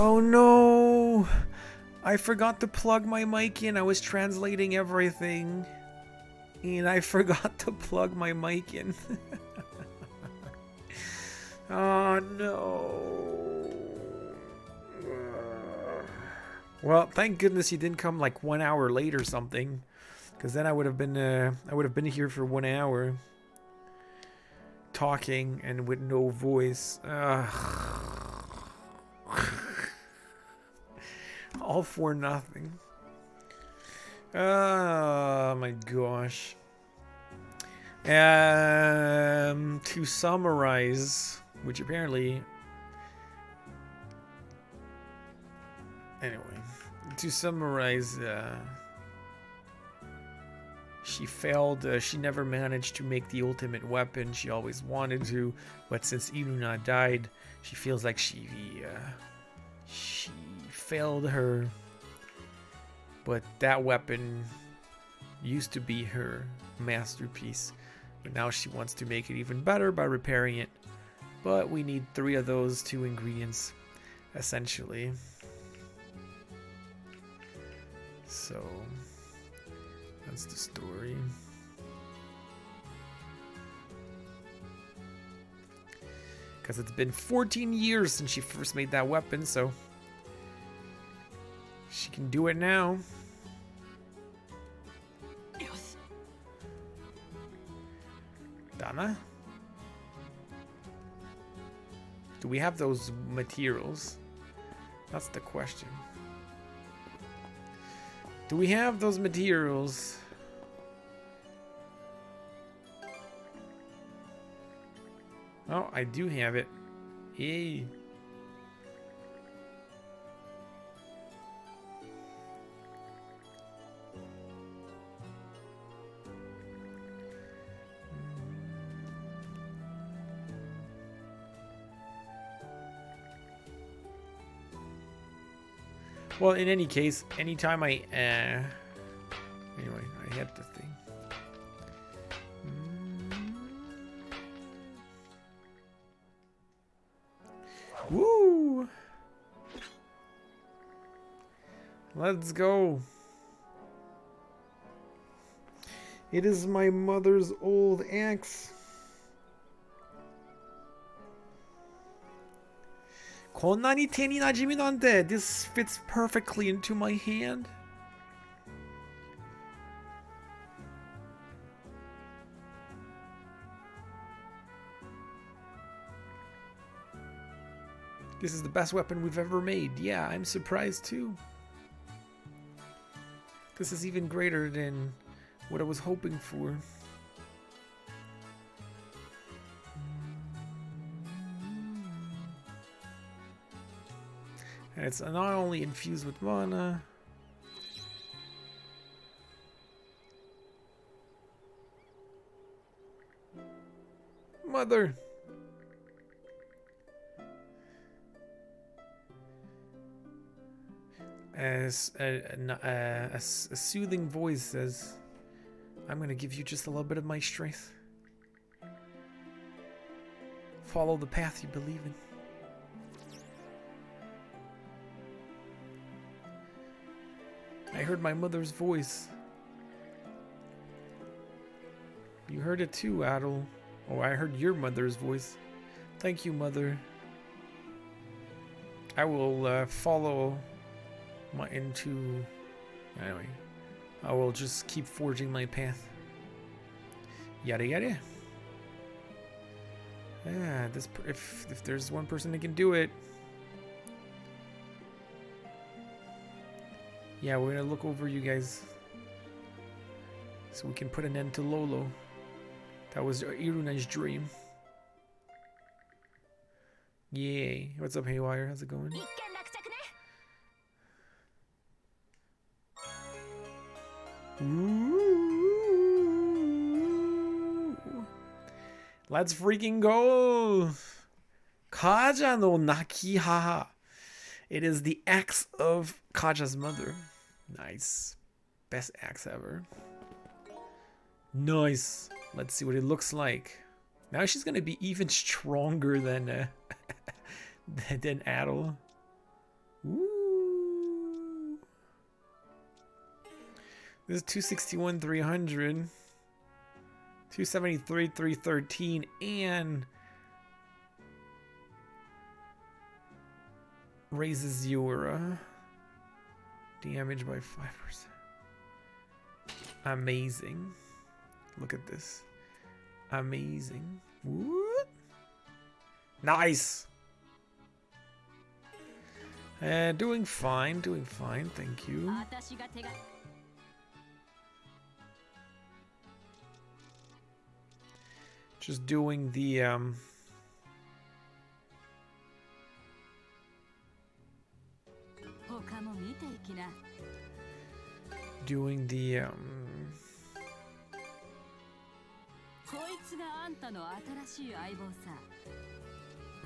Oh no! I forgot to plug my mic in. I was translating everything. And I forgot to plug my mic in. Oh no. Well, thank goodness you didn't come like 1 hour late or something. Because then I would have been here for 1 hour. Talking and with no voice. All for nothing. Oh my gosh. To summarize, which apparently... Anyway, to summarize, she failed. She never managed to make the ultimate weapon. She always wanted to, but since Iruna died, she feels like she failed her. But that weapon used to be her masterpiece, but now she wants to make it even better by repairing it. But we need 3 of those 2 ingredients, essentially. So that's the story. Because it's been 14 years since she first made that weapon, so she can do it now. Dana? Do we have those materials? That's the question. Do we have those materials? Oh, I do have it. Yay. Well, in any case, anytime I anyway, I had the thing. Woo! Let's go. It is my mother's old axe. This fits perfectly into my hand. This is the best weapon we've ever made. Yeah, I'm surprised too. This is even greater than what I was hoping for. And it's not only infused with mana. Mother! As a soothing voice says, I'm gonna give you just a little bit of my strength. Follow the path you believe in. I heard my mother's voice. You heard it too, Adol. Oh, I heard your mother's voice. Thank you, Mother. I will follow into... Anyway, I will just keep forging my path. Yada yada. Yeah, if there's one person that can do it. Yeah, we're gonna look over you guys so we can put an end to Lolo. That was Iruna's dream. Yay. What's up, Haywire? How's it going? Ooh. Let's freaking go! Kaja no Nakihaha. It is the axe of Kaja's mother. Nice. Best axe ever. Nice. Let's see what it looks like. Now she's gonna be even stronger than than Adol. This is 261, 300. 273, 313, and raises your damage by 5%. Amazing. Look at this. Amazing. What? Nice. Doing fine, thank you. Just doing the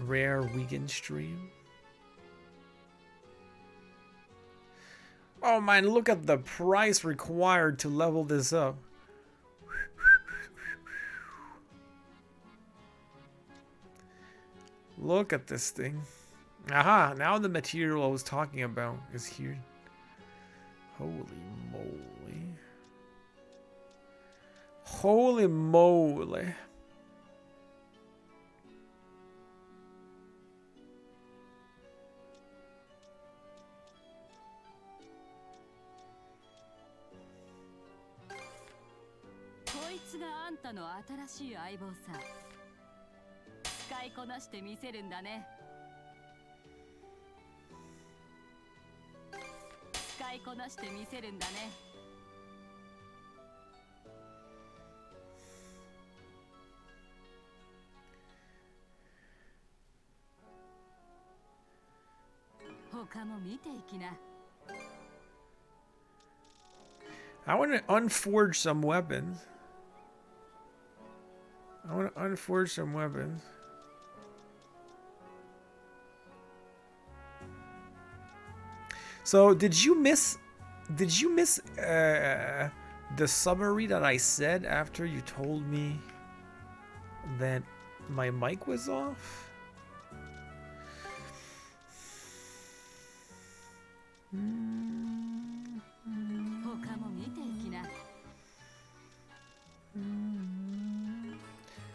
rare weekend stream. Oh man, look at the price required to level this up. Look at this thing. Aha, now the material I was talking about is here. Holy moly. Holy moly. I want to unforge some weapons. So did you miss the summary that I said after you told me that my mic was off?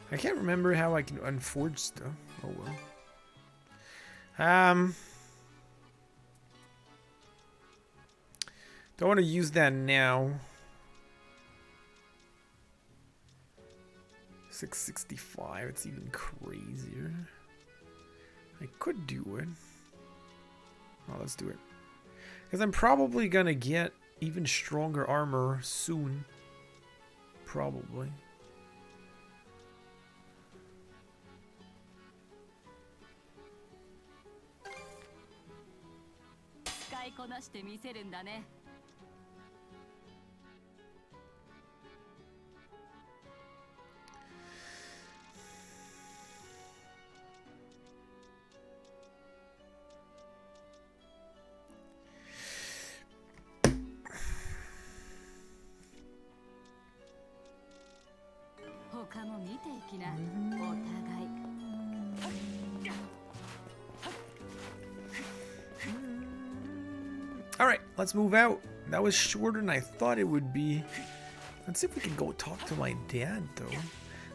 I can't remember how I can unforge stuff. Oh well. Don't want to use that now. 665, it's even crazier. I could do it. Oh, let's do it. Because I'm probably gonna get even stronger armor soon. Probably. Alright, let's move out. That was shorter than I thought it would be. Let's see if we can go talk to my dad, though.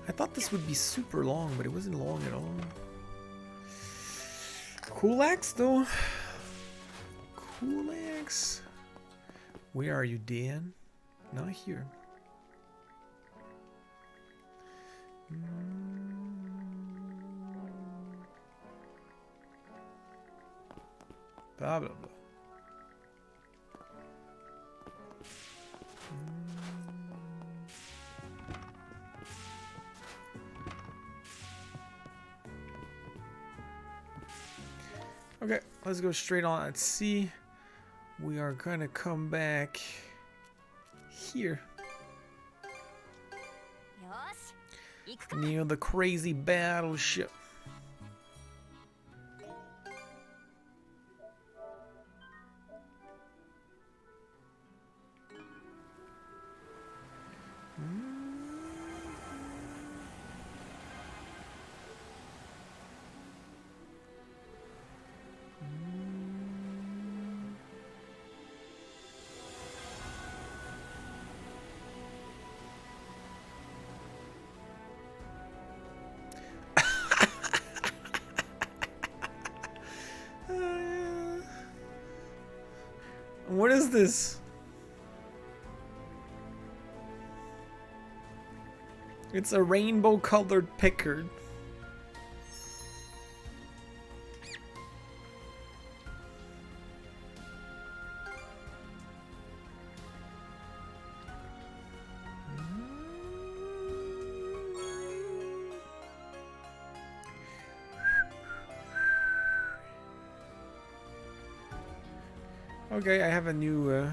I thought this would be super long, but it wasn't long at all. Cool axe, though. Cool axe. Where are you, Dan? Not here. Blah, blah, blah. Okay, let's go straight on at C. We are gonna come back here. Near the crazy battleship. What is this? It's a rainbow colored pickard. Okay, I have a new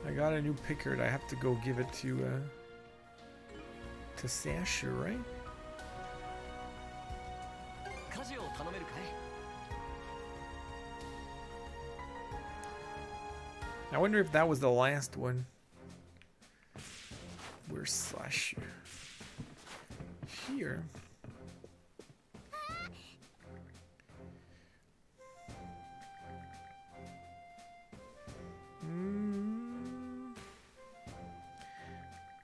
I got a new pickard. I have to go give it to Sasha, right? I wonder if that was the last one. Where's Sasha? Here.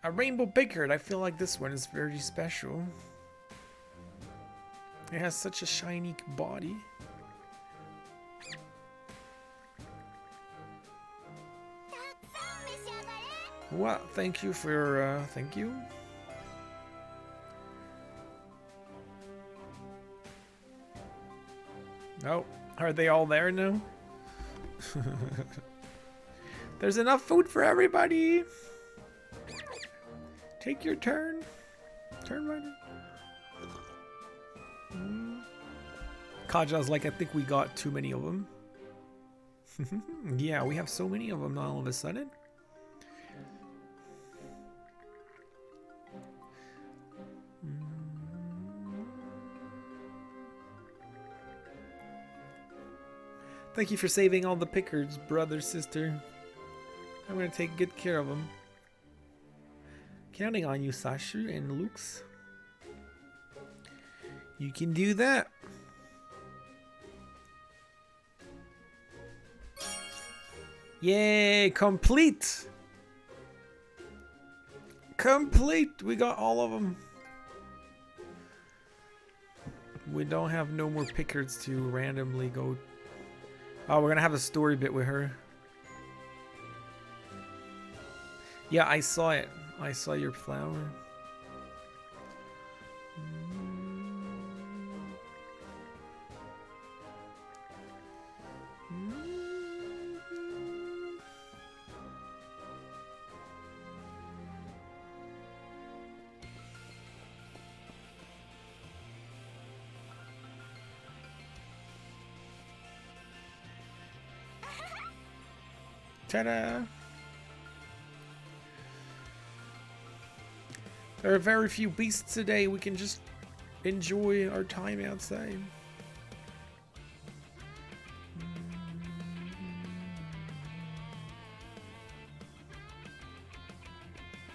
A rainbow pickard. I feel like this one is very special. It has such a shiny body. Well, thank you for, thank you. Oh, are they all there now? There's enough food for everybody. Take your turn. Turn right in. Kaja's like, I think we got too many of them. Yeah, we have so many of them all of a sudden. Thank you for saving all the pickards, brother, sister. I'm gonna take good care of them. Counting on you, Sasha and Lux. You can do that. Yay, complete! Complete! We got all of them. We don't have no more pickards to randomly go. Oh, we're gonna have a story bit with her. Yeah, I saw it. I saw your flower. Ta-da! There are very few beasts today. We can just enjoy our time outside.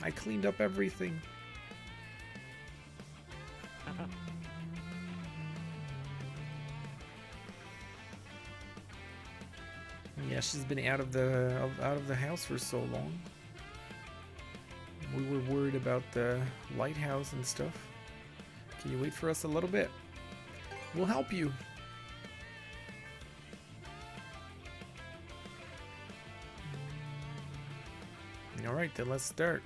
I cleaned up everything. Yeah, she's been out of the house for so long. We were worried about the lighthouse and stuff. Can you wait for us a little bit? We'll help you. Alright, then let's start.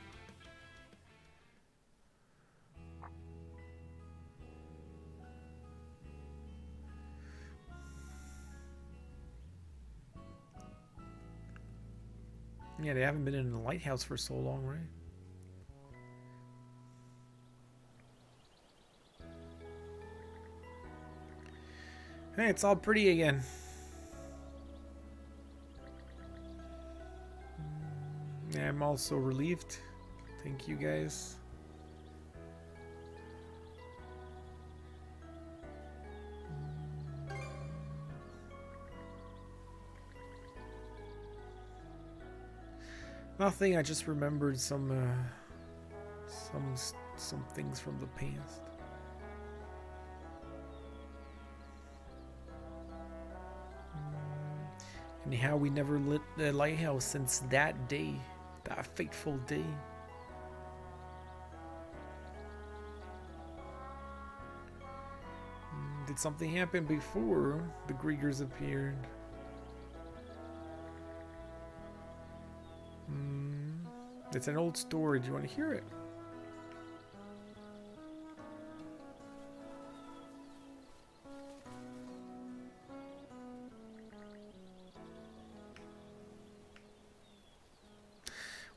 Yeah, they haven't been in the lighthouse for so long, right? Hey, it's all pretty again. Yeah, I'm also relieved. Thank you guys. Nothing, I just remembered some things from the past. And how we never lit the lighthouse since that day, that fateful day. Did something happen before the Griegers appeared? It's an old story. Do you want to hear it?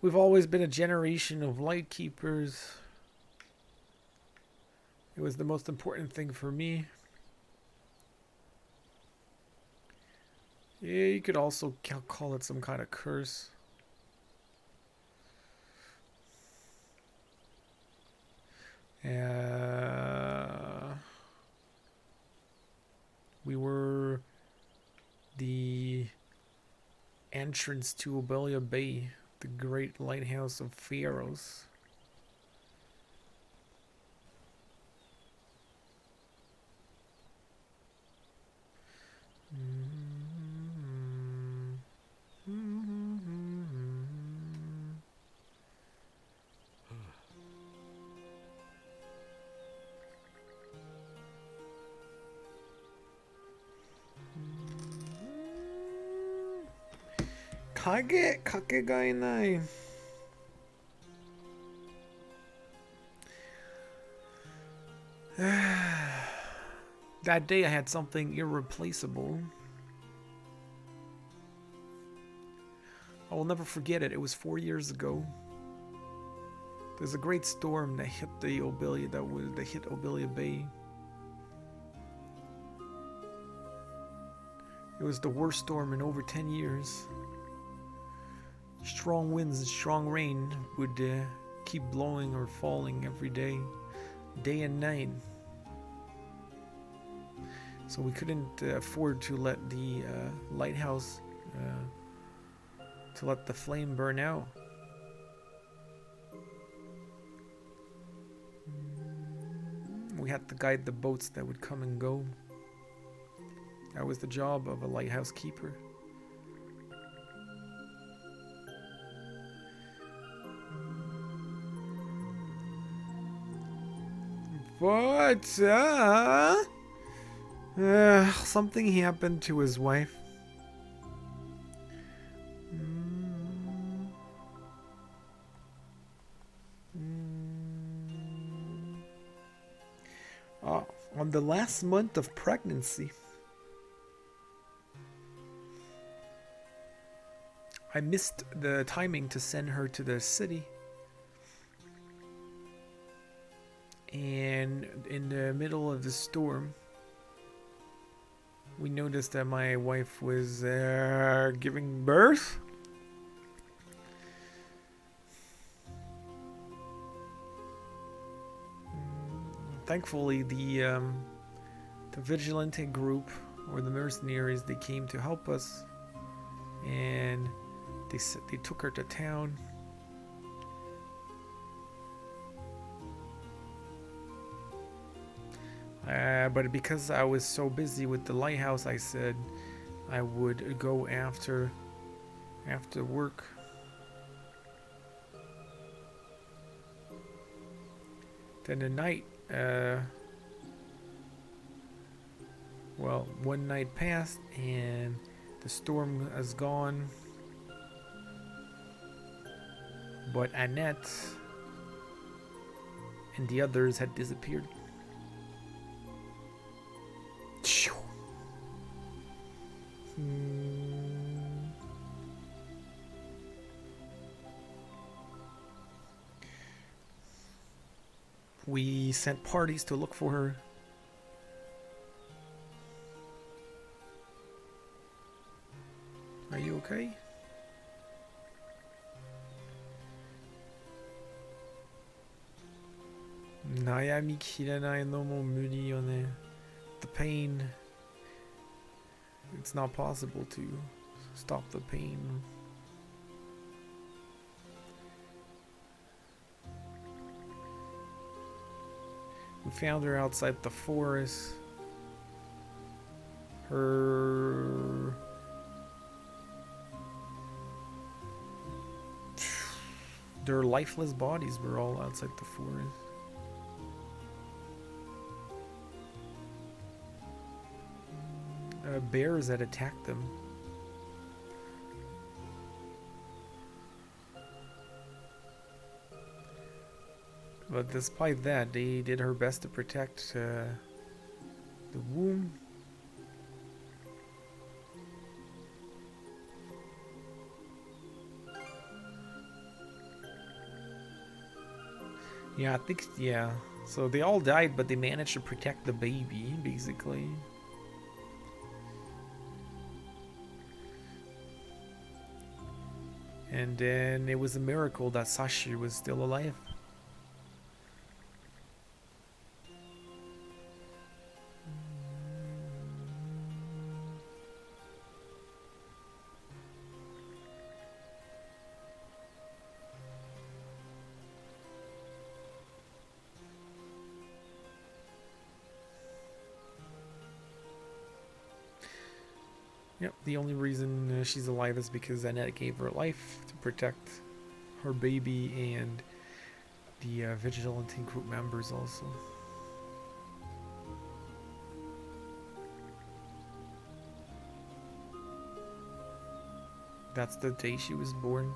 We've always been a generation of light keepers. It was the most important thing for me. Yeah, you could also call it some kind of curse. We were the entrance to Obelia Bay, the great lighthouse of Pharos. Kage ga inai. That day I had something irreplaceable. I will never forget it. It was 4 years ago. There's a great storm that hit the Obelia that hit Obelia Bay. It was the worst storm in over 10 years. Strong winds and strong rain would keep blowing or falling every day, day and night. So we couldn't afford to let the lighthouse, to let the flame burn out. We had to guide the boats that would come and go. That was the job of a lighthouse keeper. But something happened to his wife. On the last month of pregnancy, I missed the timing to send her to the city. And in the middle of the storm, we noticed that my wife was giving birth. Thankfully, the vigilante group, or the mercenaries, they came to help us, and they took her to town. But because I was so busy with the lighthouse, I said I would go after work. Then the night, well, one night passed and the storm is gone. But Annette and the others had disappeared. We sent parties to look for her. Are you okay? Nayami kiranai no mo muri yo ne. The pain. It's not possible to stop the pain. We found her outside the forest. Their lifeless bodies were all outside the forest. Bears had attacked them. But despite that, they did her best to protect the womb. Yeah, I think, yeah. So they all died, but they managed to protect the baby, basically. And then it was a miracle that Sashi was still alive. Yep, the only reason she's alive is because Annette gave her life to protect her baby and the vigilante group members also. That's the day she was born.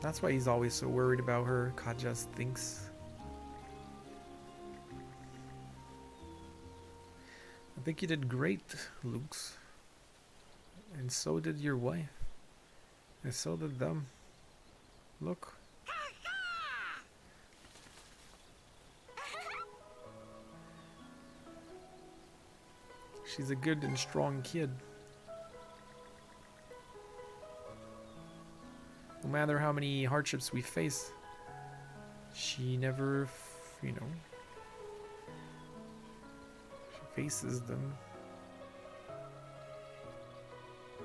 That's why he's always so worried about her, Karja thinks. I think you did great, Lux. And so did your wife. And so did them. Look. She's a good and strong kid. No matter how many hardships we face, she never, you know, faces them.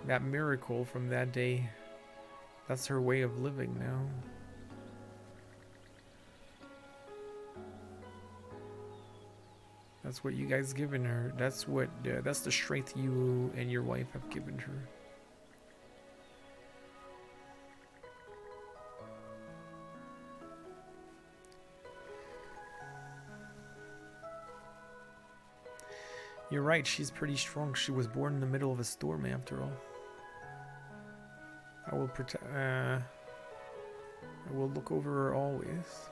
That miracle from that day, that's her way of living now. That's what you guys given her. That's what that's the strength you and your wife have given her. You're right, she's pretty strong. She was born in the middle of a storm after all. I will protect I will look over her always.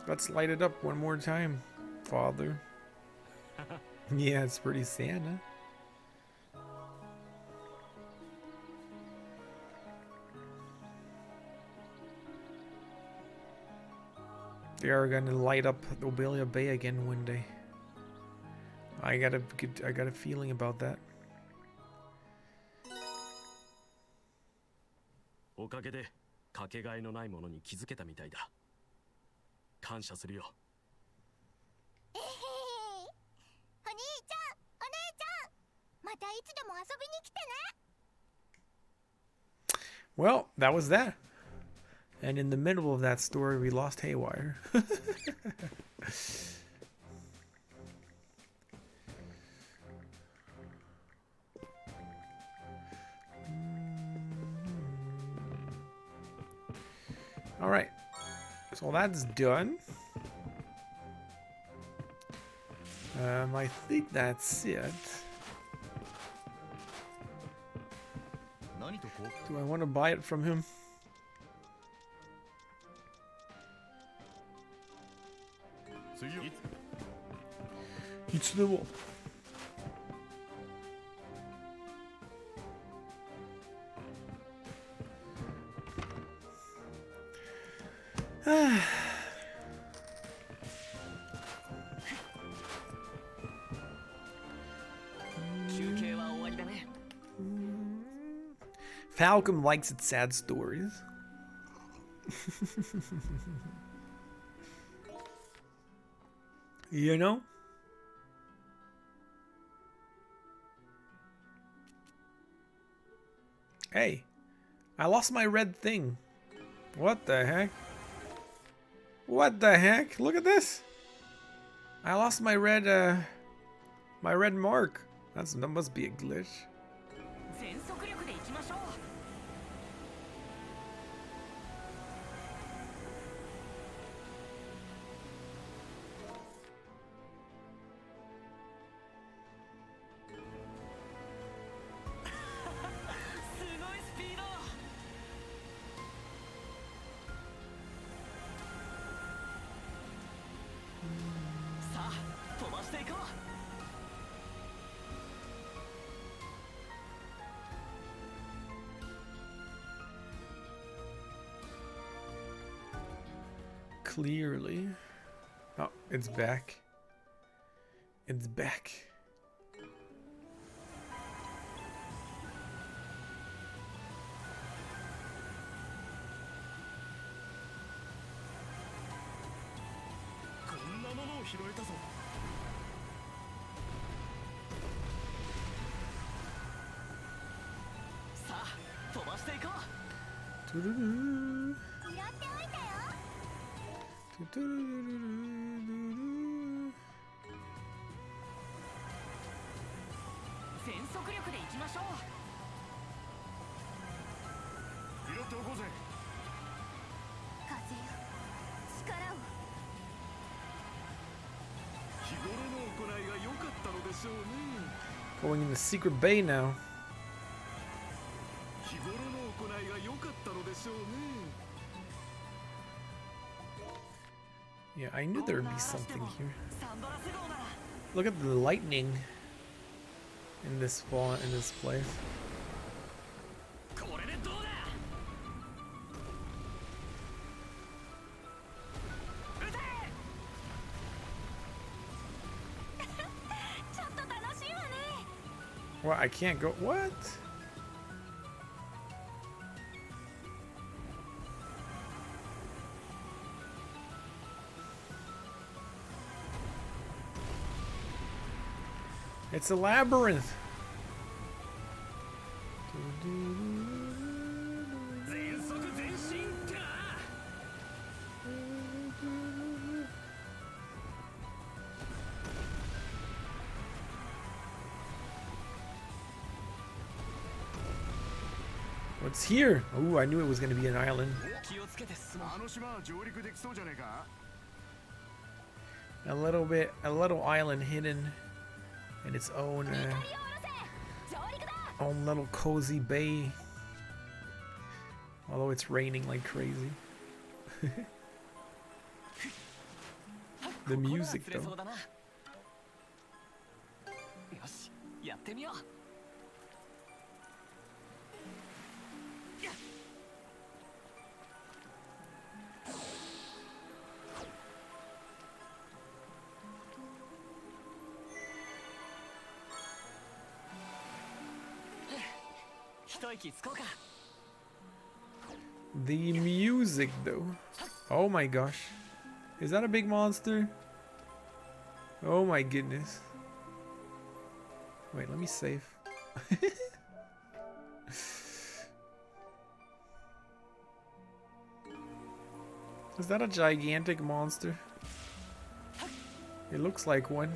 Let's light it up one more time, Father. Yeah, it's pretty sad, huh? They are gonna light up Obelia Bay again one day. I got a feeling about that. おかげでかけがえのないものに気づけたみたいだ。感謝するよ。お兄ちゃん、お姉ちゃん、またいつでも遊びに来てね。Well, that was that. And in the middle of that story, we lost Haywire. All right, so that's done. I think that's it. Do I want to buy it from him? Falcom likes its sad stories. You know? Hey, I lost my red thing. What the heck? What the heck? Look at this. I lost my red mark. That must be a glitch. clearly. Oh, it's back. It's back. Going in the secret bay now. Yeah, I knew there would be something here. Look at the lightning in this spawn, in this place. What? I can't go. What? It's a labyrinth. What's here? Oh, I knew it was going to be an island. A little island hidden in its own little cozy bay. Although it's raining like crazy. The music though. The music though. Oh my gosh. Is that a big monster? Oh my goodness. Wait, let me save. Is that a gigantic monster? It looks like one.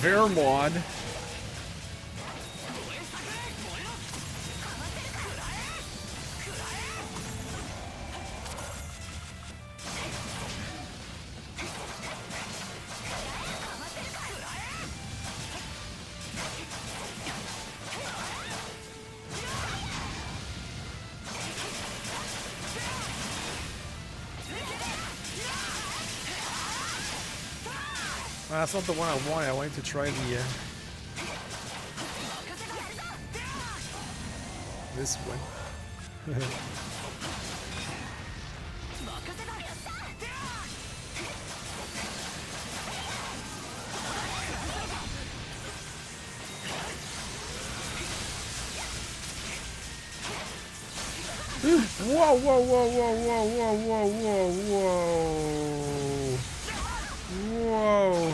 Vermod. That's not the one I wanted. I wanted to try the this one. Whoa, whoa, whoa, whoa, whoa, whoa, whoa, whoa, whoa. Whoa.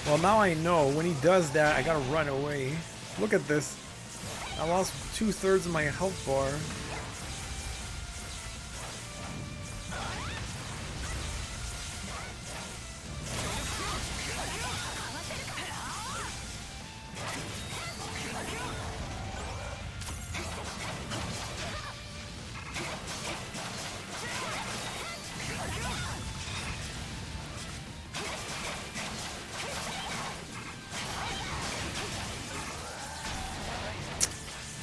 Well, now I know when he does that, I gotta run away. Look at this. I lost 2/3 of my health bar.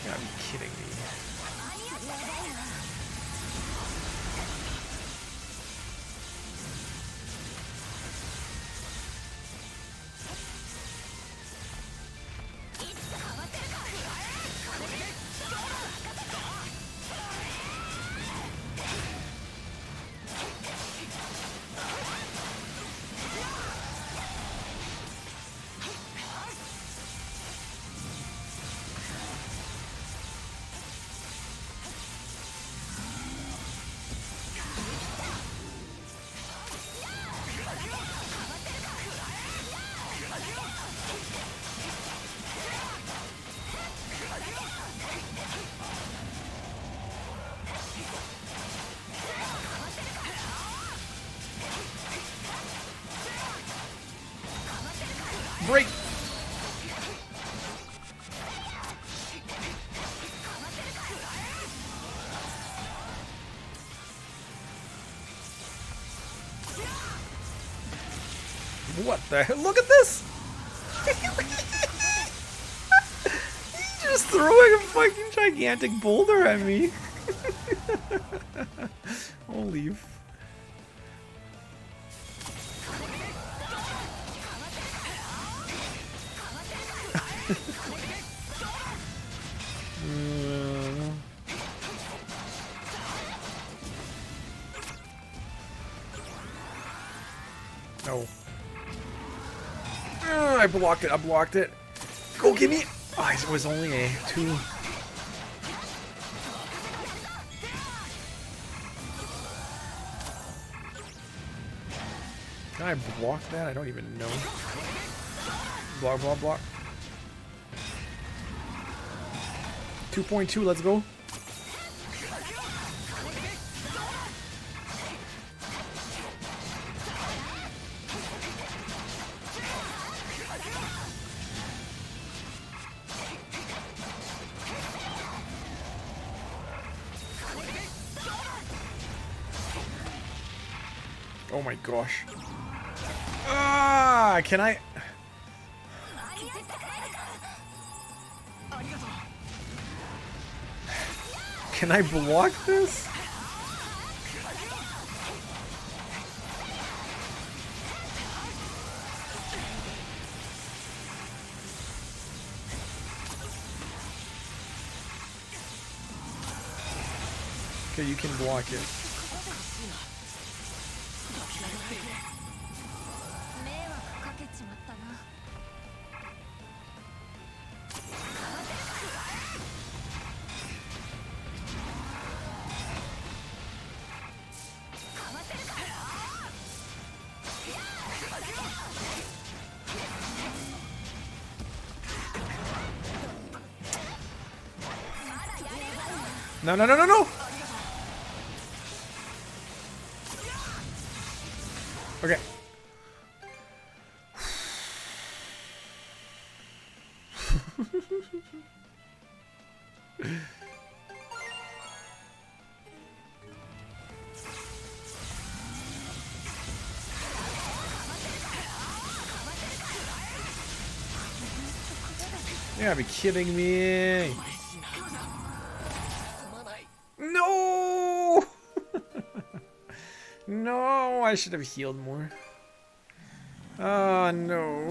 You gotta be kidding me. Break! What the hell? Look at this! He's just throwing a fucking gigantic boulder at me. I'll leave. No. I blocked it. I blocked it. Go give me. Oh, it was only a 2. Can I block that? I don't even know. Block, block, block. 2.2, let's go. Oh my gosh. Ah, can I? Can I block this? Okay, you can block it. No, no, no, no, no! Okay. You gotta be kidding me. No! No, I should have healed more. Oh no.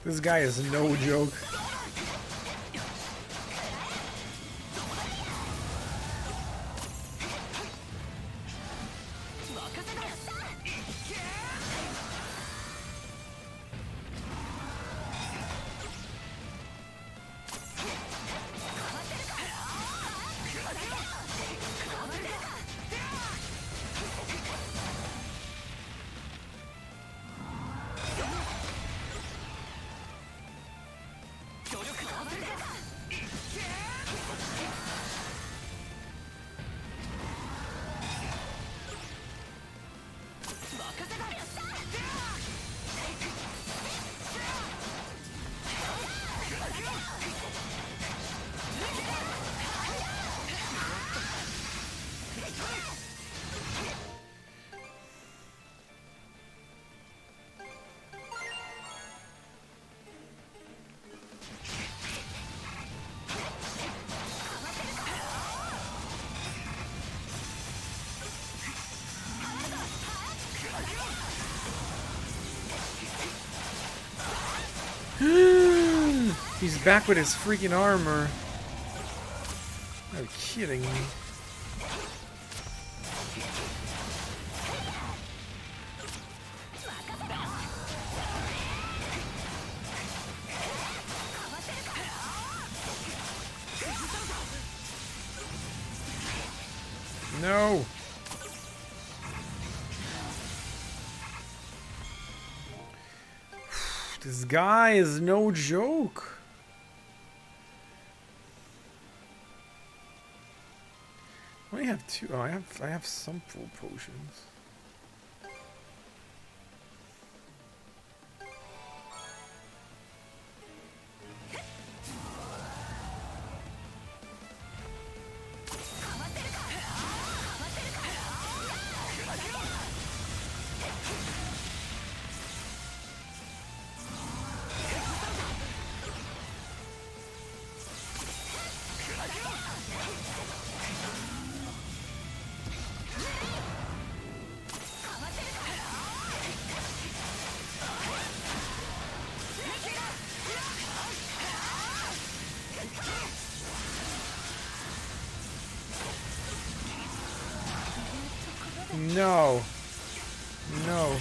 This guy is no joke. He's back with his freaking armor. Are you kidding me? No! This guy is no joke. I only have two. Oh, I have some full potions. No. No.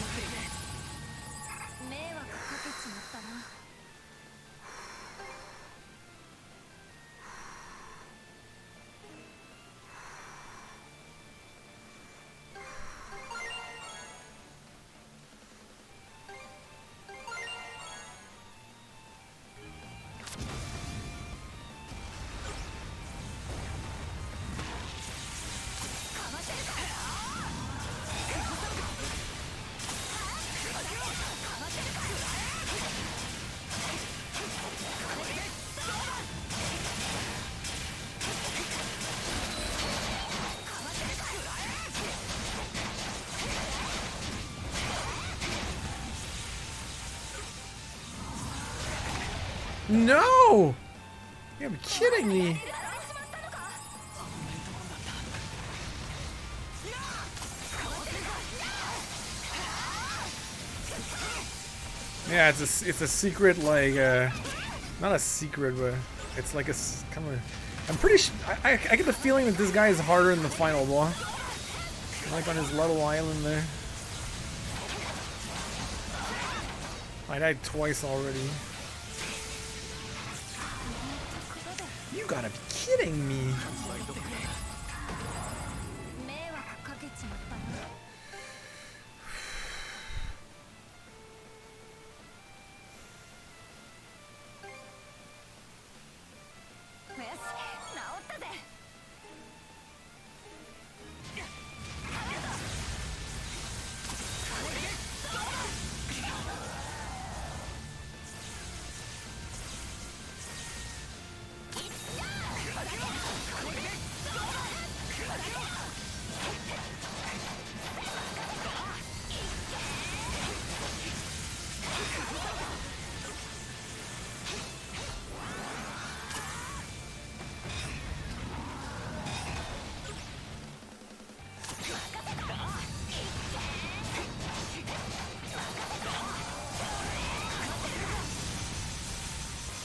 No! You're kidding me. Yeah, it's a secret, like not a secret, but it's like a kind of. I'm pretty sure I get the feeling that this guy is harder in the final boss, like on his little island there. I died twice already. You gotta be kidding me.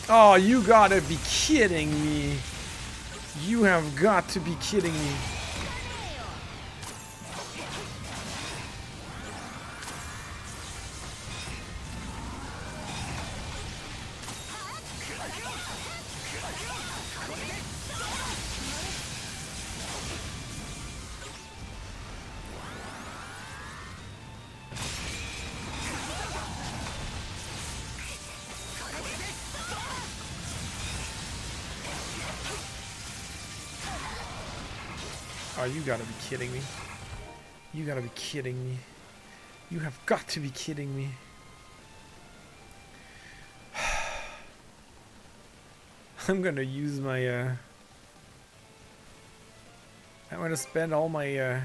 Oh, you gotta be kidding me. You have got to be kidding me. Oh, you gotta be kidding me. You gotta be kidding me. You have got to be kidding me. I'm gonna use my, I'm gonna spend all my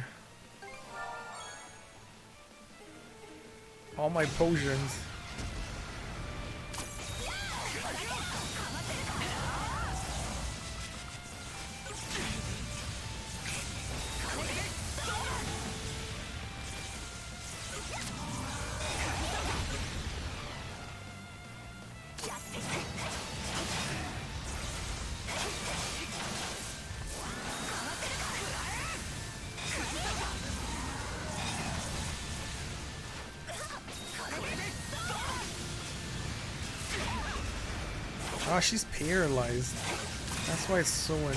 potions. Oh, she's paralyzed. That's why it's so annoying.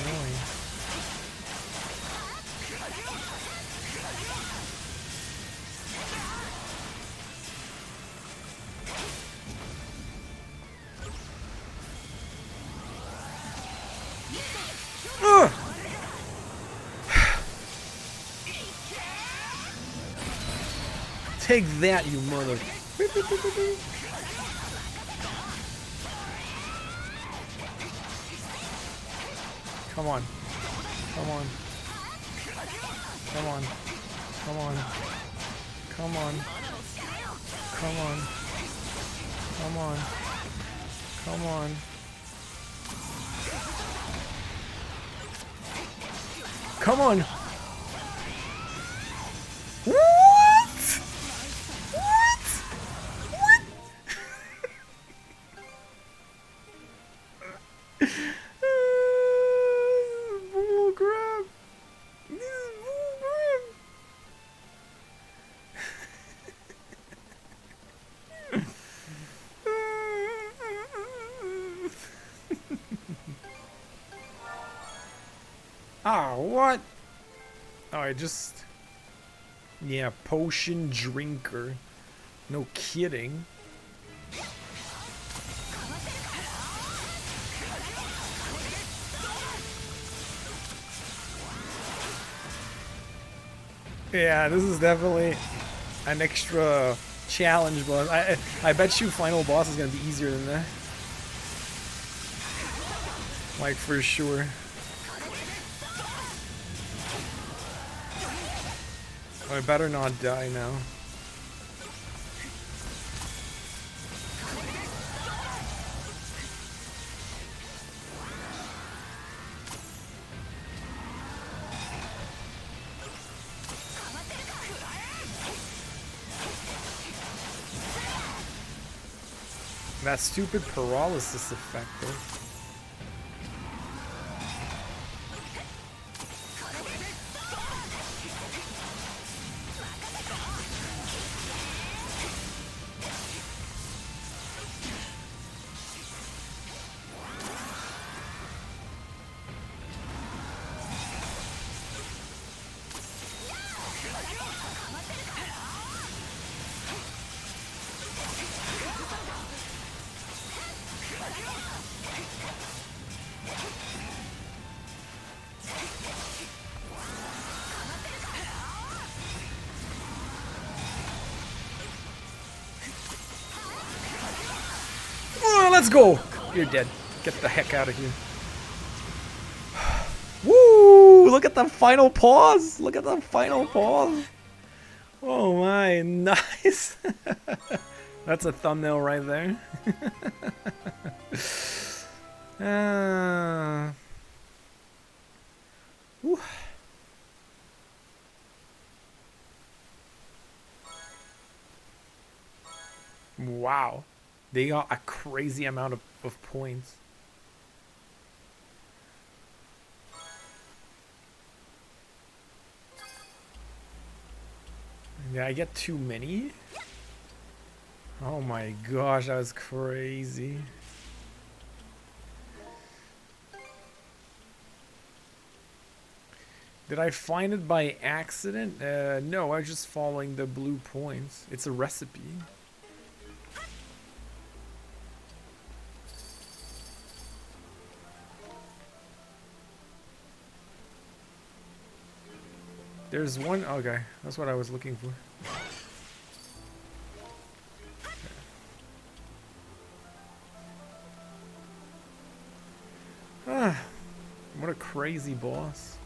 Ugh! Take that, you mother. Come on. Come on. Come on. Come on. Come on. Come on. Come on. Come on. Come on. What? What? What? Bull crap. This is bull crap. Ah, what? Oh, I just... Yeah, potion drinker. No kidding. Yeah, this is definitely an extra challenge boss. I bet you final boss is gonna be easier than that. Like, for sure. I better not die now. That stupid paralysis effect, though. Let's go! You're dead. Get the heck out of here. Woo! Look at the final pause! Look at the final pause! Oh my, nice! That's a thumbnail right there. Woo. Wow. They got a crazy amount of of points. Did I get too many? Oh my gosh, that was crazy. Did I find it by accident? No, I was just following the blue points. It's a recipe. There's one. Okay, that's what I was looking for. Ah, what a crazy boss.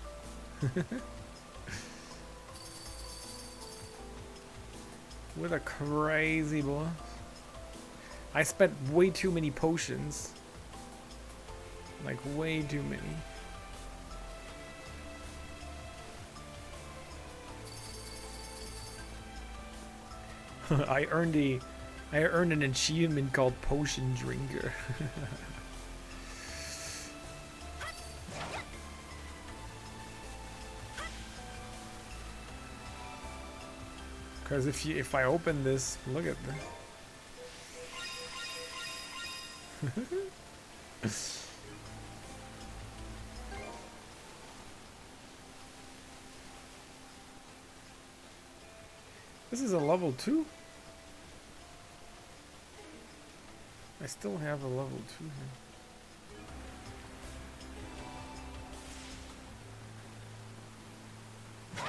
What a crazy boss. I spent way too many potions. Like, way too many. I earned an achievement called Potion Drinker. Because if I open this, look at this. This is a level 2. I still have a level 2 here.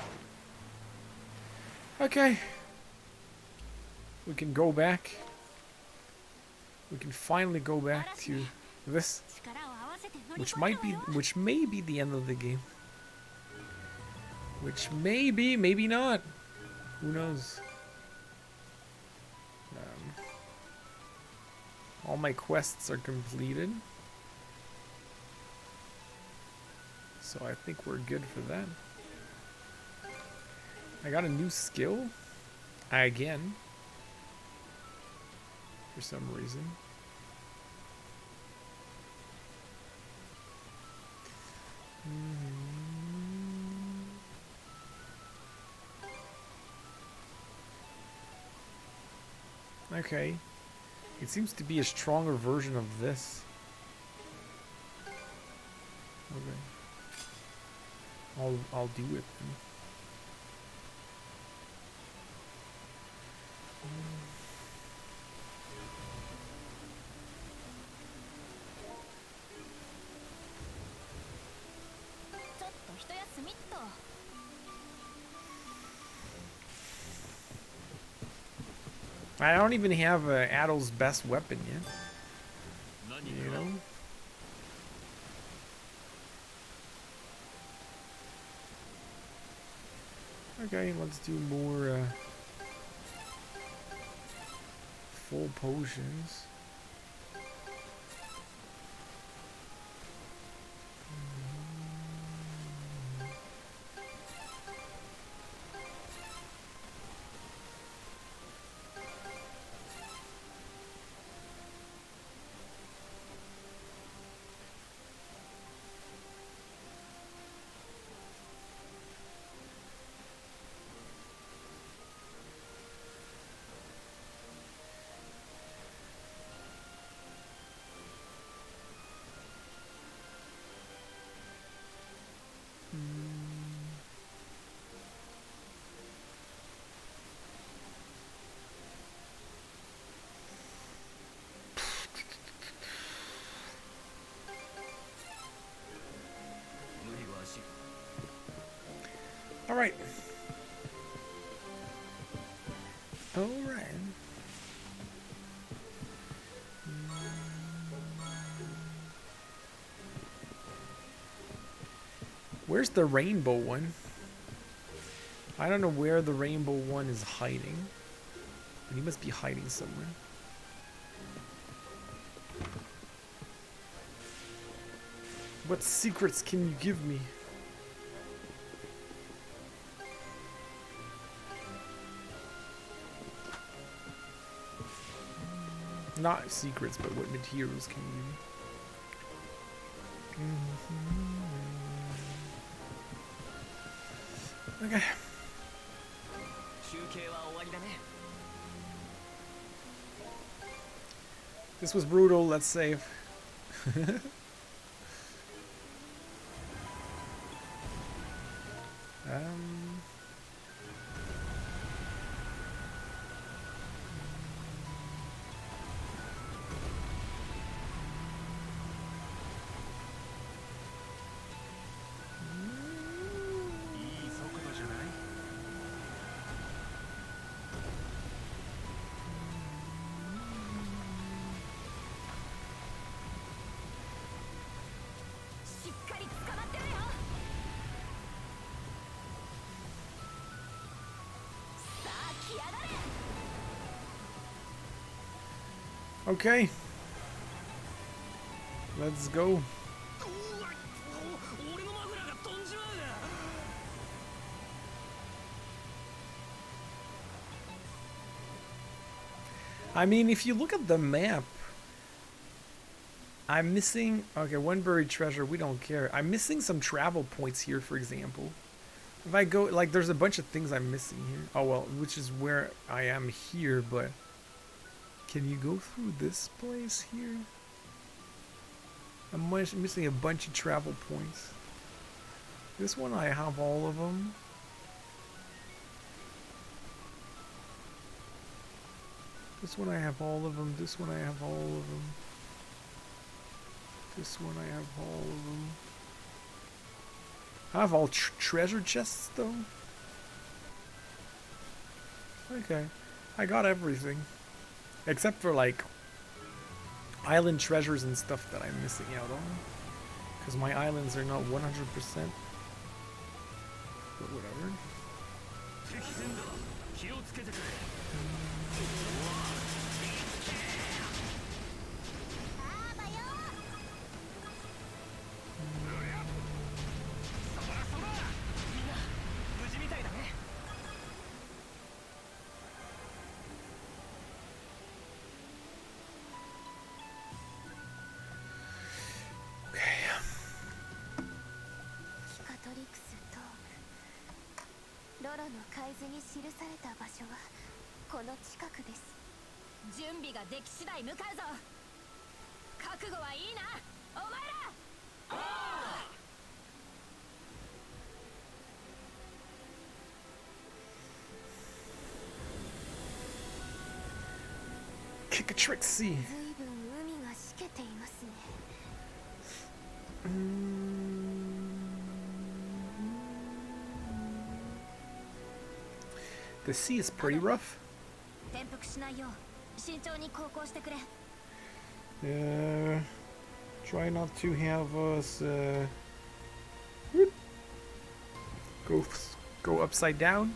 Okay. We can go back. We can finally go back to this, which may be the end of the game. Which may be, maybe not. Who knows? All my quests are completed. So I think we're good for that. I got a new skill. Again. For some reason. Okay. It seems to be a stronger version of this. Okay. I'll do it then. I don't even have Adol's best weapon yet. You know? Okay, let's do more full potions. All right. All right. Where's the rainbow one? I don't know where the rainbow one is hiding. But he must be hiding somewhere. What secrets can you give me? Not secrets, but what materials can you... Okay. This was brutal, let's save. Okay. Let's go. I mean, if you look at the map, I'm missing... Okay, one buried treasure, we don't care. I'm missing some travel points here, for example. If I go... Like, there's a bunch of things I'm missing here. Oh, well, which is where I am here, but... Can you go through this place here? I'm missing a bunch of travel points. This one, I have all of them. This one, I have all of them. This one, I have all of them. This one, I have all of them. I have all treasure chests, though. Okay. I got everything. Except for, like, island treasures and stuff that I'm missing out on. Because my islands are not 100%. But whatever. Kick a trick C. The sea is pretty rough. Try not to have us go upside down.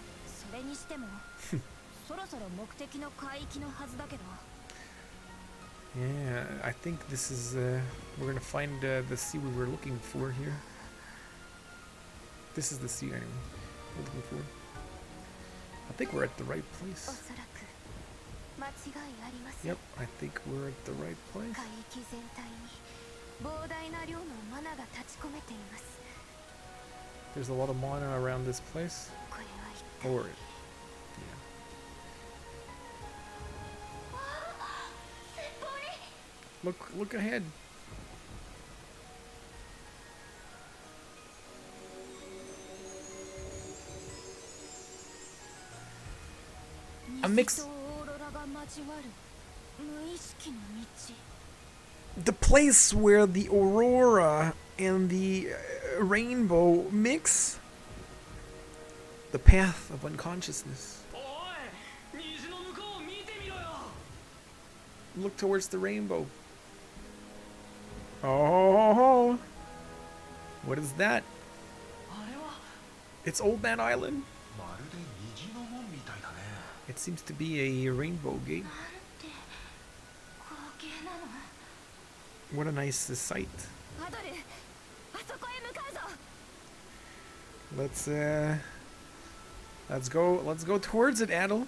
Yeah, I think this is we're gonna find the sea we were looking for here. This is the sea anyway. We're looking for. I think we're at the right place. Yep, I think we're at the right place. There's a lot of mana around this place. Or, yeah. Look ahead. A mix. The place where the aurora and the rainbow mix. The path of unconsciousness. Look towards the rainbow. Oh, what is that? It's Old Man Island. It seems to be a rainbow gate. What a nice sight. Let's go towards it, Adol.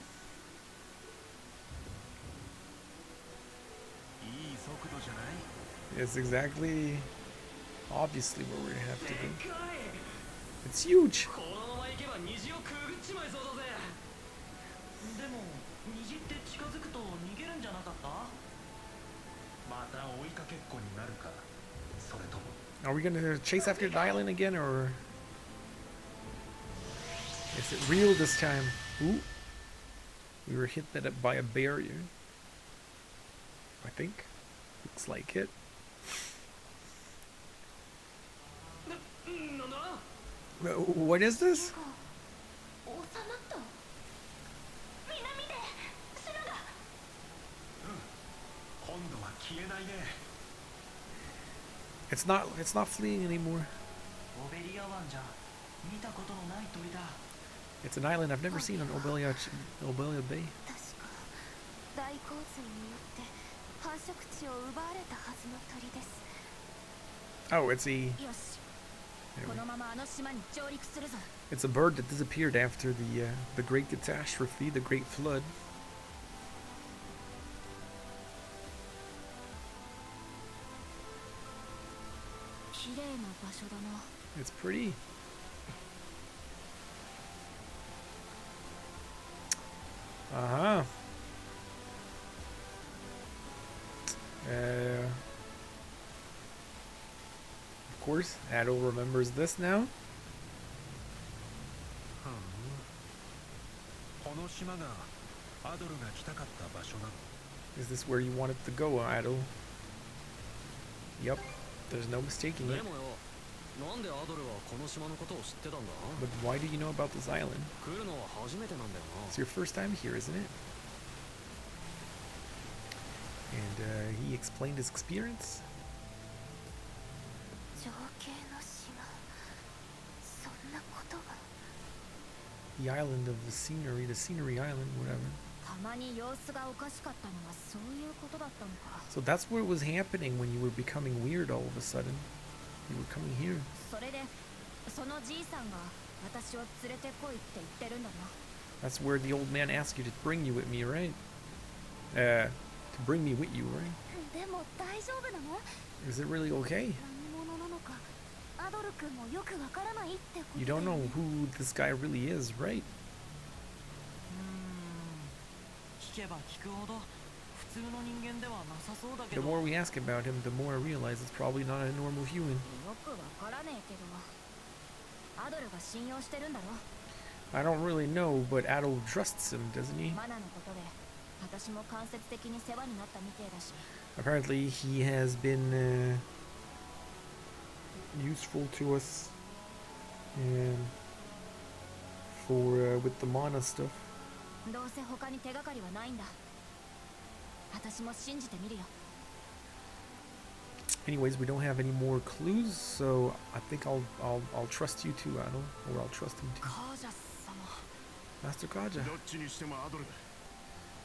It's exactly, obviously, where we're gonna have to go. It's huge. このまま行けば虹をくぐっちまいそうだぜ。でも虹って近づくと逃げるんじゃなかった？また追いかけっこになるか、それとも。 Are we gonna chase after the island again, or is it real this time? Ooh, we were hit by a barrier. I think. Looks like it. なんだ？ What is this? 王様とみんな見て、砂が。今度は消えないね。 It's not fleeing anymore. オベリア湾じゃ見たことのない鳥だ。 It's an island I've never seen on Obelia Bay. 確か大洪水によって繁殖地を奪われたはずの鳥です。 Oh, it's a よし、このままあの島に上陸するぞ。 it's a bird that disappeared after the Great Catastrophe, the Great Flood. 綺麗な場所だな。 It's pretty. Uh-huh. Of course, Adol remembers this now. この島がアドルが来たかった場所なの。 Is this where you wanted to go, Adol? Yep. There's no mistaking で it. もよ、なんでアドルはこの島のことを知ってたんだ？ But why do you know about this island? 来るのは初めてなんだよ It's your first time here, isn't it? And he explained his experience. 情景の島、そんなことが。 The island of the scenery island, whatever. たまに様子がおかしかったのはそういうことだったのか。 So that's what was happening when you were becoming weird all of a sudden. You were coming here. それでそのじいさんが私を連れてこいって言ってるんだな。 That's where the old man asked you to bring you with me, right? To bring me with you, right? でも大丈夫なの？ Is it really okay? 何者なのかアドル君もよくわからないってこと You だよ don't ね。 know who this guy really is, right? 聞けば聞くほど普通の人間ではなさそうだけ The ど。 more we ask about him, the more I realize it's probably not a normal human. よくわからねえけどアドルが信用してるんだろ。 I don't really know, but Adol trusts him, doesn't he? マナのことで私も間接的に世話になったみてえだし。 Apparently, he has been useful to us and for with the mana stuff. どうせ他に手がかりはないんだ。私も信じてみるよ。 Anyways, we don't have any more clues, so I think I'll trust you too, Adol, or I'll trust him too. カージャス様。 Master Karja, どっちにしてもアドルだ。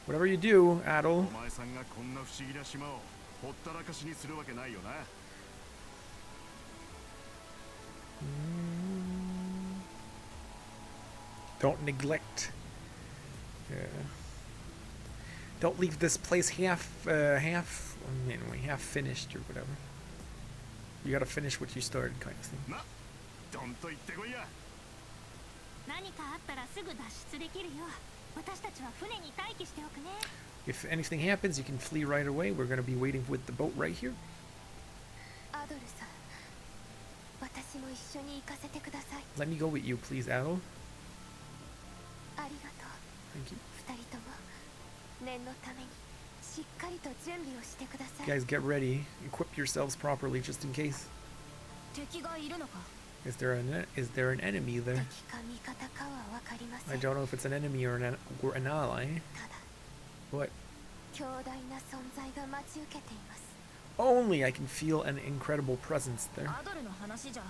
whatever you do, Adol. お前さんがこんな不思議な島をほったらかしにするわけないよな。Don't neglect. Don't leave this place half finished or whatever. You gotta finish what you started, kind of thing. な、どんと言ってこいや。何かあったらすぐ脱出できるよ。私たちは船に待機しておくね。 If anything happens, you can flee right away. We're gonna be waiting with the boat right here. アドルさん、私も一緒に行かせてください。 Let me go with you, please, Adol. ありがとう。 Thank you. 二人とも念のためにしっかりと準備をしてください。 Guys, get ready. Equip yourselves properly, just in case. 敵がいるのか？ Is there an enemy there? 敵か味方かはわかりませ I ん。 don't know if it's an enemy or an ally. ただ What? 強大な存在が待ち受けています。 Only I can feel an incredible presence there. アドルの話じゃ、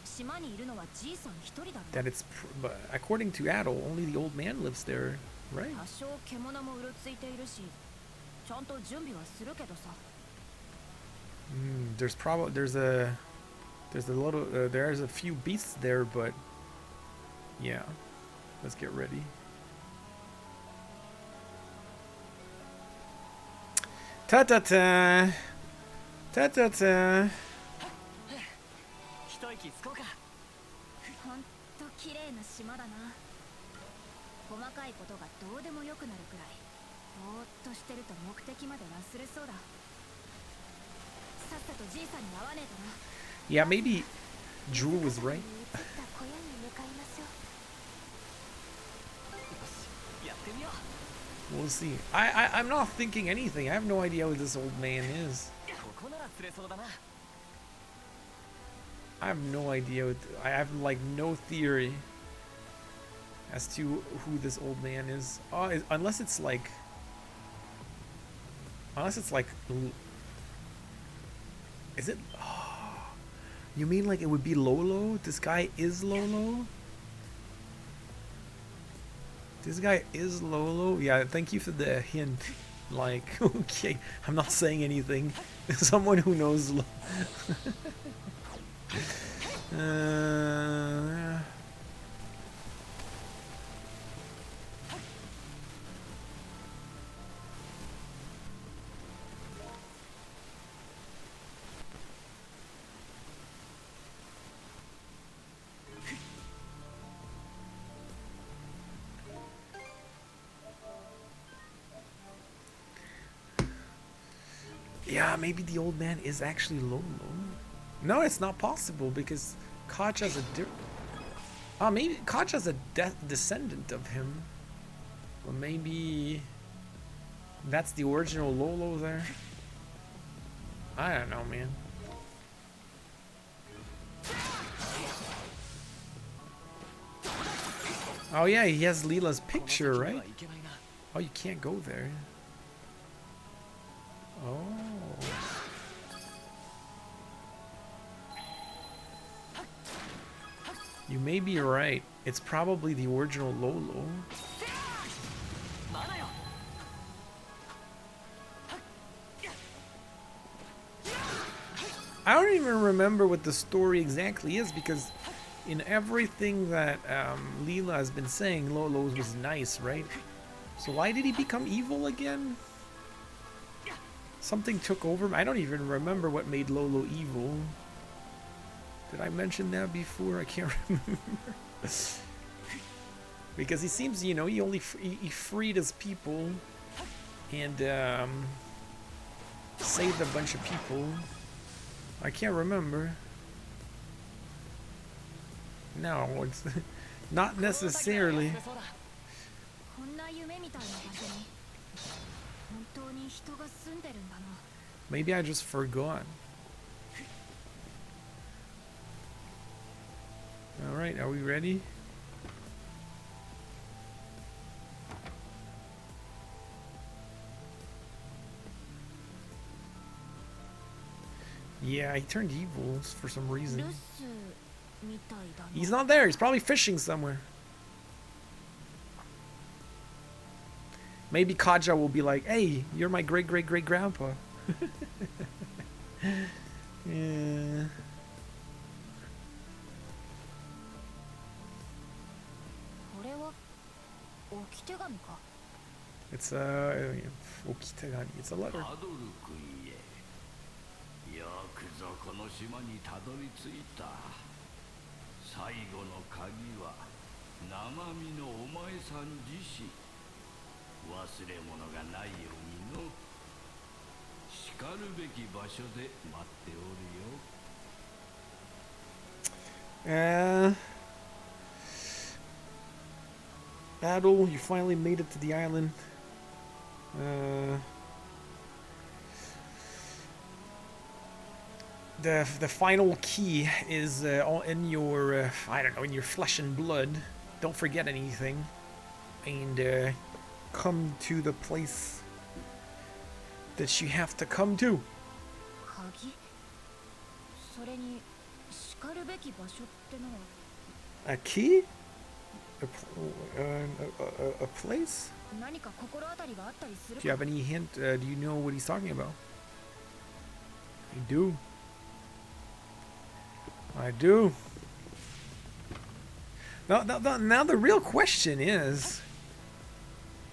島にいるのはじいさん一人だろ。 That it's, but according to Adol, only the old man lives there, right? 多少獣もうろついているし、ちゃんと準備はするけどさ。There's a few beasts there, but yeah, let's get ready. Ta ta ta! Ta ta ta. 一息つこうか。ほんと綺麗な島だな。細かいことがどうでもよくなるくらいぼーっとしてると目的まで忘れそうだ。さっさとじいさんに会わねえとな。 Yeah, maybe Drew was right. 移った小屋に向かいましょう。やってみよう。 We'll see. I'm not thinking anything. I have no idea who this old man is. ここなら釣れそうだな。 I have no idea. I have like no theory as to who this old man is. Oh, unless it's like, is it? Oh, you mean like it would be Lolo? This guy is Lolo? This guy is Lolo? Yeah, thank you for the hint. Like, okay, I'm not saying anything. Someone who knows. Yeah, maybe the old man is actually Lolo. No, it's not possible because Karja's a maybe Karja's a descendant of him. Or maybe that's the original Lolo there. I don't know, man. Oh yeah, he has Leela's picture, right? Oh, you can't go there. Oh. You may be right. It's probably the original Lolo. I don't even remember what the story exactly is because in everything that Leela has been saying, Lolo was nice, right? So why did he become evil again? Something took over him. I don't even remember what made Lolo evil. Did I mention that before? I can't remember. Because he seems, you know, he freed his people and saved a bunch of people. I can't remember. No, it's not necessarily. Maybe I just forgot. Alright, are we ready? Yeah, he turned evil for some reason. He's not there. He's probably fishing somewhere. Maybe Karja will be like, hey, you're my great-great-great-grandpa. Yeah. It's a okitegami. It's a letter. Adol, you finally made it to the island. The final key is in your I don't know, in your flesh and blood. Don't forget anything, and come to the place that you have to come to. A key? A place? Do you have any hint? Do you know what he's talking about? I do. I do. Now the real question is,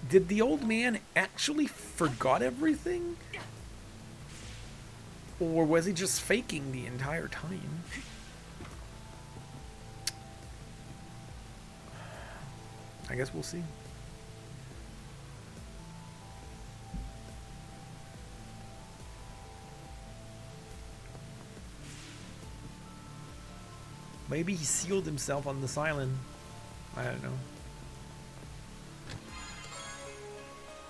did the old man actually forgot everything? Or was he just faking the entire time? I guess we'll see. Maybe he sealed himself on this island. I don't know.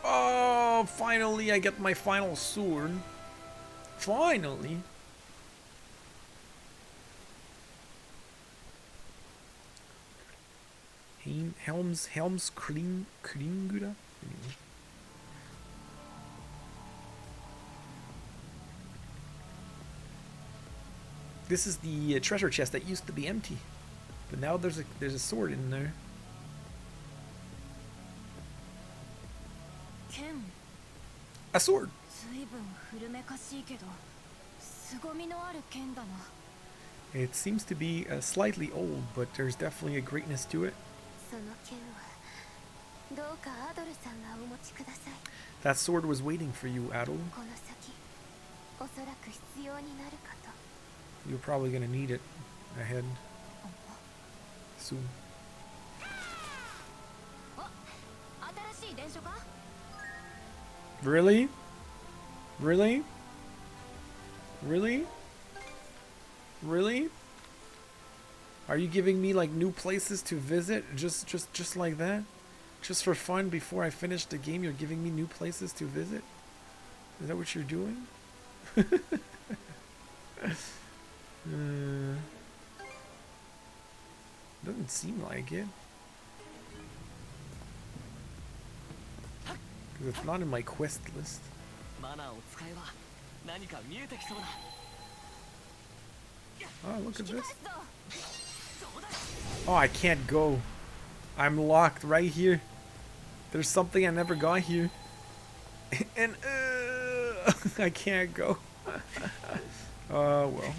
Oh, finally I get my final sword. Finally. Helms Kringura? This is the treasure chest that used to be empty, but now there's a sword in there. Ken. A sword. It seems to be slightly old, but there's definitely a greatness to it. That sword was waiting for you, Adol. You're probably gonna need it ahead soon. Really? Really? Really? Really? Are you giving me like new places to visit just like that? Just for fun before I finish the game, you're giving me new places to visit? Is that what you're doing? Doesn't seem like it. Because it's not in my quest list. Oh, look at this. Oh, I can't go. I'm locked right here. There's something I never got here. And I can't go. Oh, well.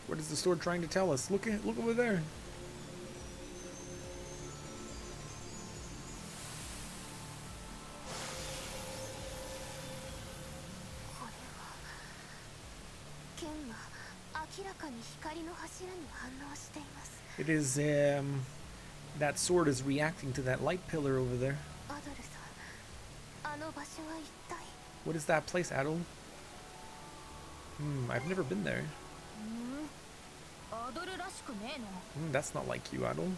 What is the sword trying to tell us? Look over there. It is that sword is reacting to that light pillar over there. What is that place, Adol? I've never been there. That's not like you, Adol.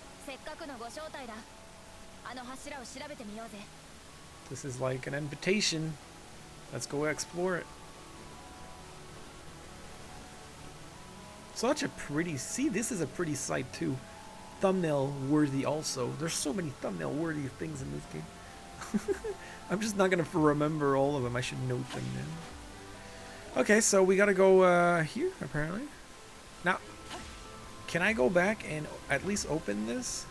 This is like an invitation. Let's go explore it. Such a pretty... See, this is a pretty sight too. Thumbnail worthy also. There's so many thumbnail worthy things in this game. I'm just not gonna remember all of them. I should note them now. Okay, so we gotta go here, apparently. Now, can I go back and at least open this?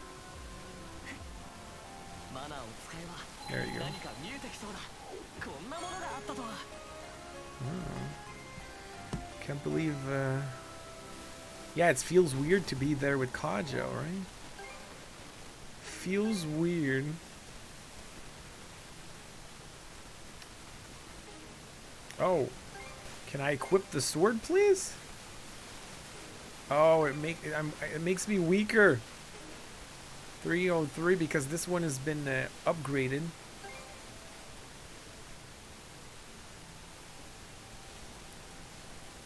There you go. Can't believe... Yeah, it feels weird to be there with Karja, right? Feels weird. Oh. Can I equip the sword, please? Oh, it makes me weaker. 303 because this one has been upgraded.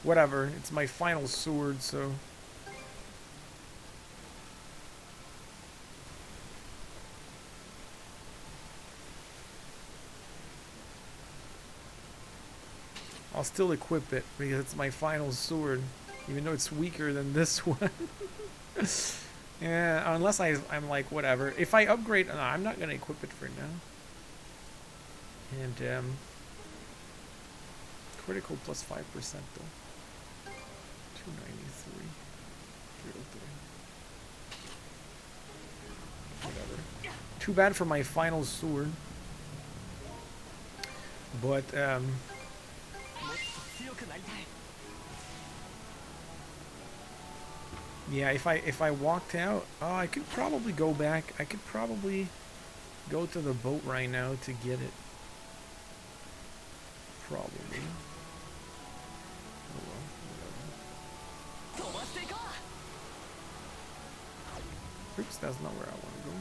Whatever, it's my final sword, so... I'll still equip it because it's my final sword, even though it's weaker than this one. Yeah, unless I'm like, whatever. If I upgrade... No, I'm not going to equip it for now. And, critical plus 5% though. 293. 303. Whatever. Too bad for my final sword. But yeah, if I walked out, oh, I could probably go back. I could probably go to the boat right now to get it. Probably. Oh, well, whatever. Oops, that's not where I want to go.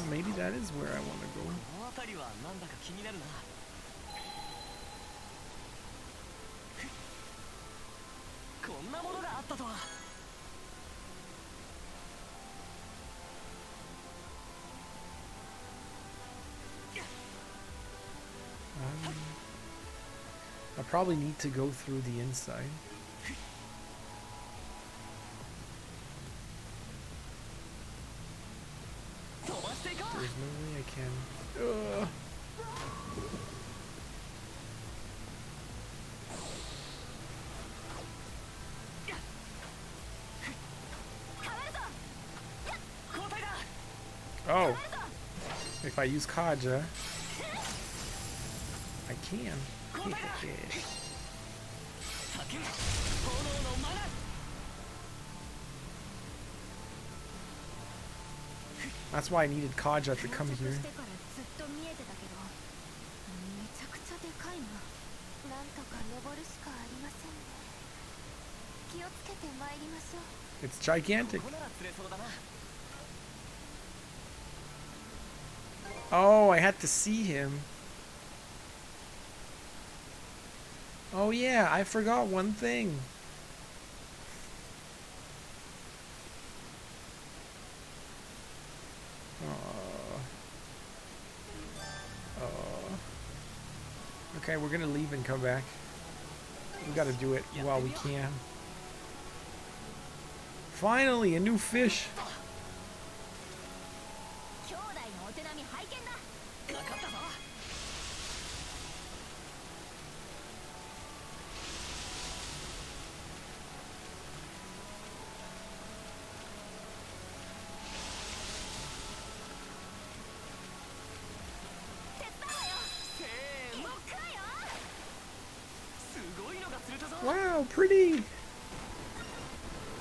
Maybe that is where I want to go. I probably need to go through the inside. There's no way I can. Ugh. Oh, if I use Karja, I can. That's why I needed Karja to come here. It's gigantic. Oh, I had to see him. Oh yeah, I forgot one thing. Okay, we're gonna leave and come back. We gotta do it while we can. Finally, a new fish. Wow, pretty!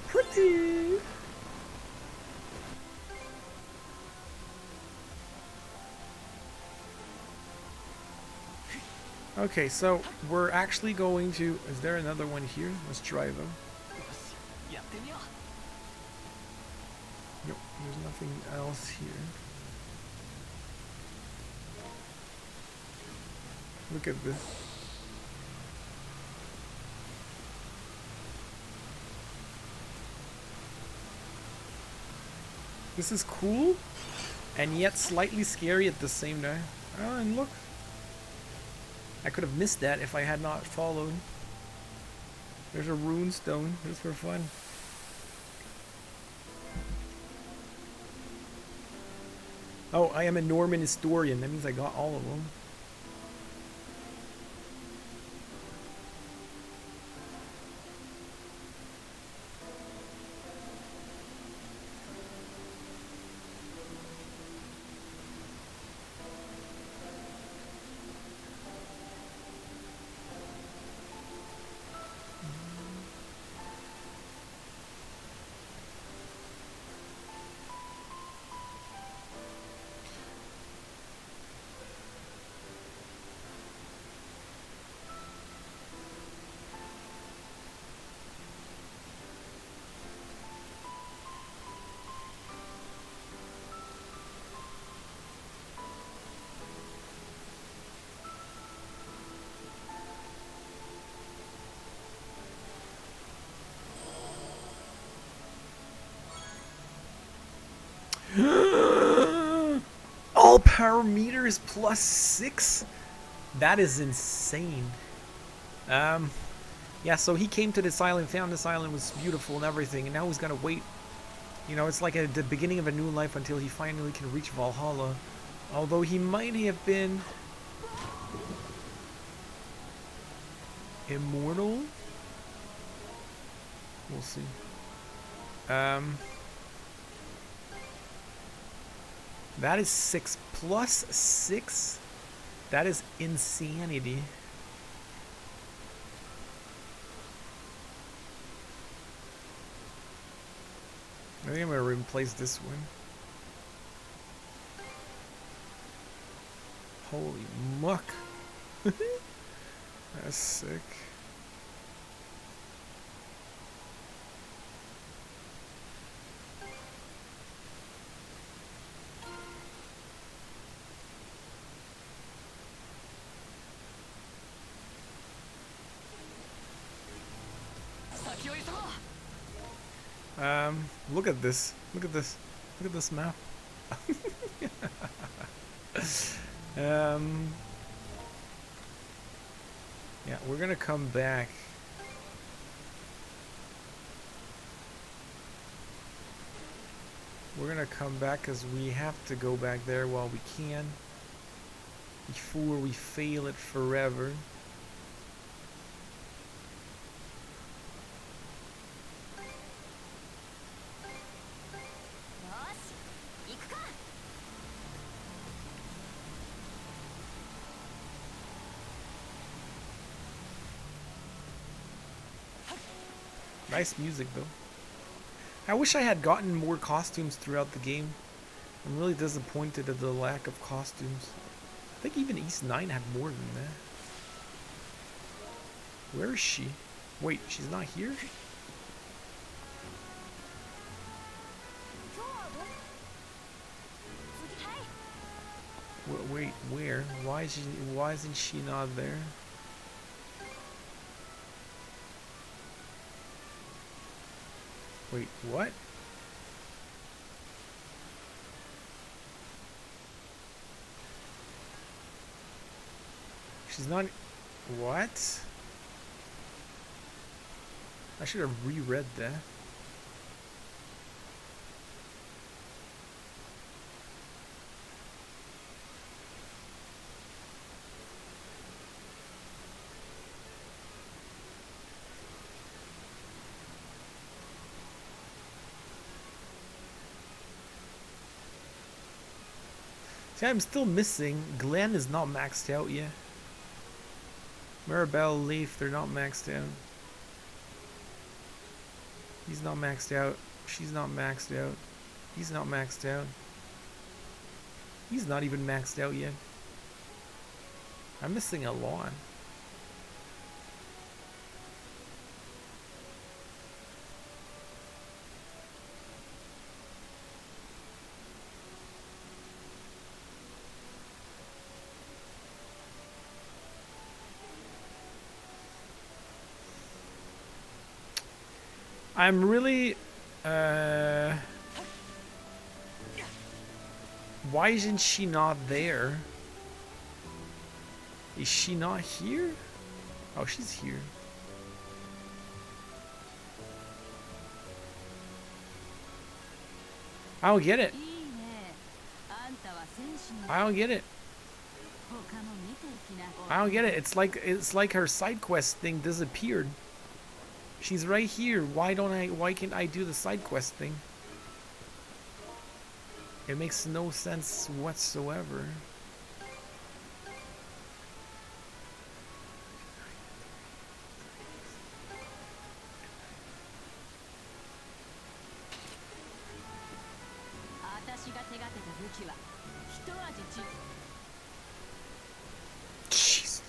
Pretty! Okay, so we're actually going to... Is there another one here? Let's try them. Nope, there's nothing else here. Look at this. This is cool, and yet slightly scary at the same time. Oh, and look. I could have missed that if I had not followed. There's a rune stone, just for fun. Oh, I am a Norman historian. That means I got all of them. All power meters plus 6? That is insane. Yeah, so he came to this island, found this island was beautiful and everything, and now he's gotta wait. You know, it's like the beginning of a new life until he finally can reach Valhalla. Although he might have been immortal? We'll see. That is 6 plus 6. That is insanity. I think I'm gonna replace this one. Holy muck. That's sick. Look at this. Look at this. Look at this map. Yeah, we're gonna come back. We're gonna come back because we have to go back there while we can before we fail it forever. Nice music though. I wish I had gotten more costumes throughout the game. I'm really disappointed at the lack of costumes. I think even East 9 had more than that. Where is she? Wait, she's not here? Wait, where? Why isn't she not there? Wait, what? She's not... What? I should have reread that. See, I'm still missing. Glenn is not maxed out yet. Maribel, Leaf, they're not maxed out. He's not maxed out. She's not maxed out. He's not maxed out. He's not even maxed out yet. I'm missing a lot. I'm really, why isn't she not there? Is she not here? Oh, she's here. I don't get it. I don't get it. I don't get it. It's like her side quest thing disappeared. She's right here. Why can't I do the side quest thing? It makes no sense whatsoever. Jeez.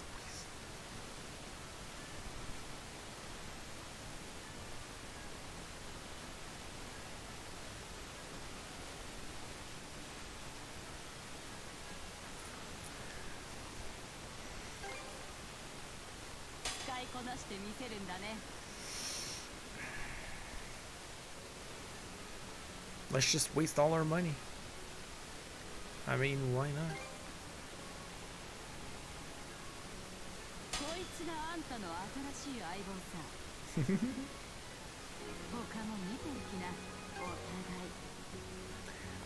Let's just waste all our money. I mean, why not?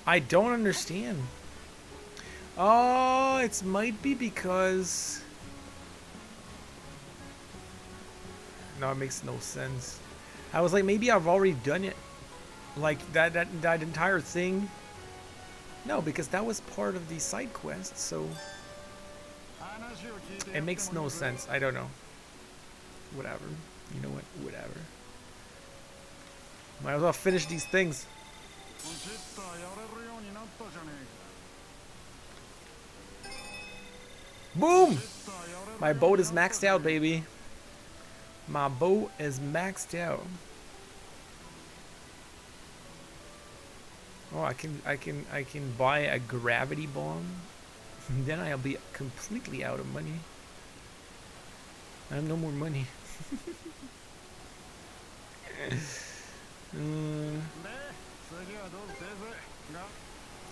I don't understand. Oh, it might be because... No, it makes no sense. I was like, maybe I've already done it. Like, that entire thing No, because that was part of the side quest, so it makes no sense. I don't know. Whatever. You know what? Whatever. Might as well finish these things. Boom! My boat is maxed out, baby. My boat is maxed out. Oh, I can buy a gravity bomb. Then I'll be completely out of money. I have no more money.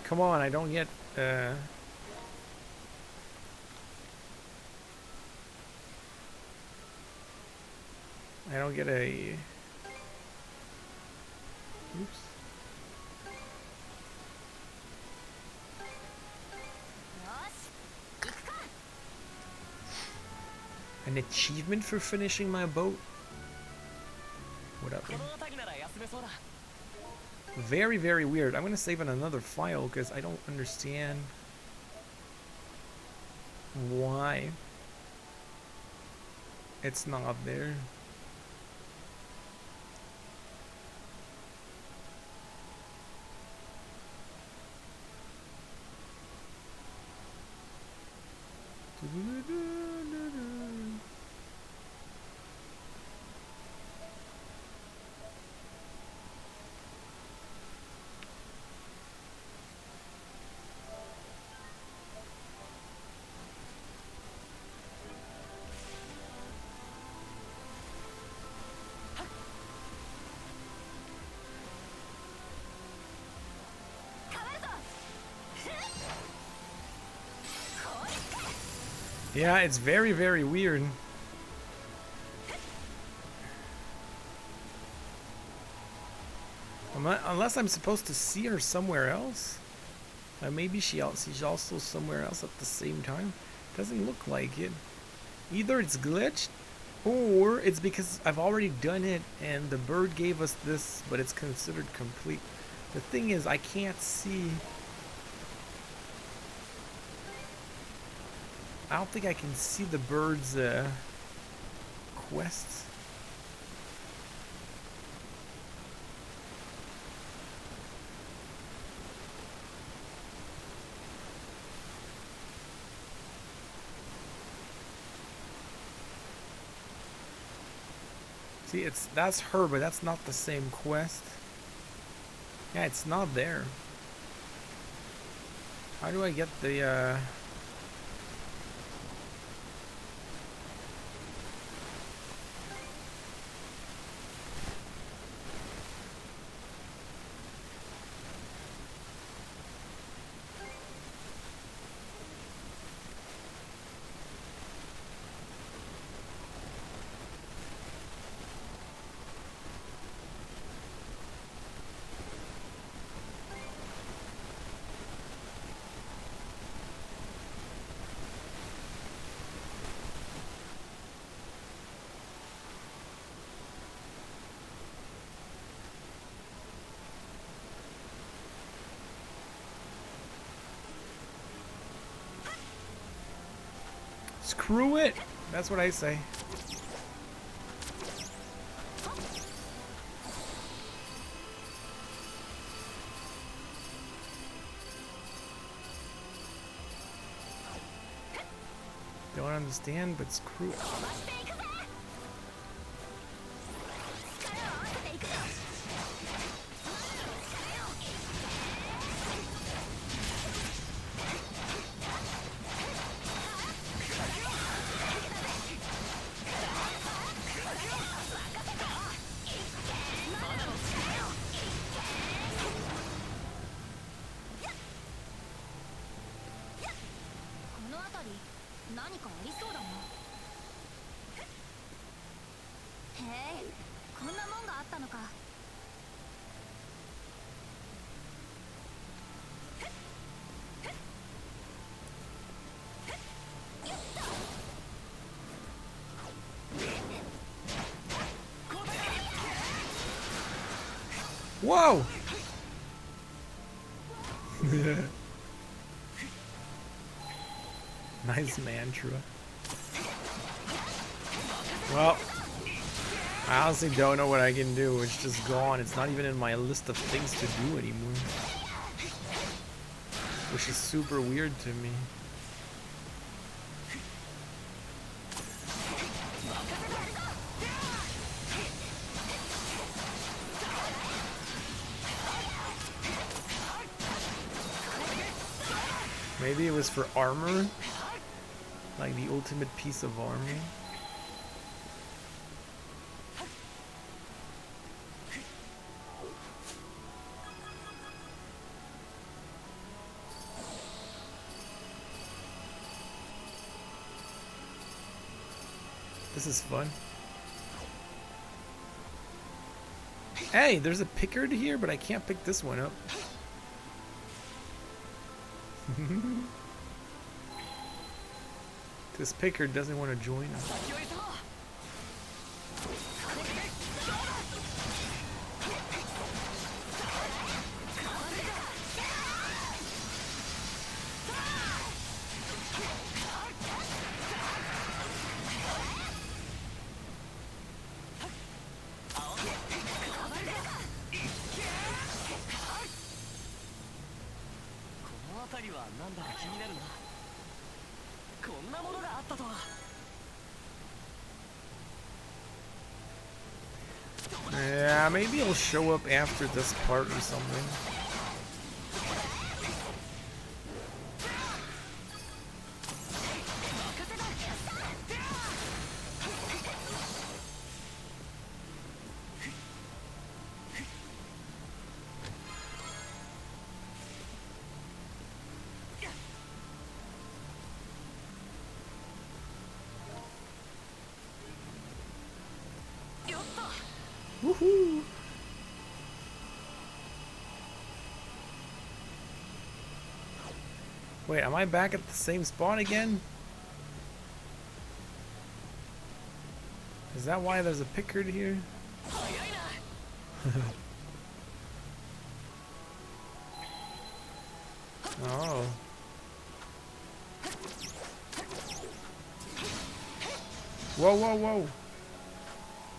Come on, I don't get I don't get a oops. An achievement for finishing my boat? Whatever. Very, very weird. I'm gonna save in another file because I don't understand why it's not there. Yeah, it's very, very weird. Unless I'm supposed to see her somewhere else. Maybe she's also somewhere else at the same time. Doesn't look like it. Either it's glitched, or it's because I've already done it and the bird gave us this, but it's considered complete. The thing is, I can't see. I don't think I can see the bird's quests. See, that's her, but that's not the same quest. Yeah, it's not there. How do I get the Screw it! That's what I say. Don't understand, but screw it. Whoa! Nice mantra. Well, I honestly don't know what I can do. It's just gone. It's not even in my list of things to do anymore. Which is super weird to me. Maybe it was for armor? Like the ultimate piece of armor? This is fun. Hey, there's a pickard here, but I can't pick this one up. This pickard doesn't want to join us. Yeah, maybe it'll show up after this part or something. Woohoo! Wait, am I back at the same spot again? Is that why there's a pickard here? Oh. Whoa, whoa, whoa.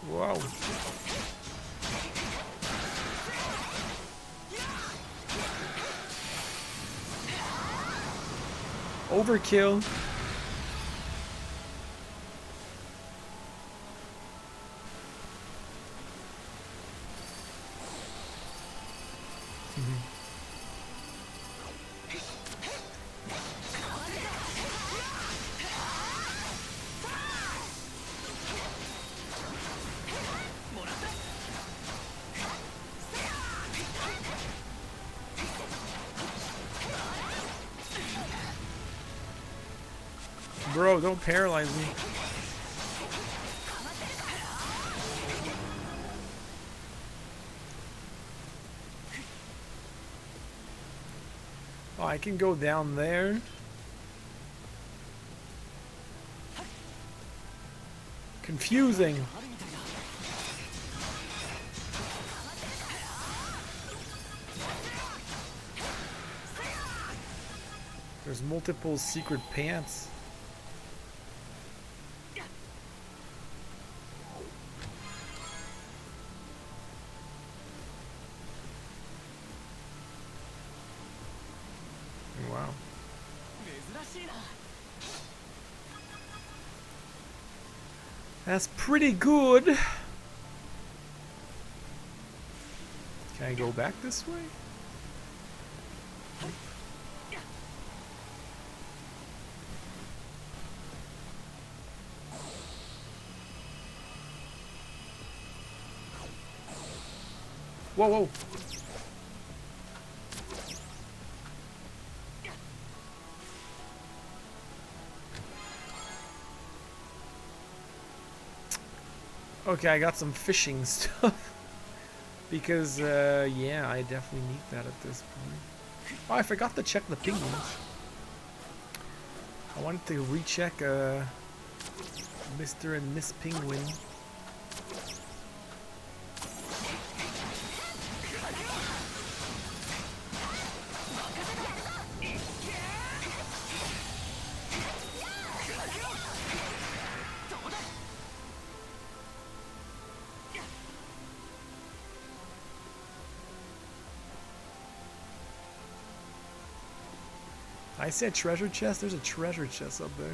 Whoa. Overkill. Bro, don't paralyze me. Oh, I can go down there. Confusing. There's multiple secret pants. Wow. That's pretty good. Can I go back this way? Whoa, whoa. Okay, I got some fishing stuff. Because, yeah, I definitely need that at this point. Oh, I forgot to check the penguins. I wanted to recheck, Mr. and Miss Penguin. I said treasure chest. There's a treasure chest up there.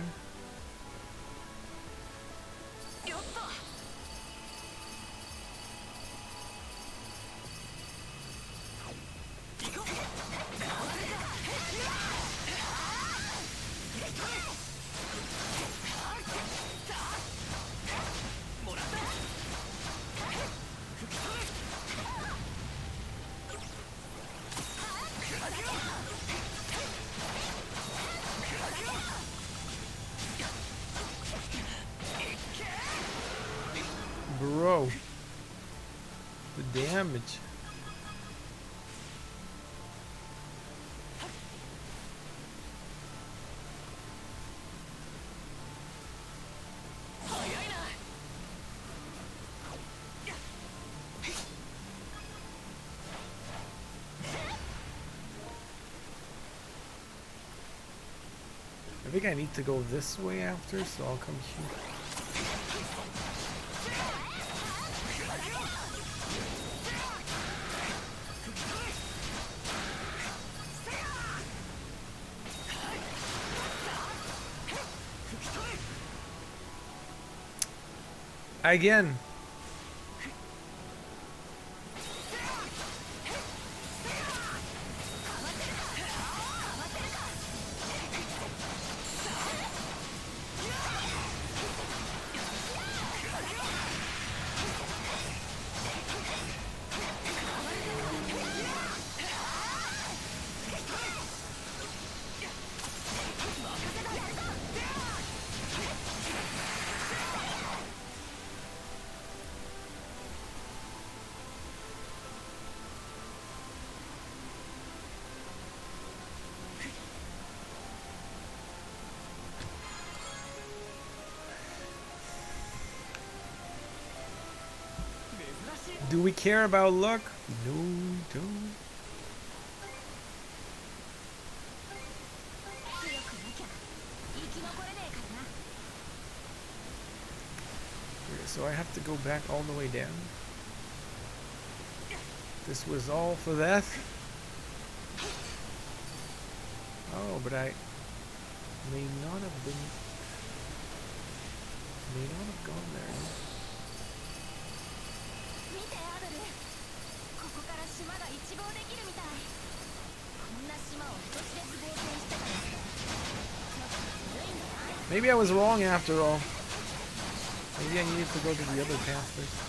Bro, the damage. I think I need to go this way after, so I'll come here. Again. Do we care about luck? No, we don't. Okay, so I have to go back all the way down. This was all for that? Oh, but I may not have been... may not have gone there. 島が一望できるみたい。こんな島を一つで冒険してたなんて。ちょっとずるいんじゃない？ Maybe I was wrong after all. Maybe I needed to go to the other path first.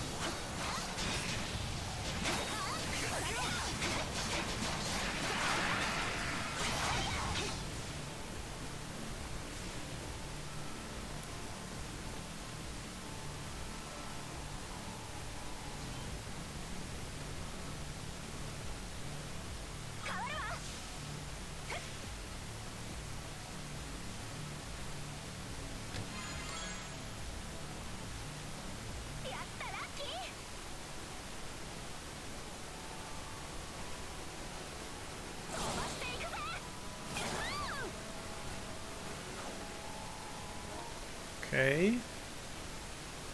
Okay.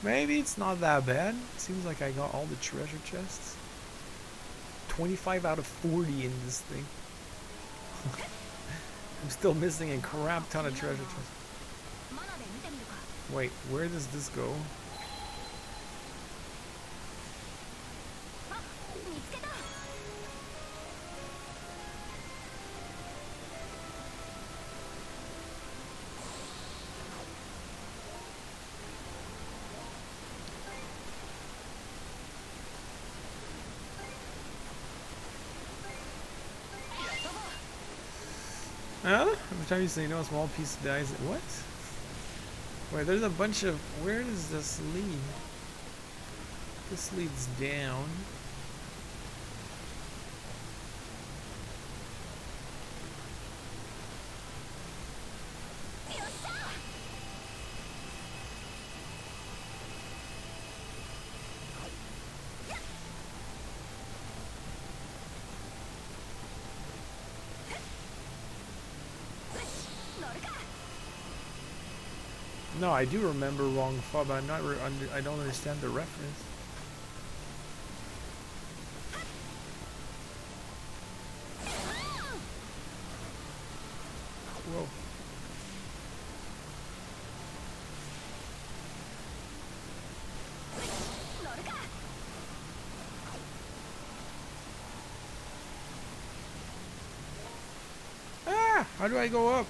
Maybe it's not that bad. Seems like I got all the treasure chests. 25 out of 40 in this thing. I'm still missing a crap ton of treasure chests. Wait, where does this go? Huh? Every time you say no, a small piece dies. What? Wait, there's a bunch of... Where does this lead? This leads down. No, I do remember wrong far, but I'm not. I don't understand the reference. Whoa. Ah! How do I go up?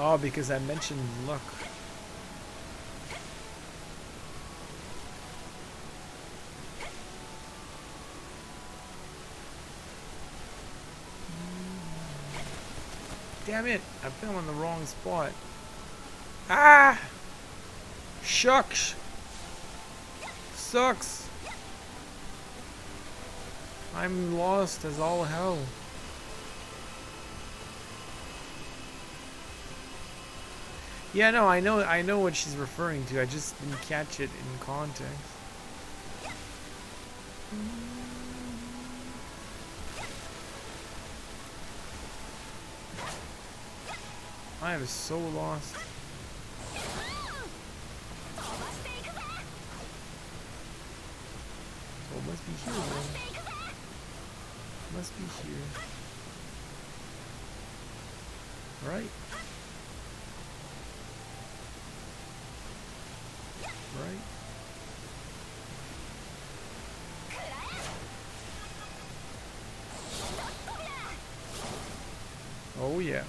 Oh, because I mentioned luck. Damn it! I fell in the wrong spot. Ah! Shucks! Sucks! I'm lost as all hell. Yeah, no, I know what she's referring to. I just didn't catch it in context. I am so lost. Oh, it must be here, man. Must be here. Right? Right? Oh yeah.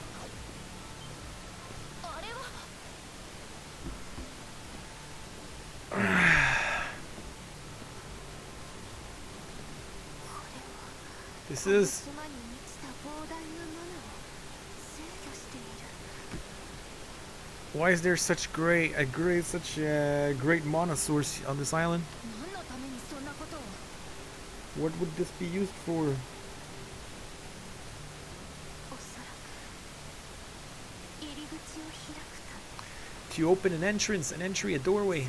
This is... Why is there such great mana source on this island? What would this be used for? To open an entrance, an entry, a doorway.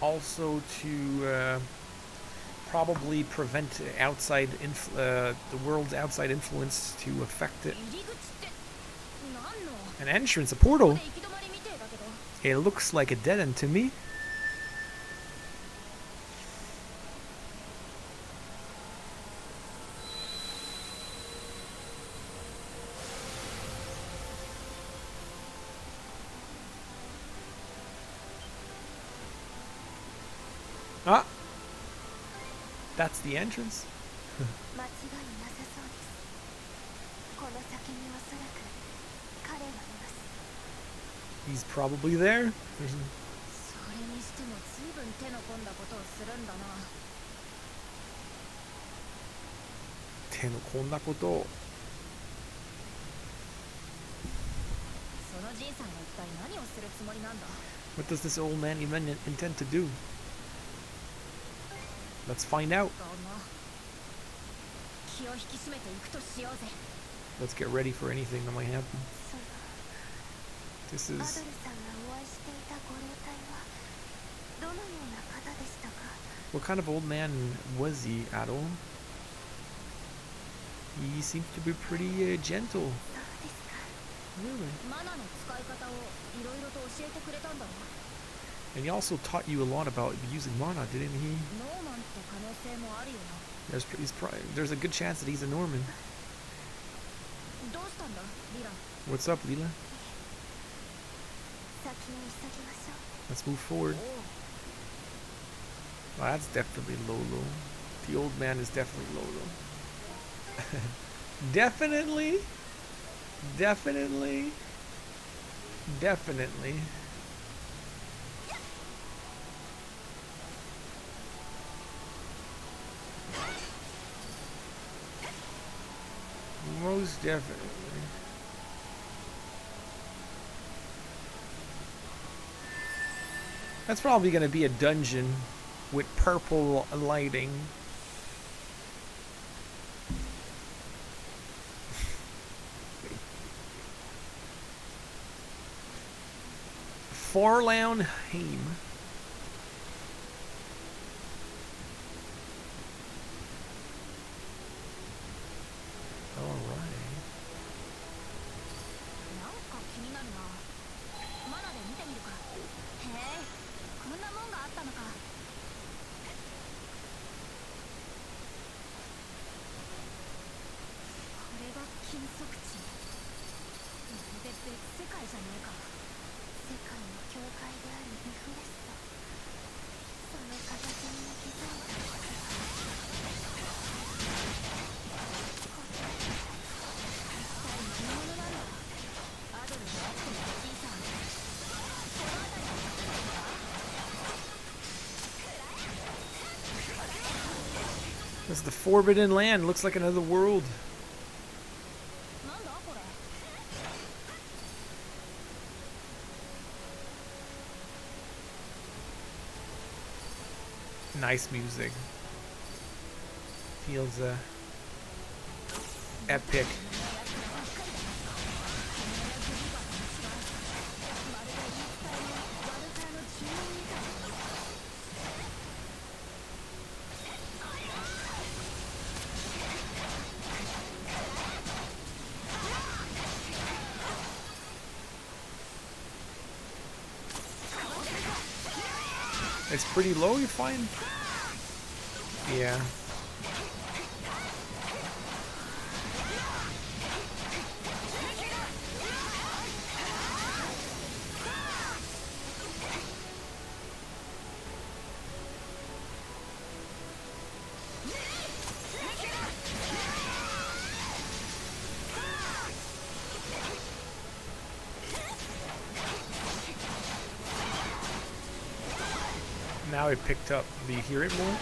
Also to probably prevent outside the world's outside influence to affect it. An entrance, a portal. It looks like a dead end to me. Ah! That's the entrance. He's probably there. What does this old man even intend to do? Let's find out. Let's get ready for anything that might happen. This is... What kind of old man was he, Adol? He seems to be pretty gentle. Really? And he also taught you a lot about using mana, didn't he? There's a good chance that he's a Norman. What's up, Leela? Let's move forward. Oh, that's definitely Lolo. The old man is definitely Lolo. Definitely. Definitely. Definitely. Most definitely. That's probably going to be a dungeon with purple lighting. Forlaunheim. Alright. なんか気になるな。マナで見てみるか。へえ、こんなもんがあったのか。これが金属地。まるで別世界じゃねえか。世界の境界であるリフレスト。その形に負けたい。一体何者なんだ。アドルがあってのおじいさん。この辺りに住んでるのか。 This is the Forbidden Land. Looks like another world. なんだこれ。 Nice music. Feels epic. It's pretty low, you find? Yeah. Now it picked up. Do you hear it more?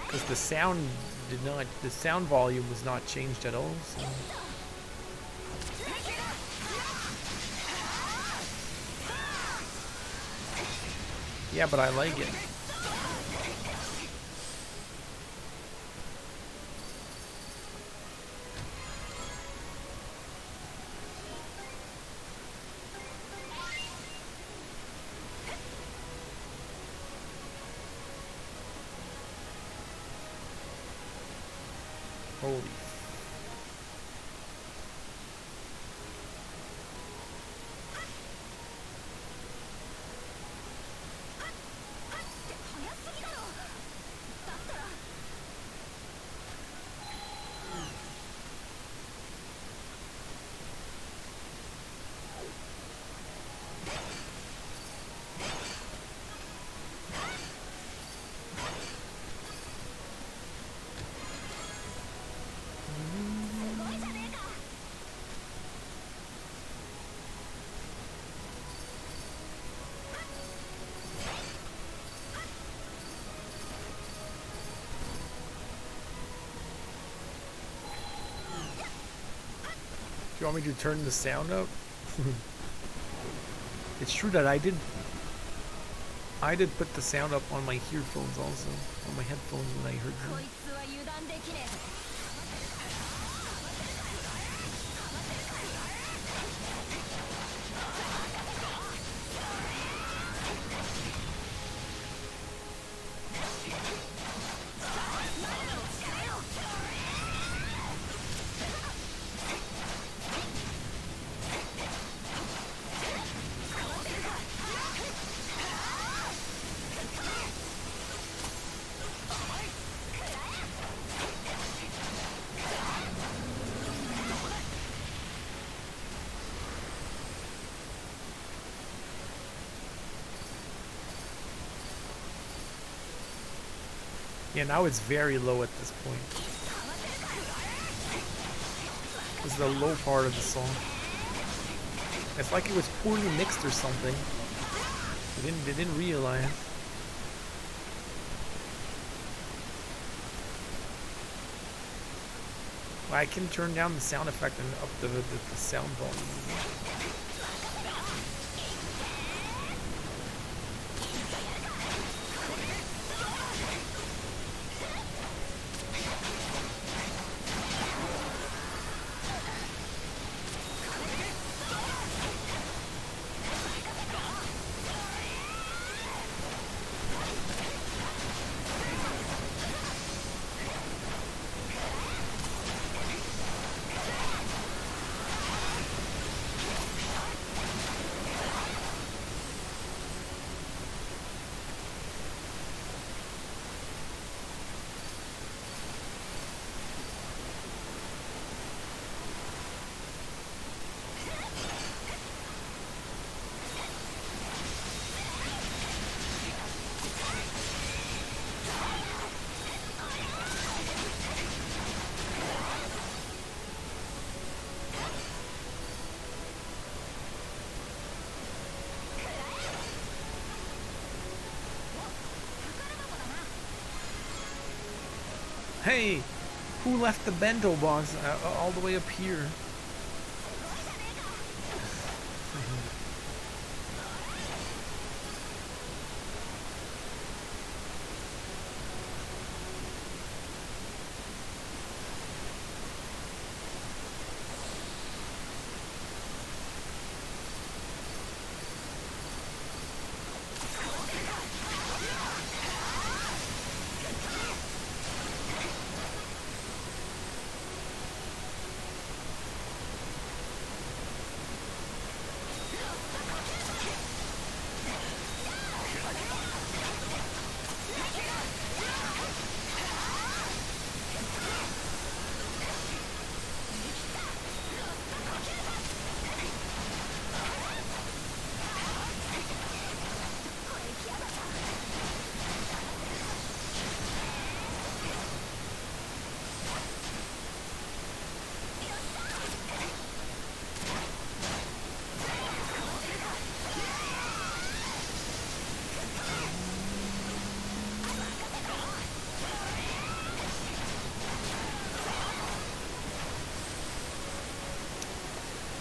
Because the sound did not, the sound volume was not changed at all. So. Yeah, but I like it. Holy. Do you want me to turn the sound up? It's true that I did put the sound up on my earphones also, on my headphones when I heard them. Yeah, now it's very low at this point. This is the low part of the song. It's like it was poorly mixed or something. They didn't realize. Well, I can turn down the sound effect and up the sound volume. Hey, who left the bento box all the way up here?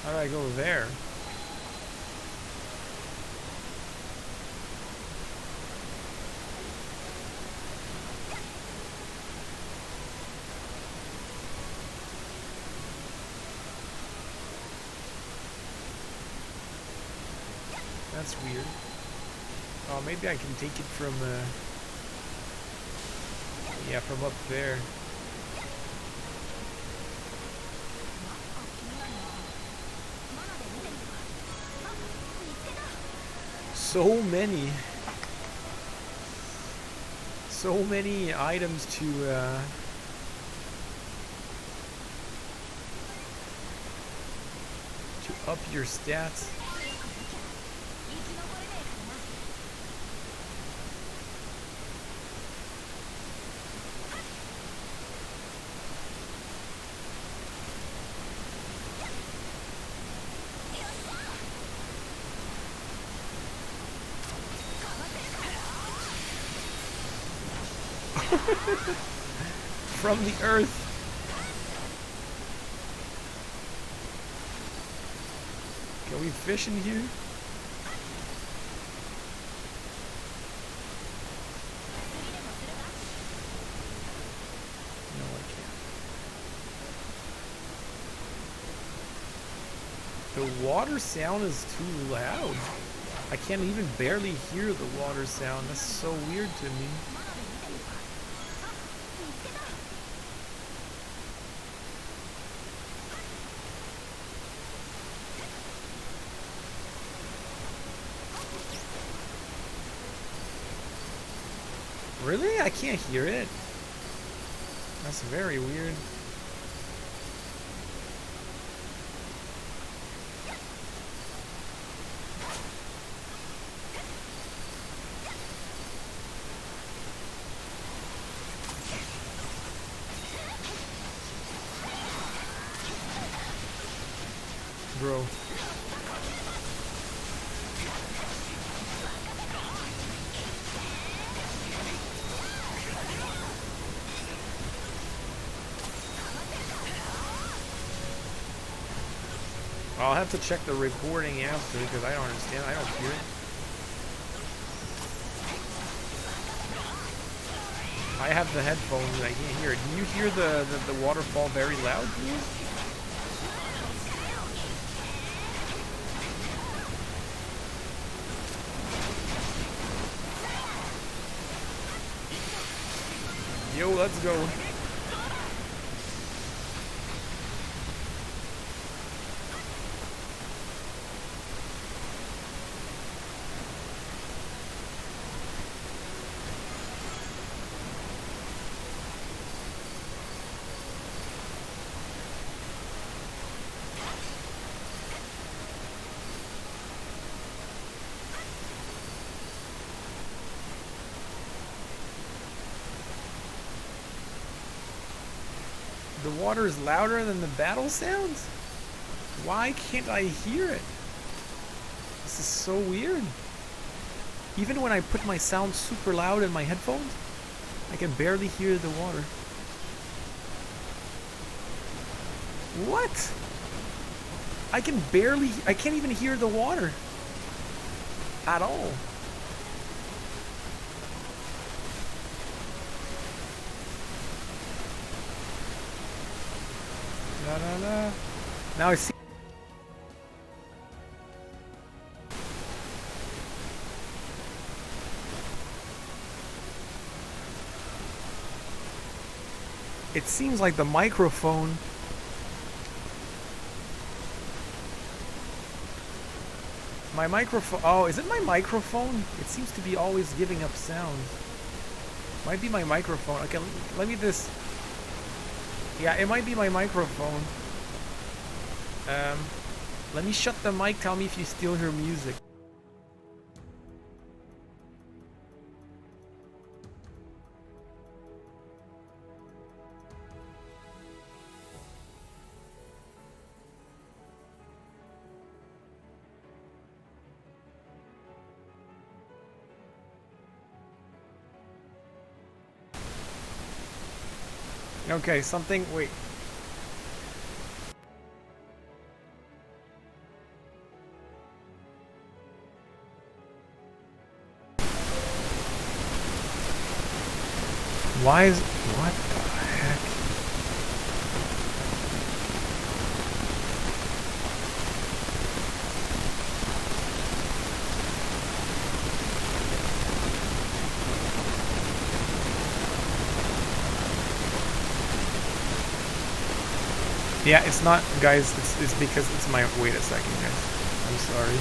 How do I go there? That's weird. Oh, maybe I can take it from, yeah, from up there. So many items to up your stats. From the earth. Can we fish in here? No, I can't. The water sound is too loud. I can't even barely hear the water sound. That's so weird to me. Really? I can't hear it. That's very weird. Bro. I'll have to check the recording after because I don't understand. I don't hear it. I have the headphones and I can't hear it. Do you hear the waterfall very loud to you? Yo, let's go. The water is louder than the battle sounds? Why can't I hear it? This is so weird. Even when I put my sound super loud in my headphones, I can barely hear the water. What? I can't even hear the water. At all. La, la, la. Now I see. It seems like the microphone. My microphone. Oh, is it my microphone? It seems to be always giving up sound. Might be my microphone. Okay, let me this. Yeah, it might be my microphone. Let me shut the mic. Tell me if you still hear music. Okay, something. Wait. Why is... What the heck? Yeah, it's not, guys, it's because it's my... Wait a second, guys. I'm sorry.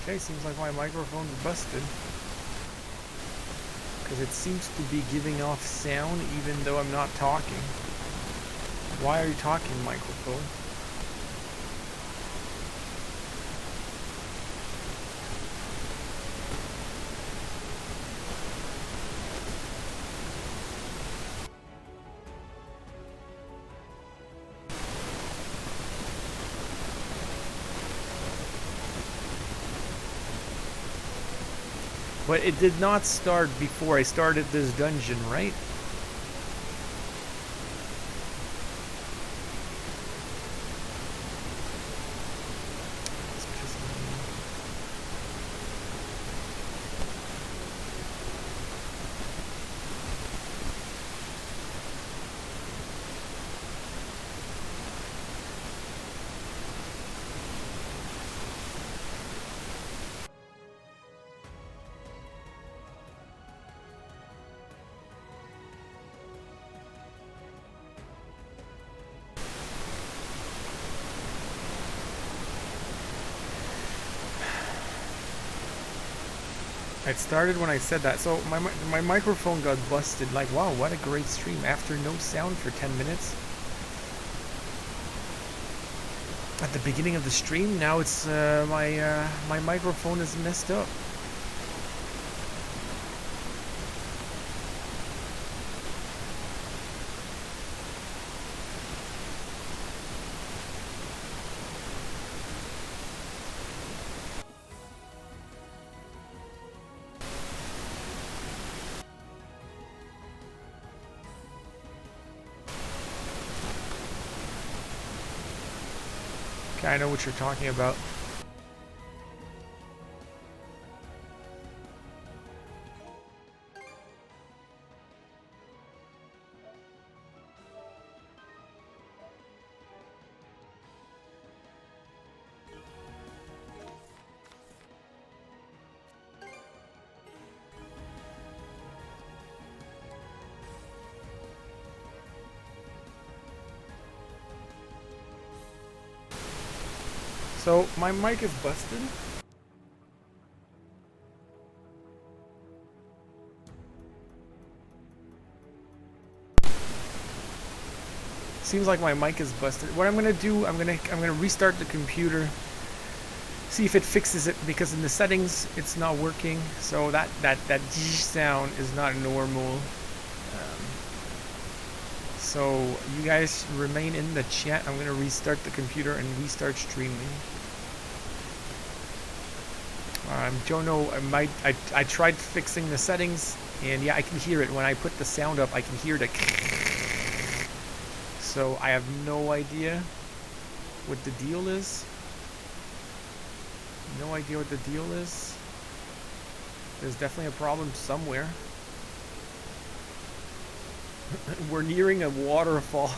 Okay, seems like my microphone's busted. Because it seems to be giving off sound even though I'm not talking. Why are you talking, microphone? But it did not start before I started this dungeon, right? It's pissing me off. It started when I said that, so my microphone got busted. Like, wow, what a great stream after no sound for 10 minutes. At the beginning of the stream, now it's my microphone is messed up. Okay, I know what you're talking about. So, my mic is busted. Seems like my mic is busted. What I'm gonna do, I'm gonna restart the computer see if it fixes it, because in the settings it's not working. So that sound is not normal. So you guys remain in the chat. I'm gonna restart the computer and restart streaming. Don't know. I tried fixing the settings, and yeah, I can hear it when I put the sound up. I can hear the. So I have no idea what the deal is. No idea what the deal is. There's definitely a problem somewhere. We're nearing a waterfall.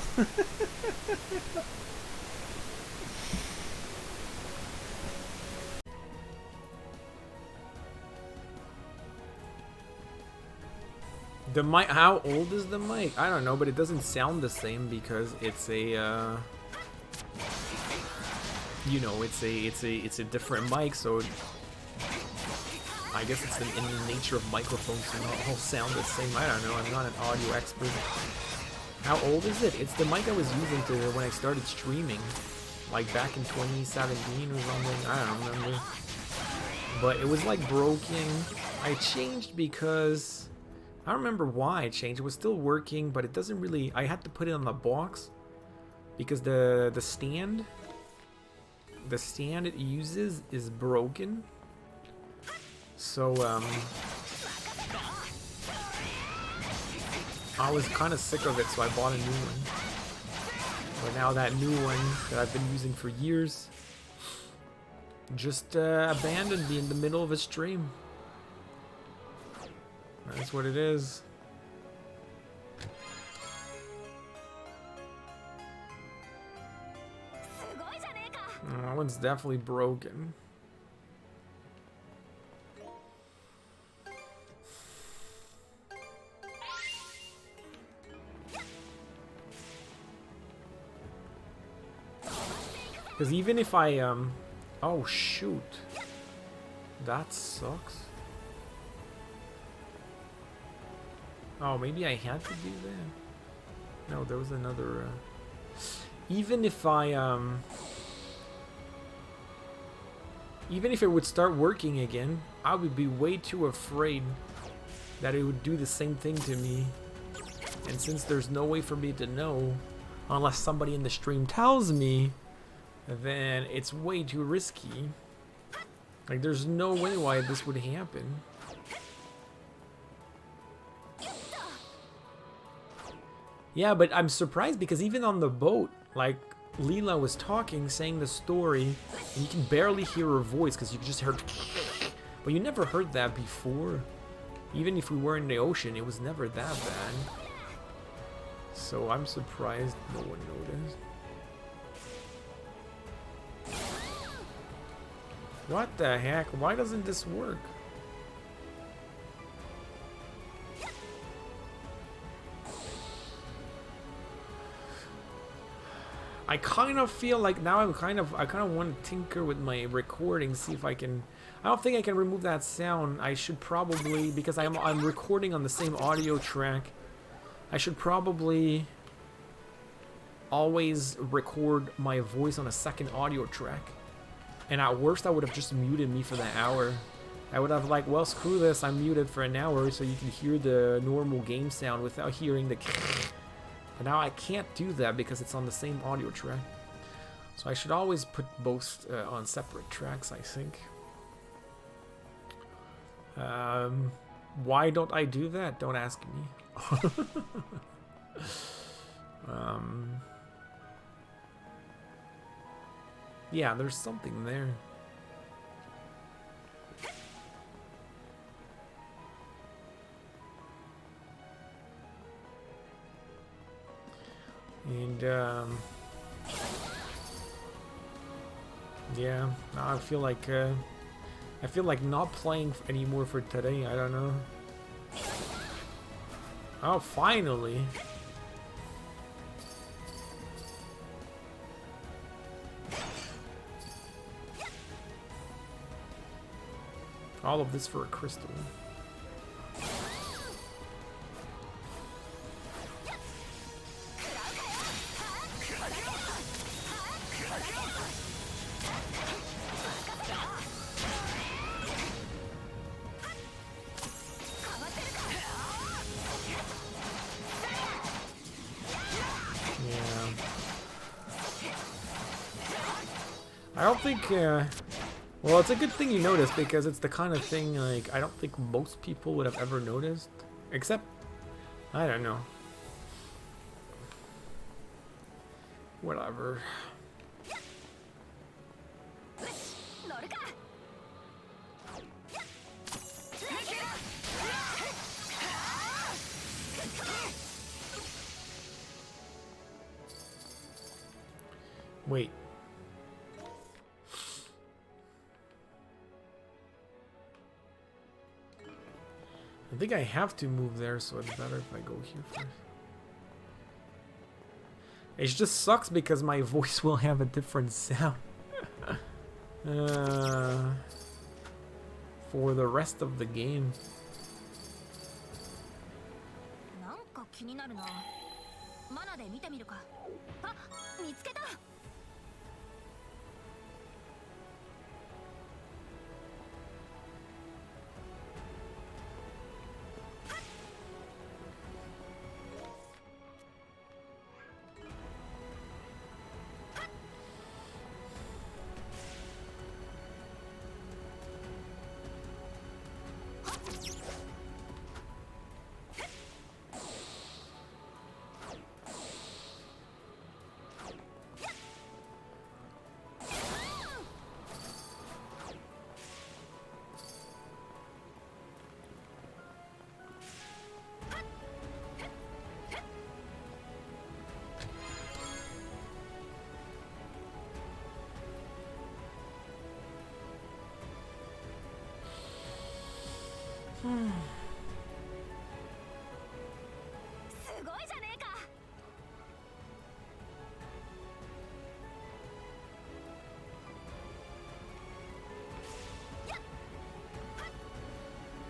The mic, how old is the mic? I don't know, but it doesn't sound the same because it's a you know, it's a different mic, so I guess it's in the nature of microphones to not all sound the same. I don't know, I'm not an audio expert. How old is it? It's the mic I was using when I started streaming, like back in 2017 or something. I don't remember. But it was like broken. I changed because I don't remember why I changed. It was still working, but it doesn't really. I had to put it on the box because the stand it uses is broken. So I was kind of sick of it, so I bought a new one. But now that new one that I've been using for years just abandoned me in the middle of a stream. That's what it is. That one's definitely broken. Because even if I, oh shoot. That sucks. Oh, maybe I had to do that. No, there was another, even if I, even if it would start working again, I would be way too afraid that it would do the same thing to me. And since there's no way for me to know, unless somebody in the stream tells me, then it's way too risky. Like, there's no way why this would happen. Yeah, but I'm surprised because even on the boat, like, Leela was talking, saying the story, and you can barely hear her voice because you just heard. But you never heard that before. Even if we were in the ocean, it was never that bad. So I'm surprised no one noticed. What the heck? Why doesn't this work? I kind of feel like now I kind of want to tinker with my recording, see if I can. I don't think I can remove that sound. I should probably, because I'm recording on the same audio track. I should probably always record my voice on a second audio track. And at worst, I would have just muted me for the hour. I would have like, well, screw this, I'm muted for an hour so you can hear the normal game sound without hearing the. But now I can't do that because it's on the same audio track. So I should always put both on separate tracks, I think. Why don't I do that? Don't ask me. Yeah, there's something there. And yeah, now I feel like not playing anymore for today. I don't know. Oh, finally. All of this for a crystal. I don't think, well, it's a good thing you noticed because it's the kind of thing, like, I don't think most people would have ever noticed. Except, I don't know. Whatever. Wait. I think I have to move there, so it's better if I go here first. It just sucks because my voice will have a different sound. For the rest of the game.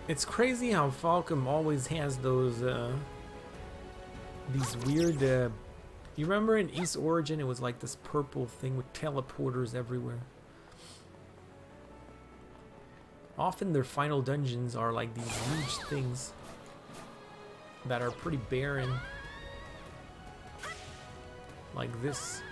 It's crazy how Falcom always has those, these weird, you remember in East Origin it was like this purple thing with teleporters everywhere. Often their final dungeons are like these huge things that are pretty barren. Like this.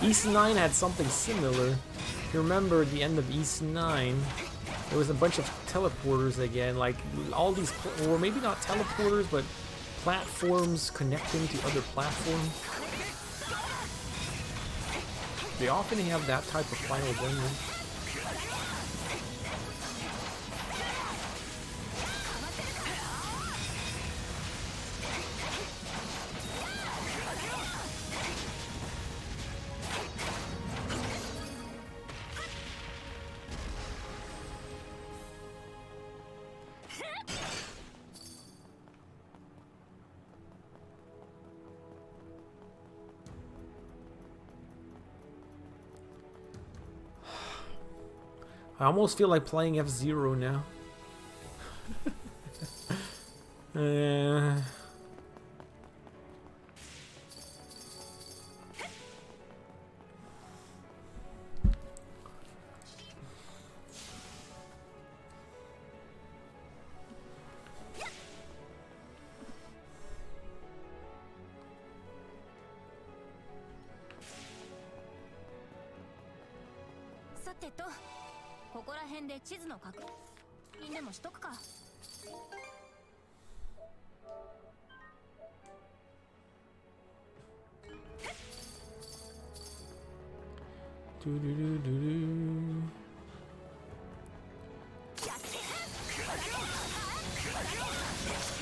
East 9 had something similar. If you remember at the end of East 9, there was a bunch of teleporters again, like all these, or maybe not teleporters, but platforms connecting to other platforms. They often have that type of final dungeon. I almost feel like playing F-Zero now.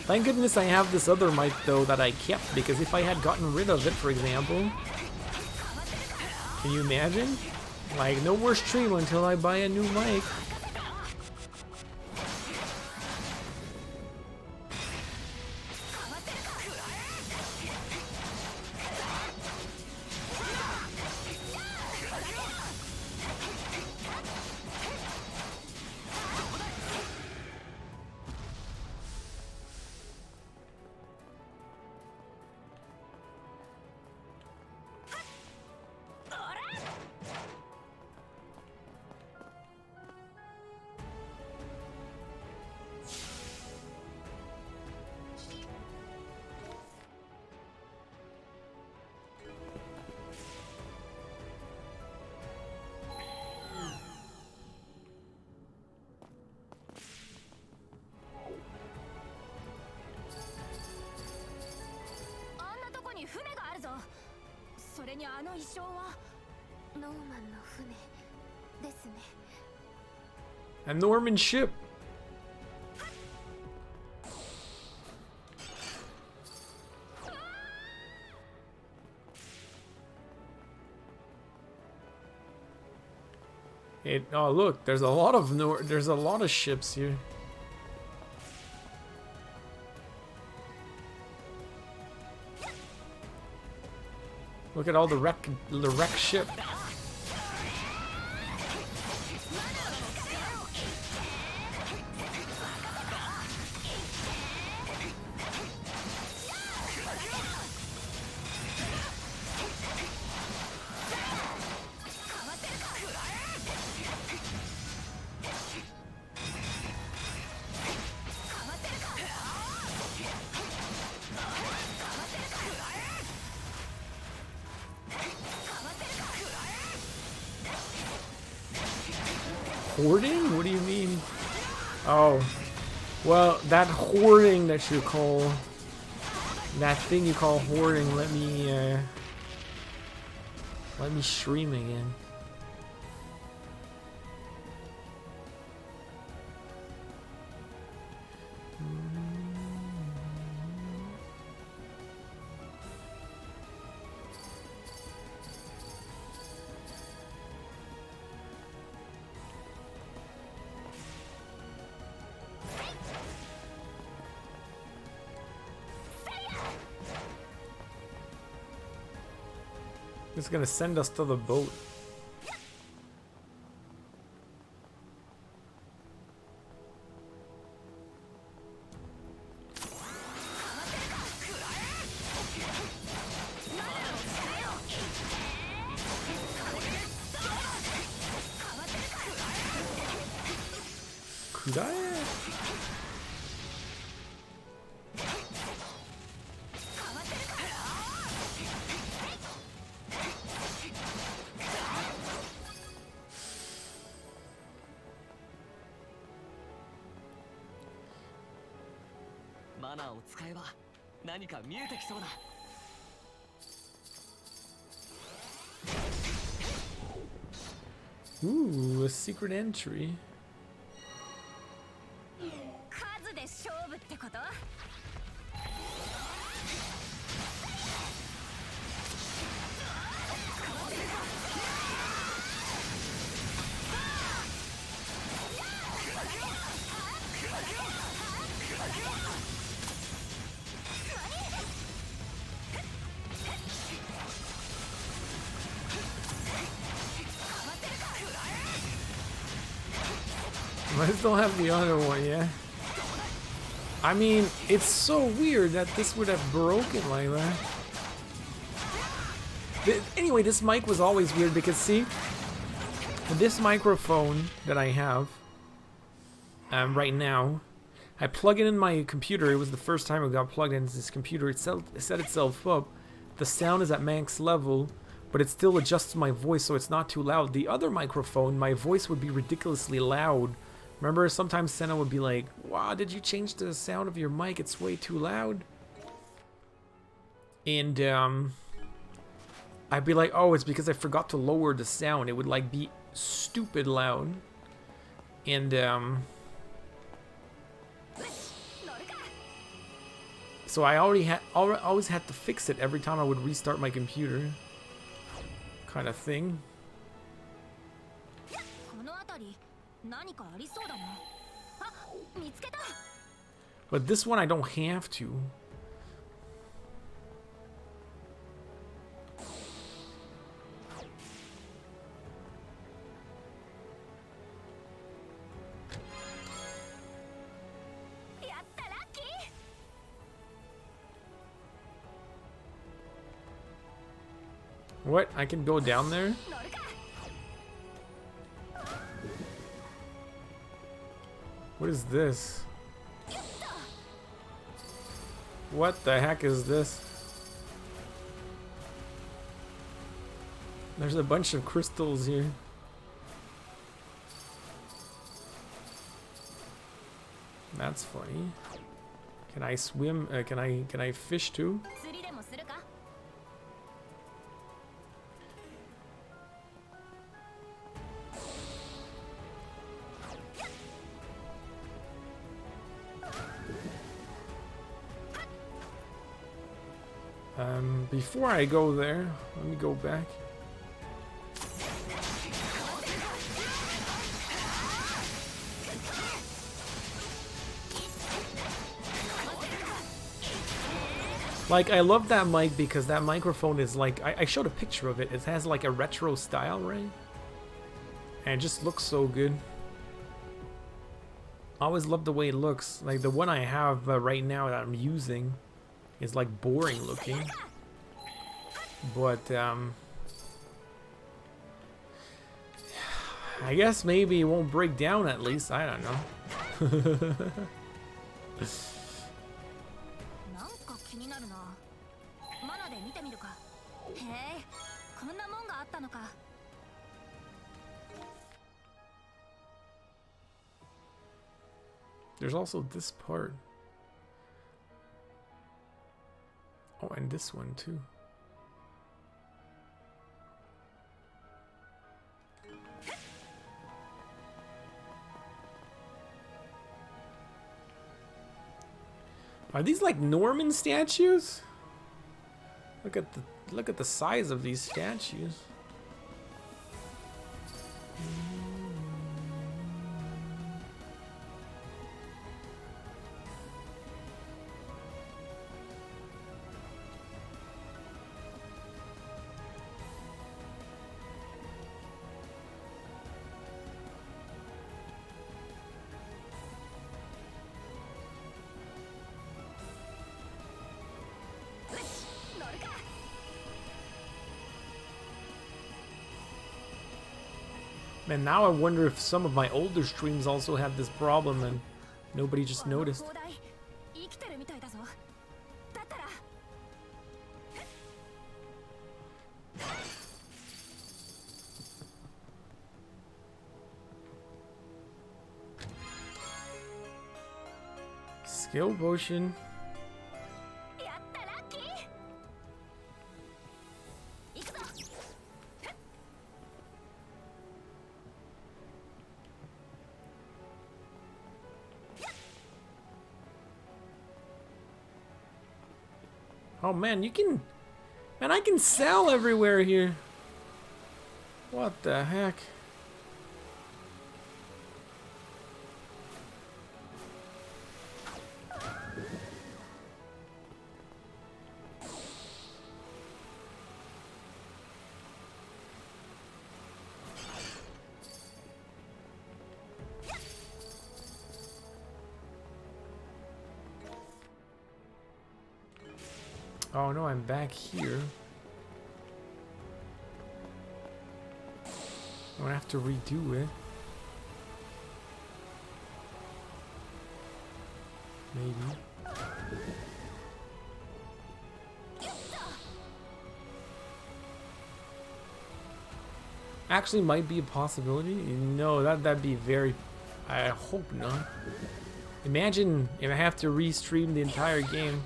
Thank goodness I have this other mic though that I kept, because if I had gotten rid of it, for example, can you imagine? Like, no more stream until I buy a new mic. A Norman ship. Oh look, there's a lot of ships here. Look at all the wreck ship. Hoarding? What do you mean? Oh, well, that hoarding that you call, that thing you call hoarding, let me stream again. It's gonna send us to the boat. Could I? Ooh, a secret entry. I still have the other one, yeah. I mean, it's so weird that this would have broken like that. Anyway, this mic was always weird because, see, this microphone that I have right now, I plug it in my computer. It was the first time it got plugged into this computer. It set itself up. The sound is at max level, but it still adjusts my voice so it's not too loud. The other microphone, my voice would be ridiculously loud. Remember, sometimes Senna would be like, wow, did you change the sound of your mic? It's way too loud. And I'd be like, oh, it's because I forgot to lower the sound. It would like be stupid loud. And so I always had to fix it every time I would restart my computer, kind of thing. たり何かありそうだな。あ、見つけた。 But this one I don't have to. やった、ラッキー。 What? I can go down there? 乗るか。 What is this? What the heck is this? There's a bunch of crystals here. That's funny. Can I swim? Can I fish too? 釣りでもするか。 Before I go there, let me go back. Like, I love that mic because that microphone is like, I showed a picture of it. It has like a retro style, right? And it just looks so good. I always love the way it looks. Like the one I have right now that I'm using is like boring looking. But I guess maybe it won't break down at least. I don't know. なんか気になるな。マナで見てみるか。へえ、こんなもんがあったのか。 There's also this part. Oh, and this one too. Are these like Norman statues? Look at the size of these statues. And now I wonder if some of my older streams also have this problem and nobody just noticed. 生きてるみたいだぞ。だったら。 Skill potion. やった、ラッキー。行くぞ。 Oh man, man, I can sell everywhere here. What the heck? Oh no, I'm back here. I'm gonna have to redo it. Maybe. Actually might be a possibility. No, that'd be very... I hope not. Imagine if I have to restream the entire game.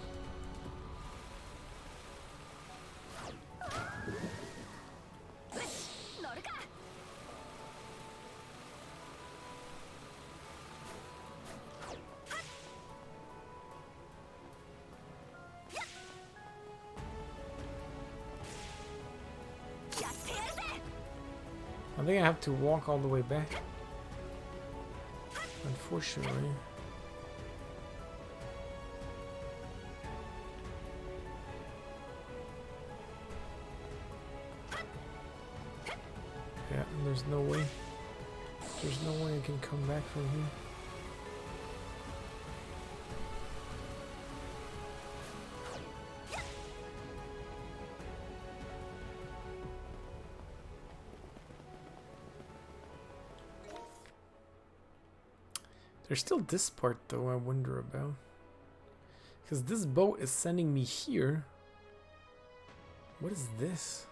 I think I have to walk all the way back. unfortunately. Yeah, there's no way. There's no way I can come back from here. There's still this part though I wonder about. Because this boat is sending me here. What is this?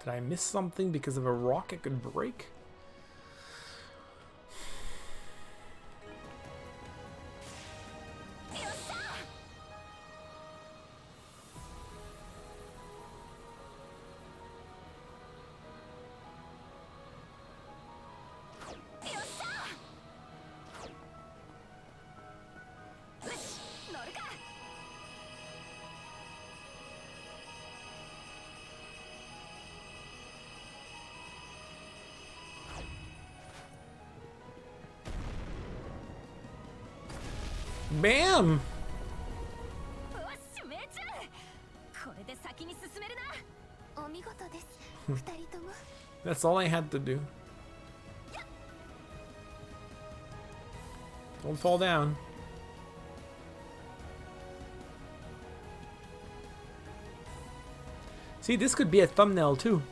Did I miss something because of a rock it could break? Bam! That's all I had to do. Don't fall down. See, this could be a thumbnail too.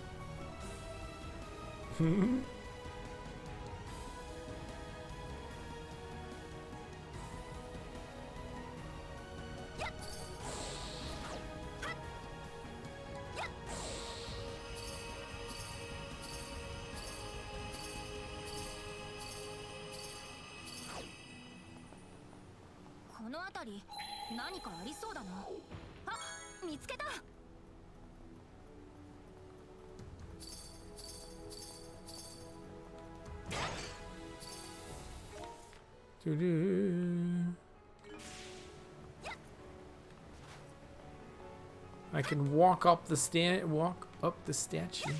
I can walk up the statue.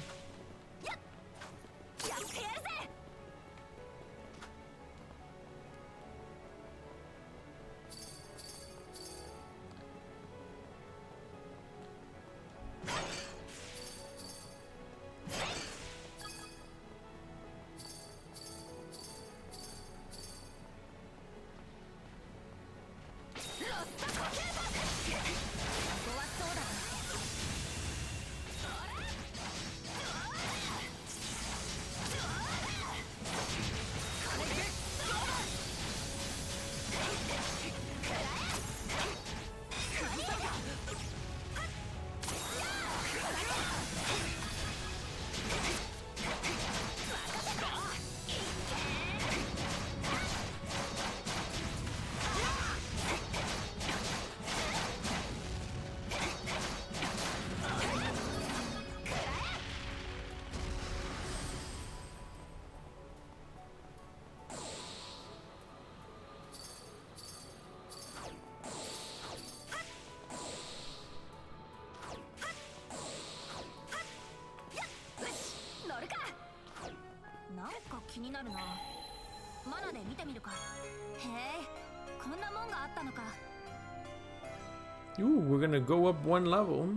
Ooh, we're gonna go up one level.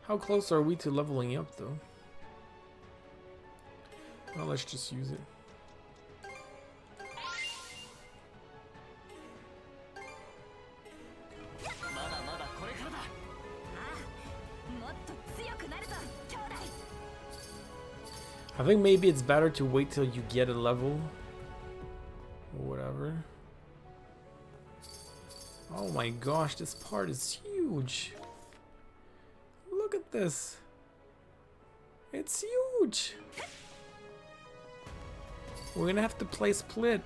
How close are we to leveling up though? Well, let's just use it. I think maybe it's better to wait till you get a level or whatever. Oh my gosh, this part is huge. Look at this. It's huge. We're gonna have to play split.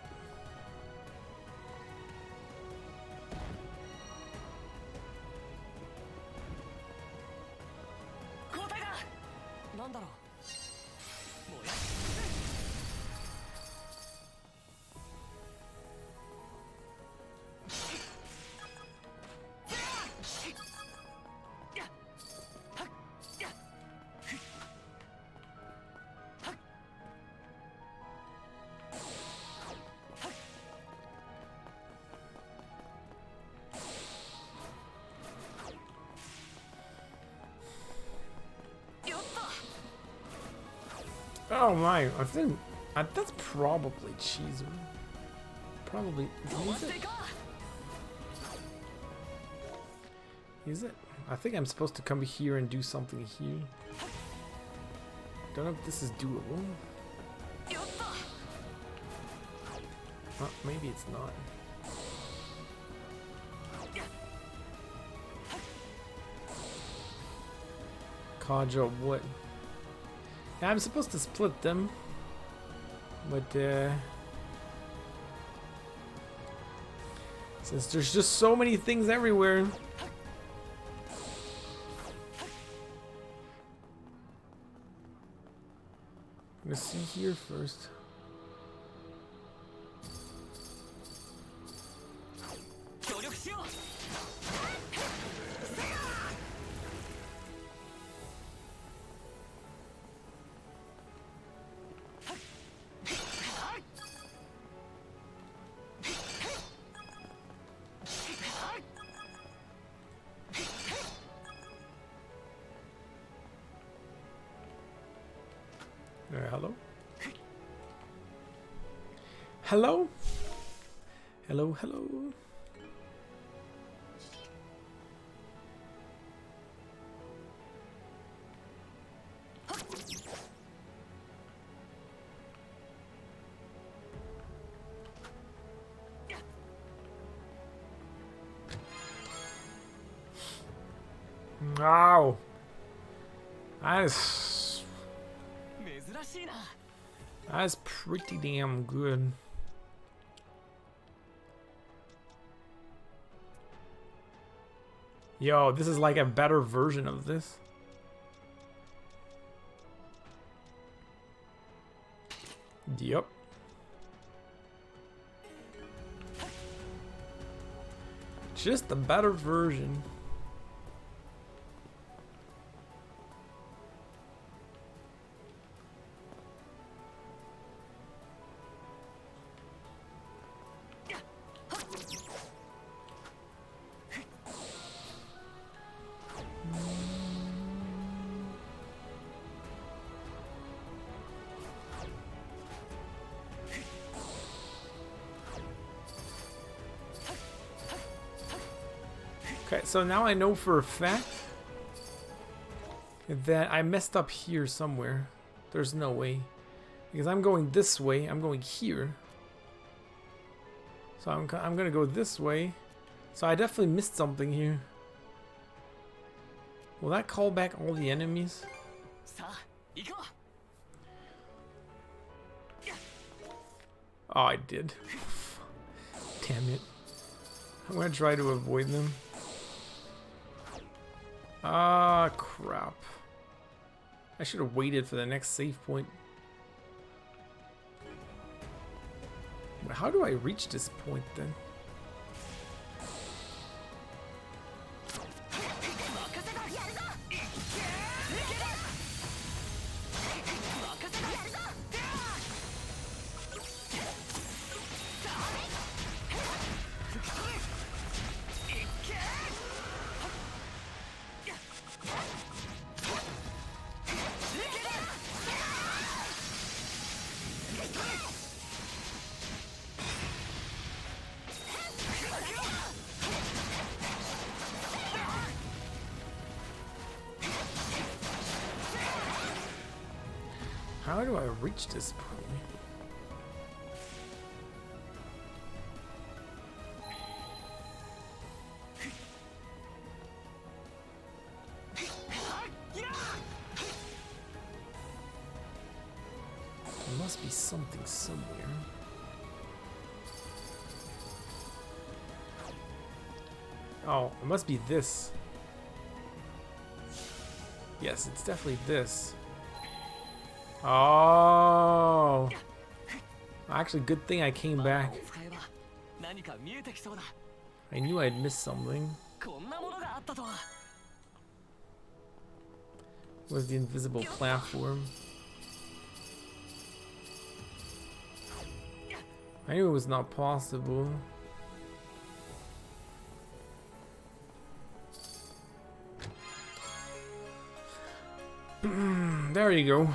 Oh my, I think that's probably cheese. Probably. Is it? Is it? I think I'm supposed to come here and do something here. Don't know if this is doable. Maybe it's not. Karja, what? Yeah, I'm supposed to split them, but since there's just so many things everywhere. I'm gonna see here first. Hello? Hello? Hello, hello. Wow. That's pretty damn good. Yo, this is like a better version of this. Yep. Just a better version. Okay, so now I know for a fact that I messed up here somewhere. There's no way. Because I'm going this way, I'm going here. So I'm gonna go this way. So I definitely missed something here. Will that call back all the enemies? Oh, I did. Damn it. I'm gonna try to avoid them. Ah, crap. I should have waited for the next save point. But how do I reach this point then? How do I reach this point? There must be something somewhere. Oh, it must be this. Yes, it's definitely this. Oh, actually, good thing I came back. I knew I'd missed something. Was the invisible platform? I knew it was not possible. There you go.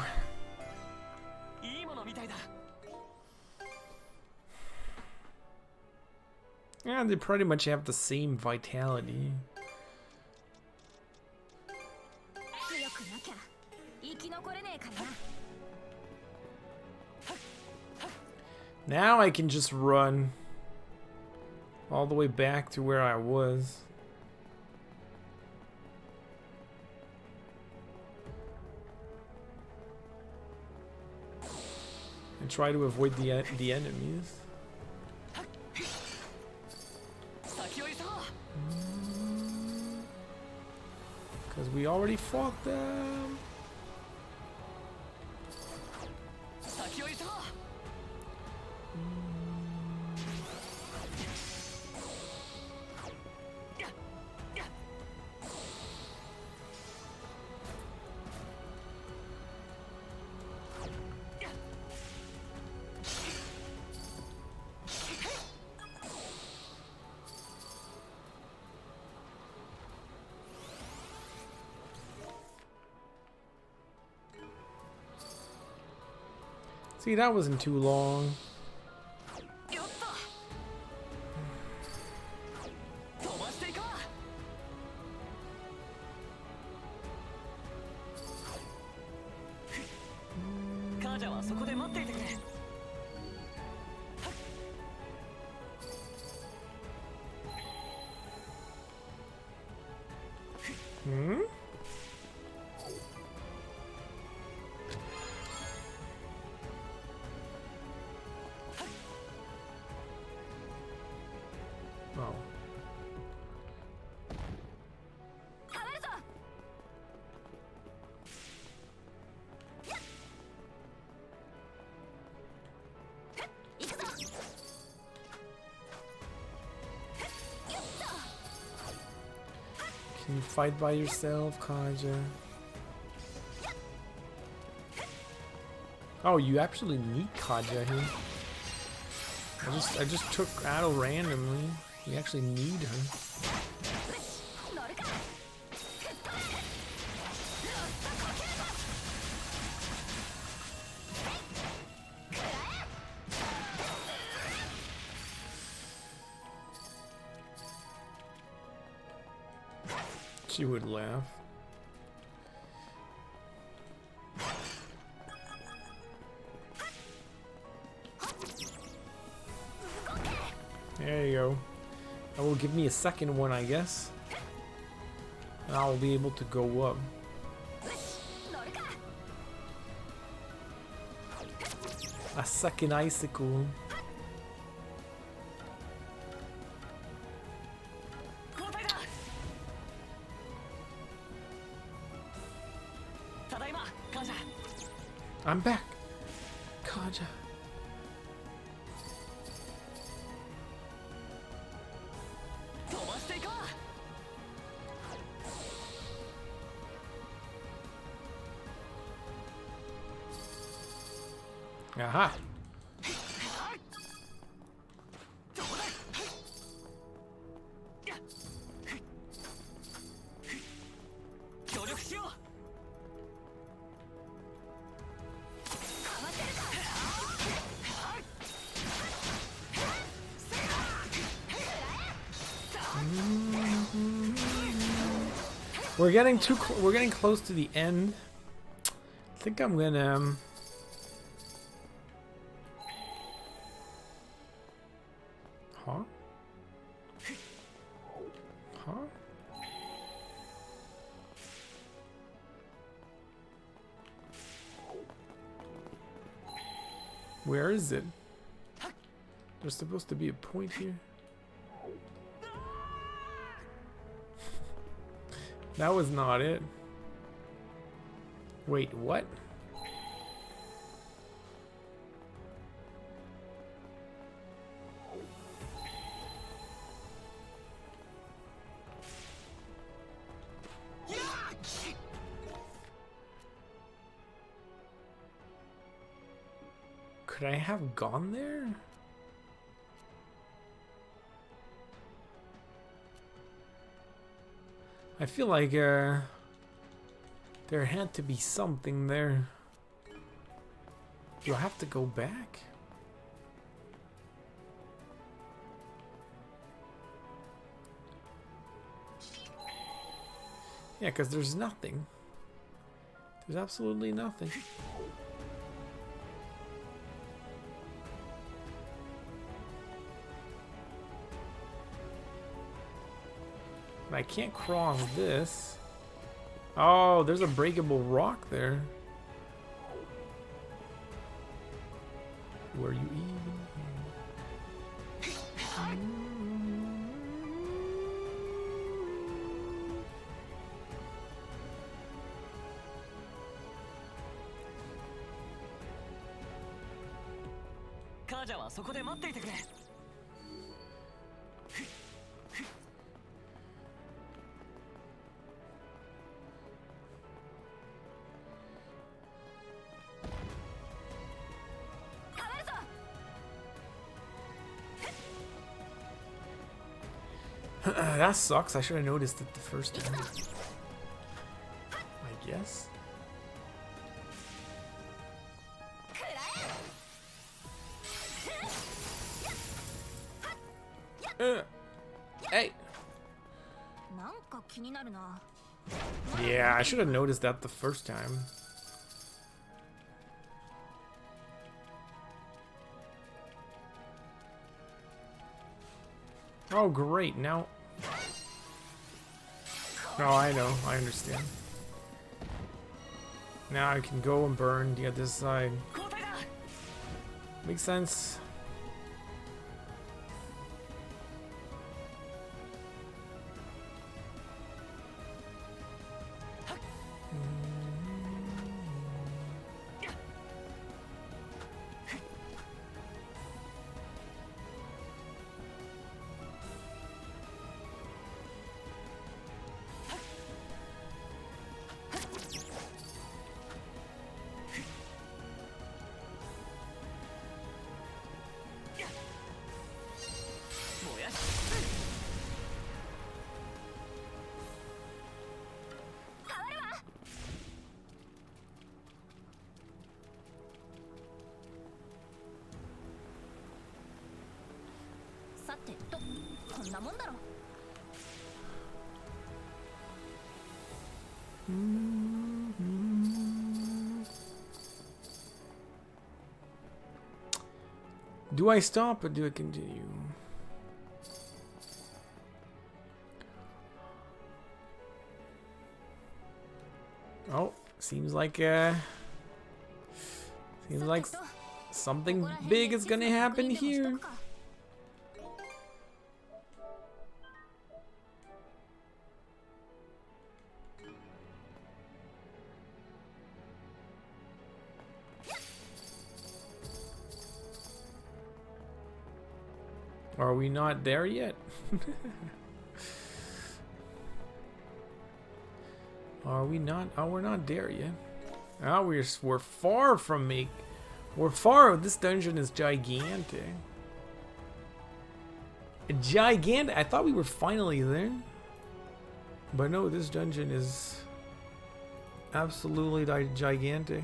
they pretty much have the same vitality. Now I can just run all the way back to where I was. And try to avoid the enemies. Because we already fought them. See, that wasn't too long. Hmm? Oh. Can you fight by yourself, Karja? Oh, you actually need Karja here. I just took Adol randomly. We actually need her. She would laugh. There you go. That will give me a second one, I guess. And I'll be able to go up. A second icicle. I'm back. Karja. Aha. We're getting close to the end. I think I'm gonna Huh? Where is it? There's supposed to be a point here. That was not it. Wait, what? Could I have gone there? I feel like there had to be something there. Do I have to go back? Yeah, because there's nothing. There's absolutely nothing. But I can't cross this. Oh, there's a breakable rock there. Were you even? Karja はそこで待っていてくれ。That sucks. I should have noticed it the first time. I guess. Hey. Yeah, I should have noticed that the first time. Oh, great. Now. Oh, I know. I understand. Now I can go and burn the other side. Makes sense. Do I stop or do I continue? Oh, seems like something big is gonna happen here. Are we not there yet? Are we not? Oh, we're not there yet. Oh, we're far from me. We're far. This dungeon is gigantic. Gigantic. I thought we were finally there, but no, this dungeon is absolutely gigantic.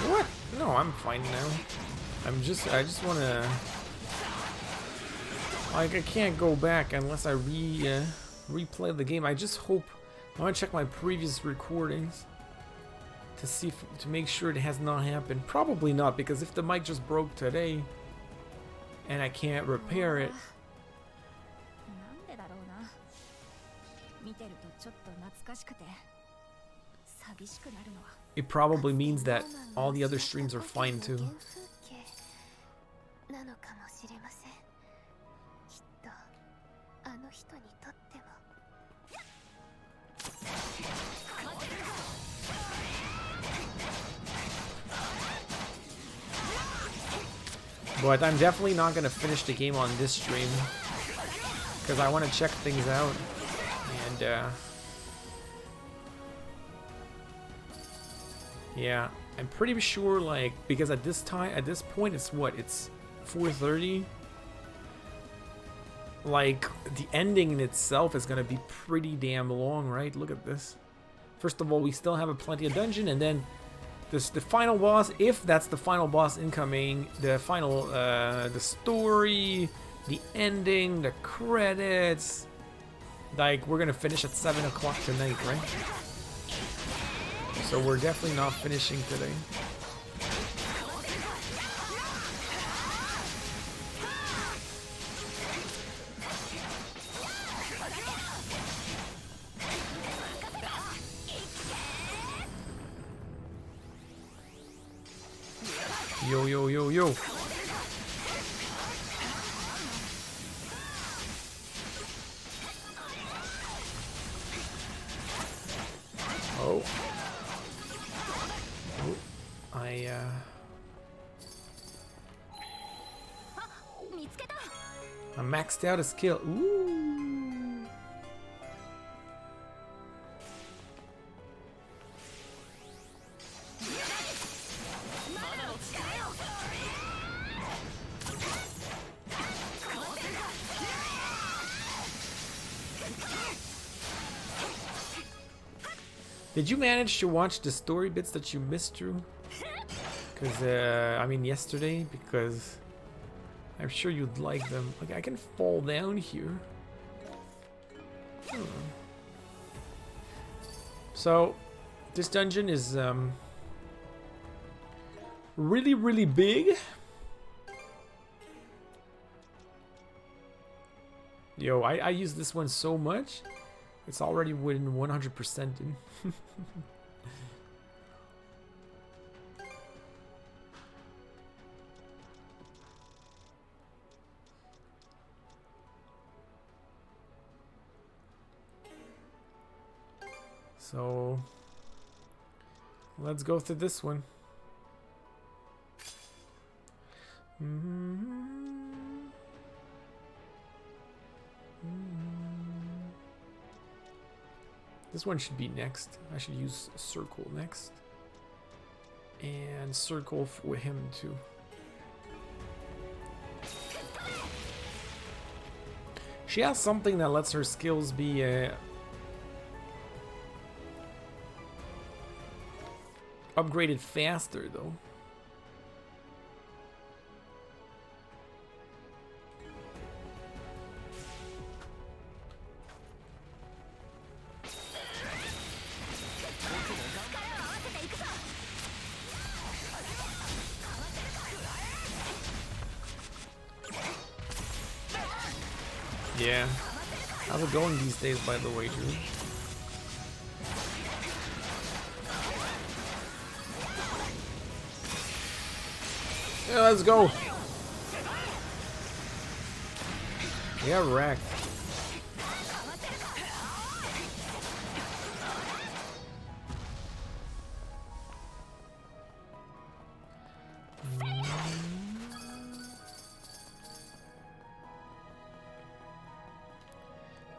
What? No, I'm fine now. I just want to, like, I can't go back unless I replay the game. I just hope, I want to check my previous recordings to see to make sure it has not happened. Probably not, because if the mic just broke today and I can't repair it. 寂しくなるのは It probably means that all the other streams are fine too. なのかもしれません。きっとあの人にとっても。But I'm definitely not gonna finish the game on this stream because I want to check things out and yeah, I'm pretty sure like because at this point it's what, it's 4:30. Like the ending in itself is gonna be pretty damn long, right? Look at this. First of all, we still have a plenty of dungeon, and then this the final boss, if that's the final boss incoming, the final the story, the ending, the credits. Like we're gonna finish at 7 o'clock tonight, right? So we're definitely not finishing today. Yo, yo, yo, yo. Oh. I maxed out a skill. Ooh. Did you manage to watch the story bits that you missed, Drew? Because, I mean yesterday, because I'm sure you'd like them. Like, I can fall down here. Hmm. So, this dungeon is, really, really big. Yo, I use this one so much. It's already within 100% in. So let's go through this one. This one should be next. I should use circle next. And circle for him too. She has something that lets her skills be upgraded faster though. Yeah. How's it going these days, by the way, Drew? Yeah, let's go. Yeah, wrecked.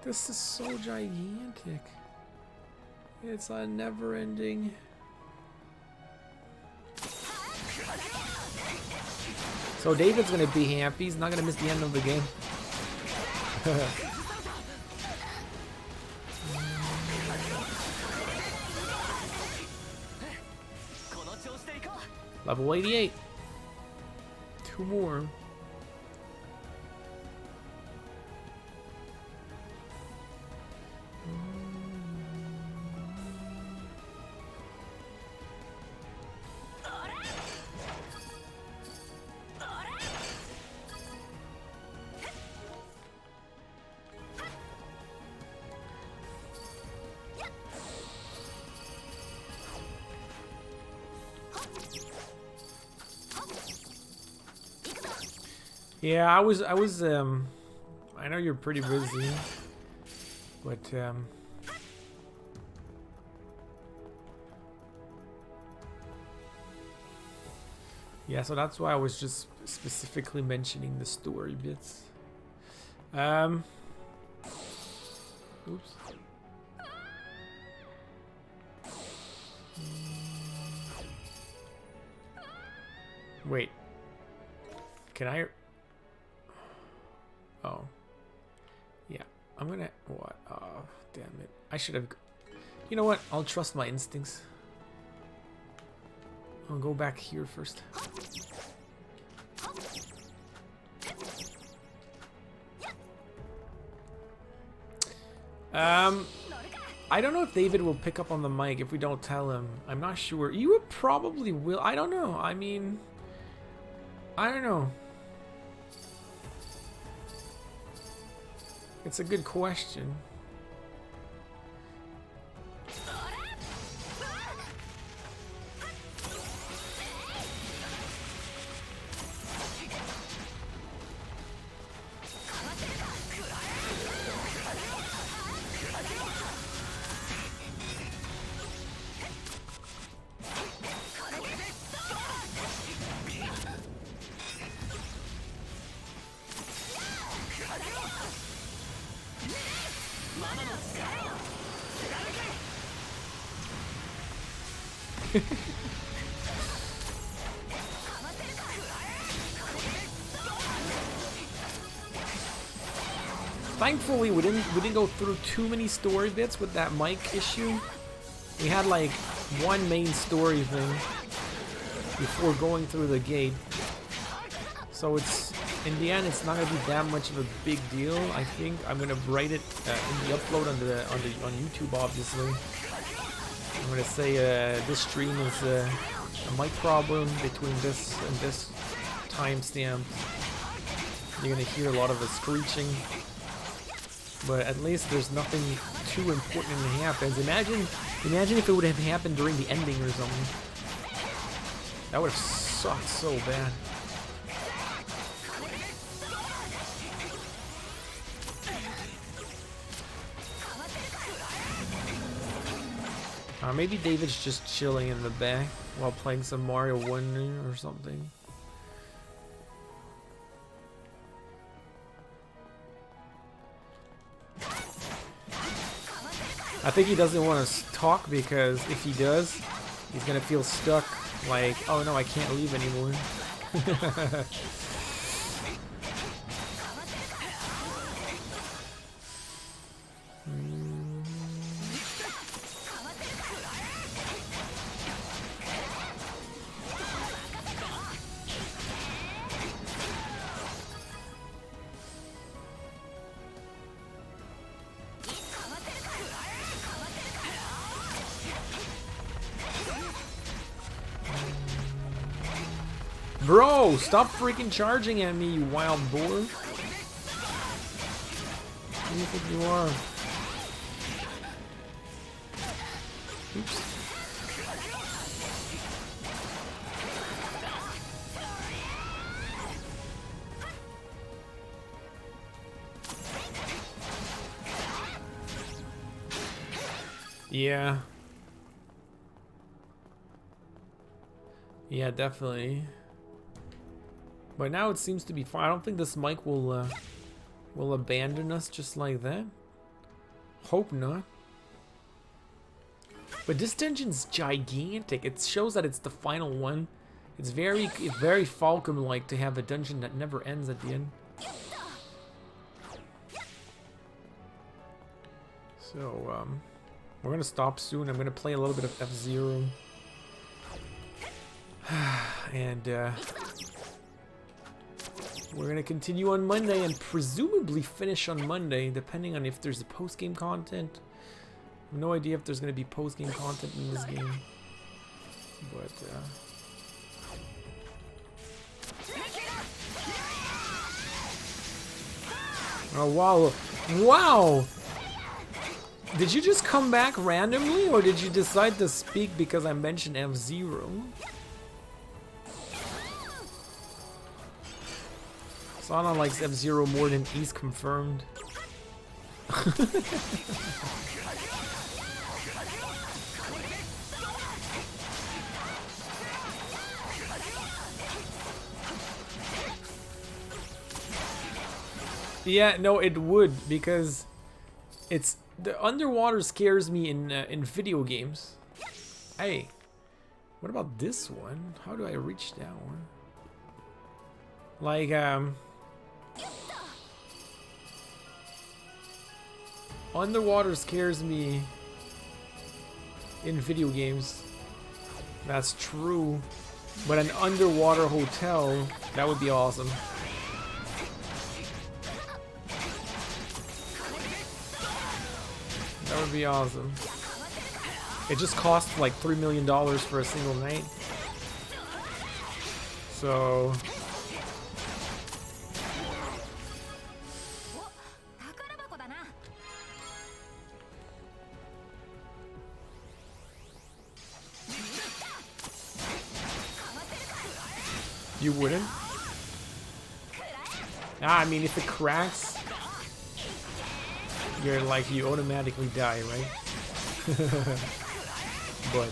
This is so gigantic. It's a never-ending. So David's gonna be happy. He's not gonna miss the end of the game. Level 88. 2 more. Yeah, I was I know you're pretty busy, but yeah, so that's why I was just specifically mentioning the story bits. Oops. Wait. Can I? Oh. Yeah. I'm gonna. What? Oh, damn it. I should have. You know what? I'll trust my instincts. I'll go back here first. I don't know if David will pick up on the mic if we don't tell him. I'm not sure. You probably will. I don't know. I mean, I don't know. It's a good question. Thankfully, we didn't go through too many story bits with that mic issue. We had like one main story thing before going through the gate. So it's in the end, it's not gonna be that much of a big deal. I think I'm gonna write it in the upload on YouTube, obviously. I'm gonna say this stream is a mic problem between this and this timestamp. You're gonna hear a lot of the screeching, but at least there's nothing too important that happens. Imagine if it would have happened during the ending or something. That would have sucked so bad. Maybe David's just chilling in the back while playing some Mario Wonder or something. I think he doesn't want to talk because if he does, he's gonna feel stuck. Like, oh no, I can't leave anymore. Bro, stop freaking charging at me, you wild boar. Who do you think you are? Oops. Yeah. Yeah, definitely. But now it seems to be fine. I don't think this mic will abandon us just like that. Hope not. But this dungeon's gigantic. It shows that it's the final one. It's very Falcom-like to have a dungeon that never ends at the end. So we're gonna stop soon. I'm gonna play a little bit of F-Zero. And we're gonna continue on Monday and presumably finish on Monday, depending on if there's a post-game content. I have no idea if there's gonna be post-game content in this game, but oh wow, wow! Did you just come back randomly, or did you decide to speak because I mentioned F-Zero? Sana likes F-Zero more than East confirmed. Yeah, no, it would, because it's the underwater scares me in video games. Hey, what about this one? How do I reach that one? Like, underwater scares me in video games. That's true. But an underwater hotel, that would be awesome. That would be awesome. It just costs like $3 million for a single night. So... You wouldn't? Ah, I mean, if it cracks, you're like, you automatically die, right? But,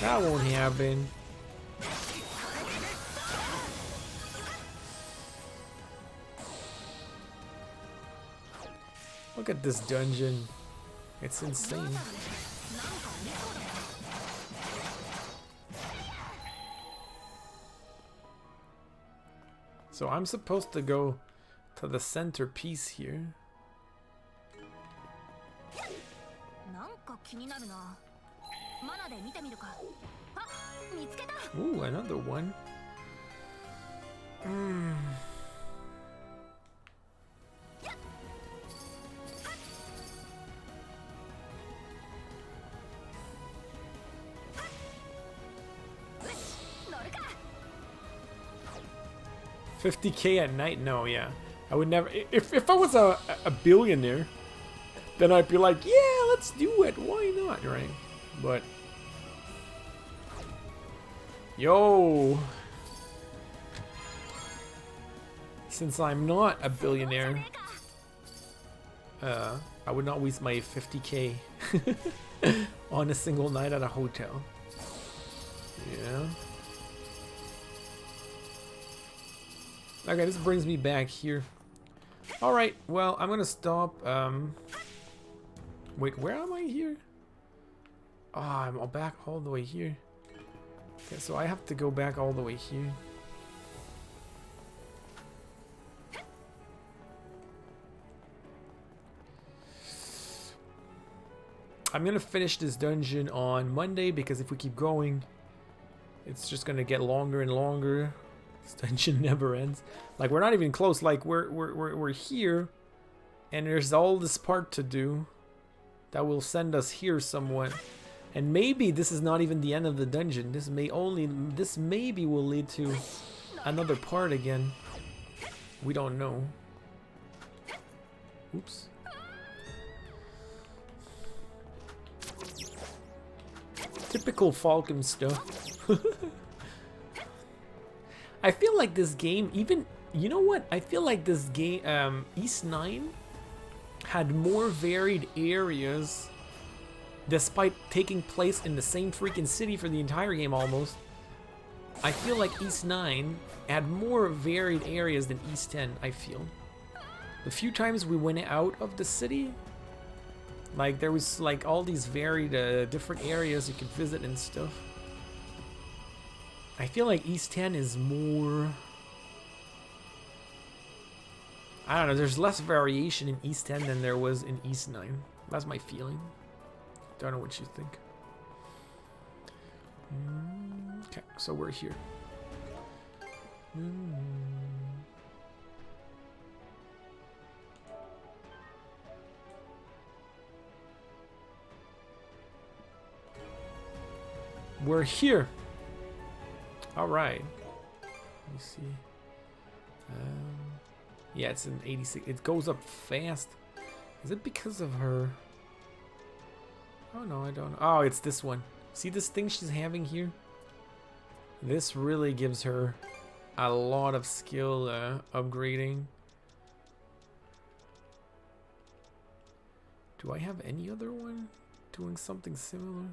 that won't happen. Look at this dungeon. It's insane. So I'm supposed to go to the centerpiece here. Ooh, another one. $50K at night? No, yeah. I would never... If I was a billionaire, then I'd be like, yeah, let's do it. Why not, right? But... Yo! Since I'm not a billionaire, I would not waste my $50K on a single night at a hotel. Yeah. Okay, this brings me back here. Alright, well, I'm gonna stop. Wait, where am I here? Oh, I'm all back all the way here. Okay, so I have to go back all the way here. I'm gonna finish this dungeon on Monday, because if we keep going, it's just gonna get longer and longer. This dungeon never ends. Like, we're not even close. Like, we're here, and there's all this part to do that will send us here somewhat. And maybe this is not even the end of the dungeon. This maybe will lead to another part again. We don't know. Oops. Typical Falcon stuff. I feel like this game, even, you know what? I feel like this game, East 9 had more varied areas despite taking place in the same freaking city for the entire game almost. I feel like East 9 had more varied areas than East 10, I feel. The few times we went out of the city, like there was like all these varied different areas you could visit and stuff. I feel like East 10 is more... I don't know, there's less variation in East 10 than there was in East 9. That's my feeling. Don't know what you think. Okay, so we're here. We're here. All right. Let me see. Yeah, it's an 86. It goes up fast. Is it because of her? Oh no, I don't know. Oh, it's this one. See this thing she's having here? This really gives her a lot of skill upgrading. Do I have any other one doing something similar?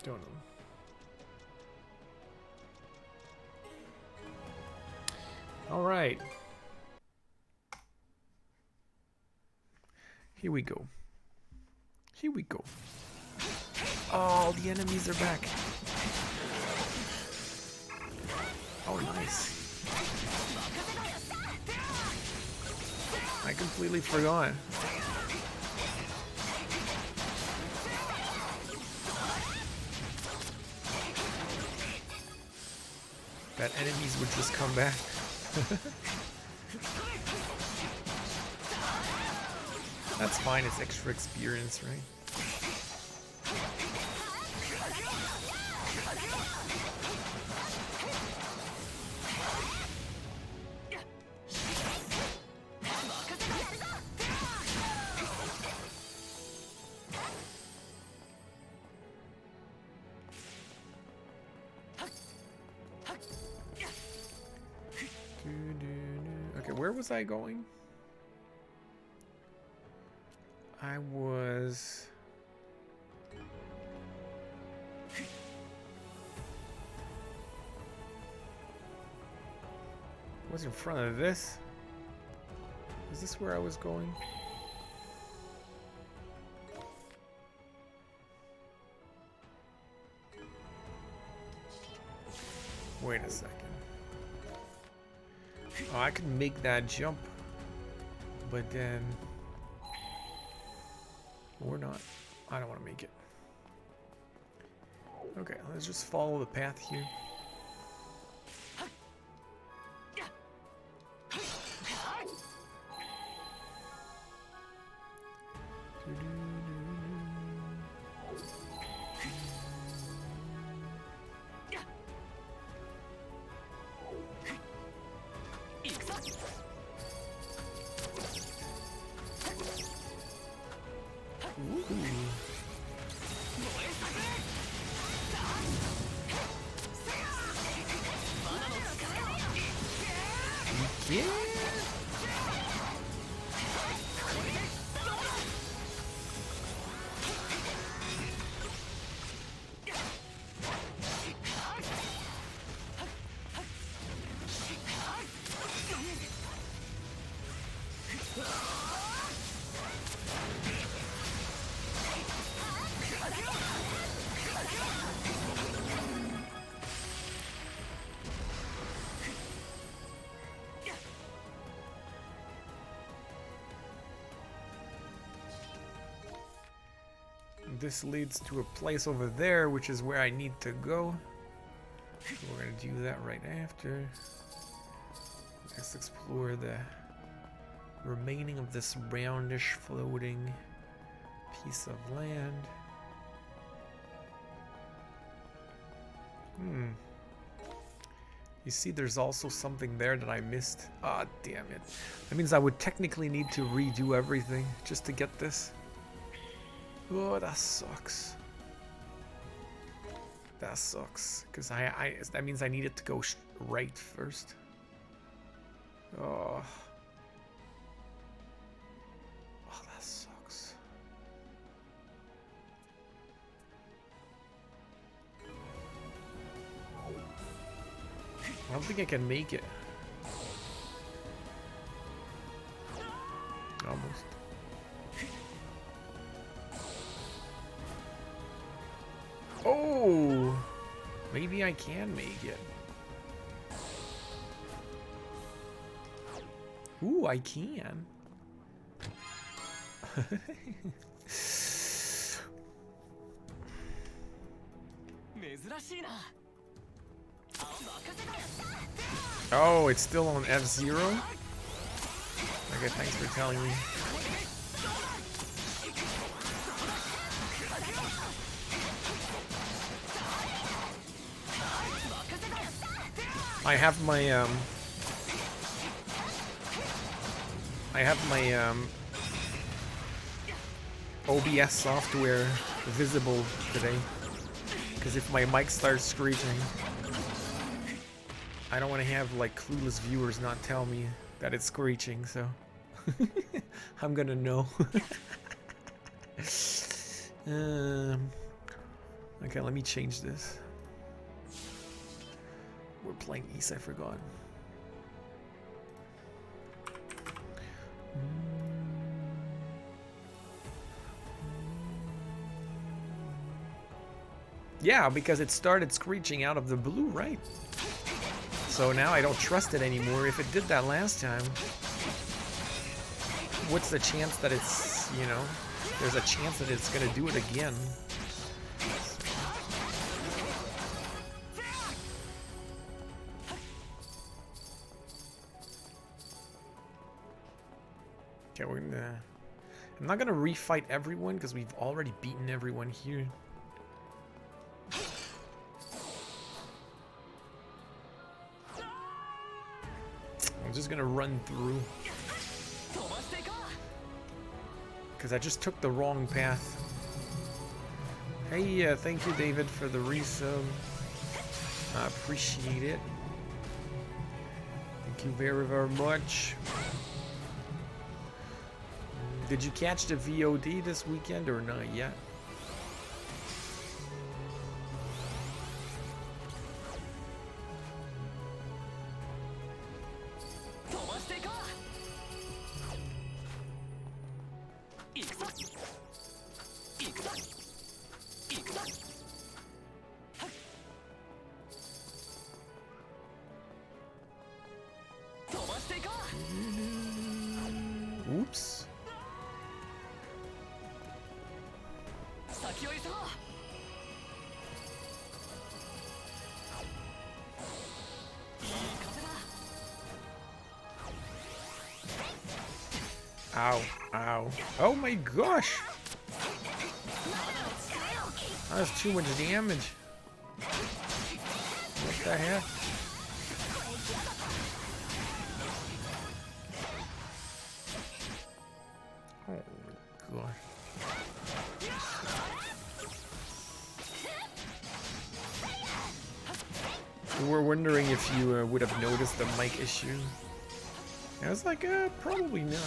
Don't know. All right. Here we go. Here we go. Oh, the enemies are back. Oh, nice. I completely forgot. That enemies would just come back. That's fine, it's extra experience, right? Okay, where was I going? I was... was in front of this? Is this where I was going? Wait a second. Oh, I could make that jump, but then... or not. I don't want to make it. Okay, let's just follow the path here. This leads to a place over there, which is where I need to go. So we're gonna do that right after. Let's explore the remaining of this roundish floating piece of land. You see, there's also something there that I missed. Ah, damn it. That means I would technically need to redo everything just to get this. Oh, that sucks. That sucks. Because that means I needed to go right first. Oh. Oh, that sucks. I don't think I can make it. Almost. Oh, maybe I can make it. Ooh, I can. Oh, it's still on F0? Okay, thanks for telling me. I have my OBS software visible today. Because if my mic starts screeching, I don't want to have like clueless viewers not tell me that it's screeching, so I'm gonna know. Okay, let me change this. We're playing East, I forgot. Yeah, because it started screeching out of the blue, right? So now I don't trust it anymore. If it did that last time, what's the chance that it's, you know, there's a chance that it's gonna do it again. Okay, we're gonna... I'm not gonna refight everyone because we've already beaten everyone here. I'm just gonna run through because I just took the wrong path. Hey, thank you, David, for the resub. I appreciate it. Thank you very, very much. Did you catch the VOD this weekend or not yet? Oops. Ow, ow. Oh my gosh! That's too much damage. What the heck? Oh my gosh. We were wondering if you would have noticed the mic issue. I was like, probably not.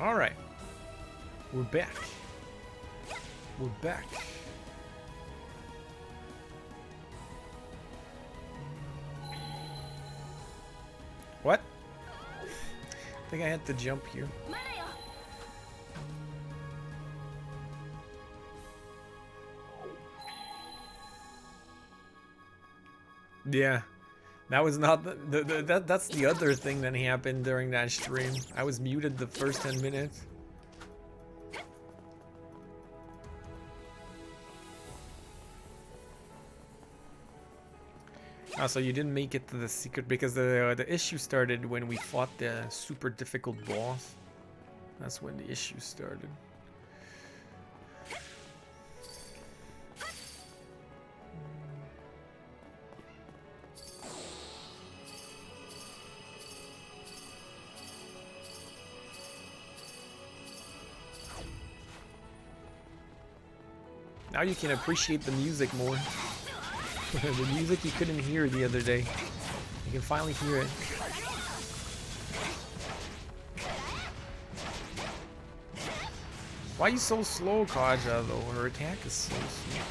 All right, we're back. We're back. What? I think I had to jump here. Yeah, that was not that's the other thing that happened during that stream. I was muted the first 10 minutes. Oh, so you didn't make it to the secret because the issue started when we fought the super difficult boss. That's when the issue started. Now you can appreciate the music more. The music you couldn't hear the other day. You can finally hear it. Why are you so slow, Karja, though? Her attack is so slow.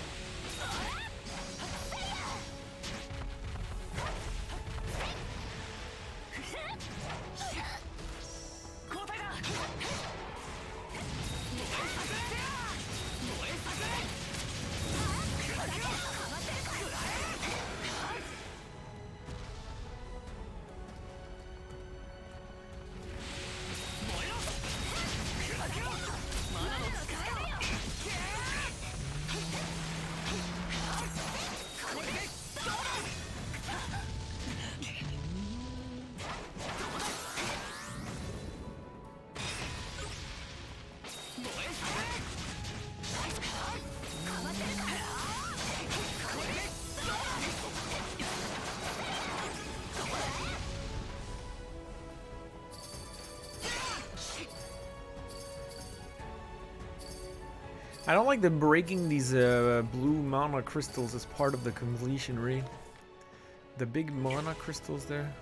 I don't like them breaking these blue mana crystals as part of the completion rate. The big mana crystals there,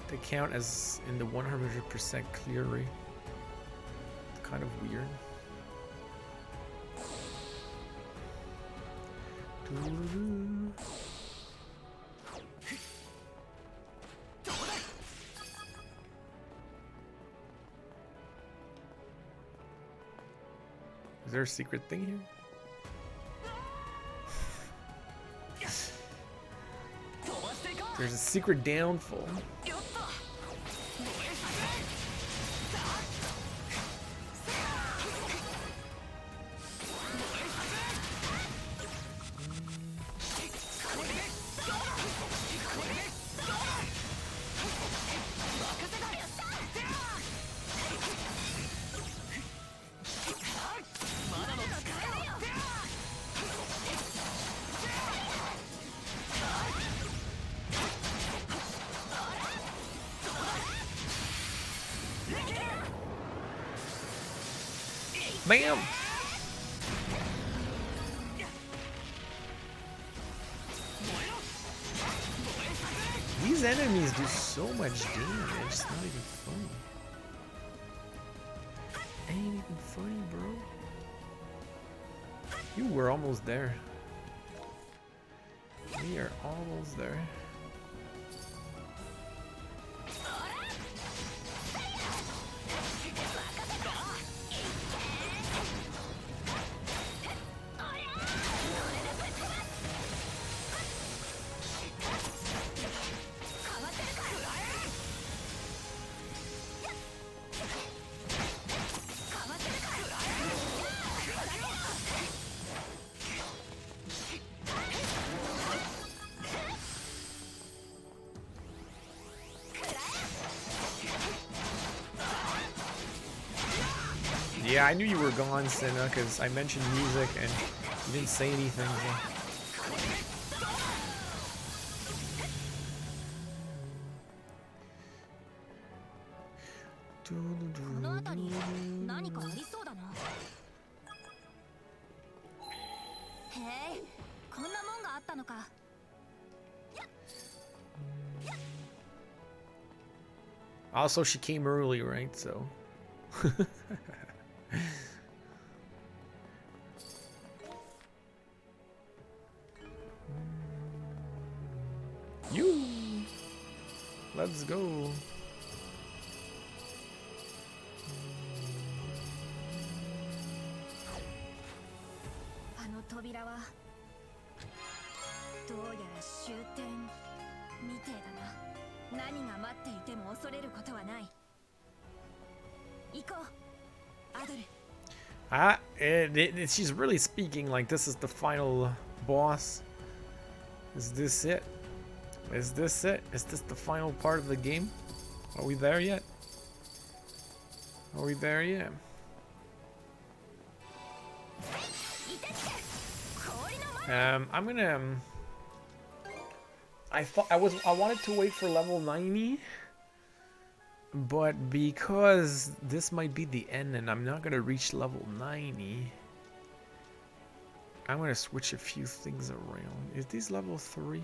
they count as in the 100% clear rate. It's kind of weird. Is there a secret thing here? There's a secret downfall. Bam! These enemies do so much damage, it's not even funny. Ain't even funny, bro. You were almost there. We are almost there. Yeah, I knew you were gone, Senna, because I mentioned music and you didn't say anything. Also, she came early, right? So. You. Let's go. She's really speaking like this is the final boss. Is this it? Is this it? Is this the final part of the game? Are we there yet? Are we there yet? I'm gonna. I wanted to wait for level 90. But because this might be the end and I'm not going to reach level 90, I'm going to switch a few things around. Is this level 3?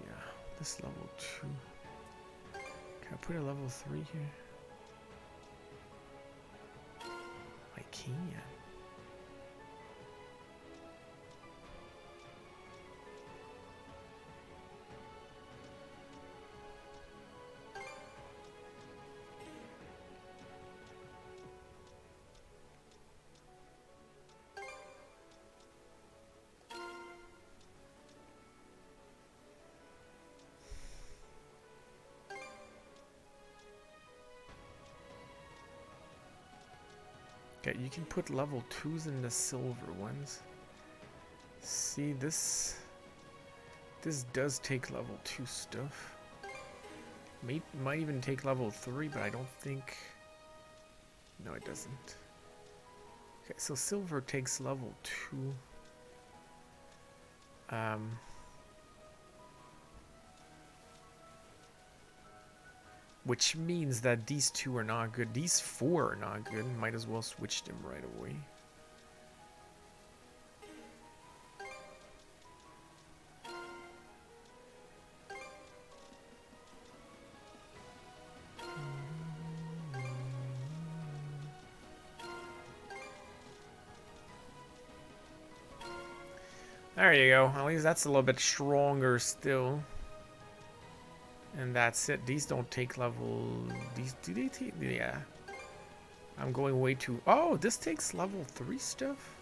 Yeah, this level 2. Can I put a level 3 here? I can. Okay, you can put level 2s in the silver ones. See, this does take level 2 stuff. Might even take level 3, but I don't think... No, it doesn't. Okay, so silver takes level 2. Which means that these two are not good. These 4 are not good. Might as well switch them right away. There you go. At least that's a little bit stronger still. And that's it. These don't take level... These... Do they take... Yeah. I'm going way too... Oh, this takes level 3 stuff?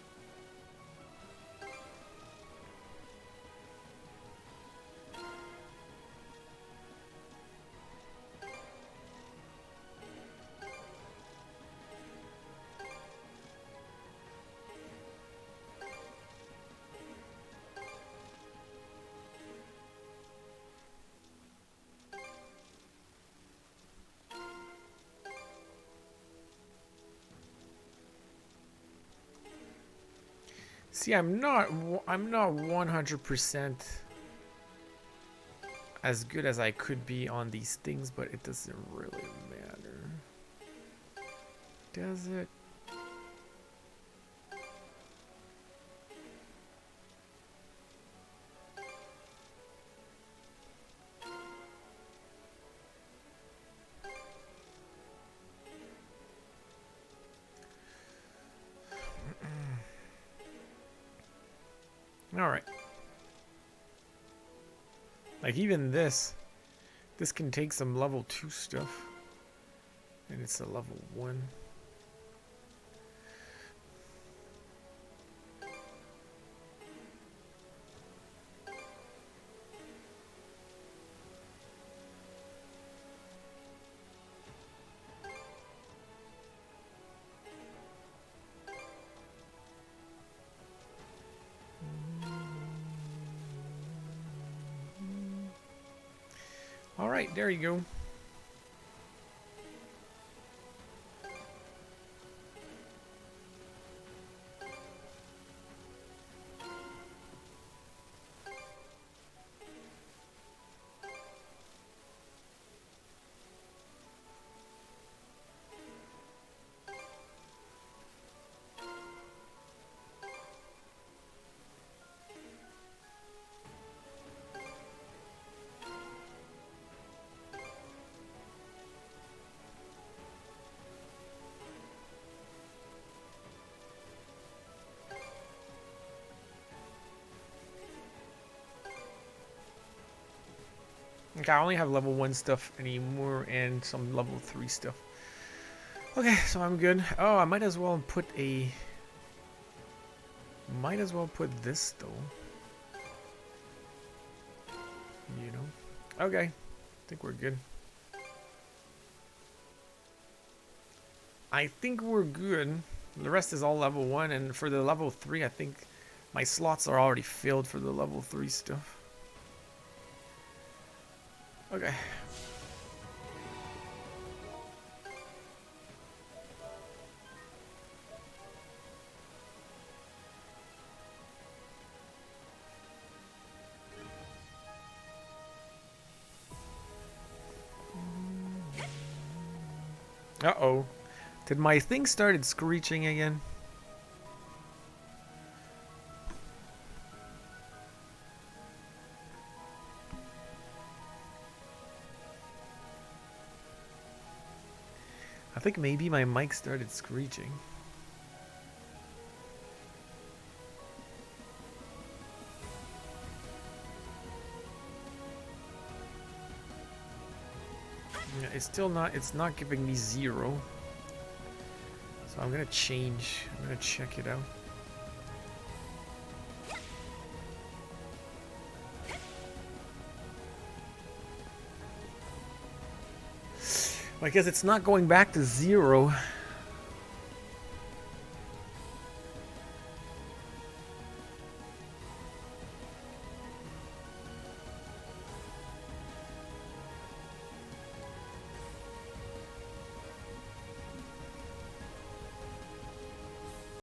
See, I'm not 100% as good as I could be on these things, but it doesn't really matter. Does it? Alright. Like even this can take some level 2 stuff. And it's a level 1. Alright, there you go. Okay, I only have level 1 stuff anymore and some level 3 stuff. Okay, so I'm good. Oh, I might as well put a... Might as well put this, though. You know? Okay, I think we're good. I think we're good. The rest is all level 1, and for the level 3, I think my slots are already filled for the level 3 stuff. Okay. Uh-oh. Did my thing started screeching again? I think maybe my mic started screeching. Yeah, it's not giving me 0. So I'm gonna change. I'm gonna check it out. I guess it's not going back to 0.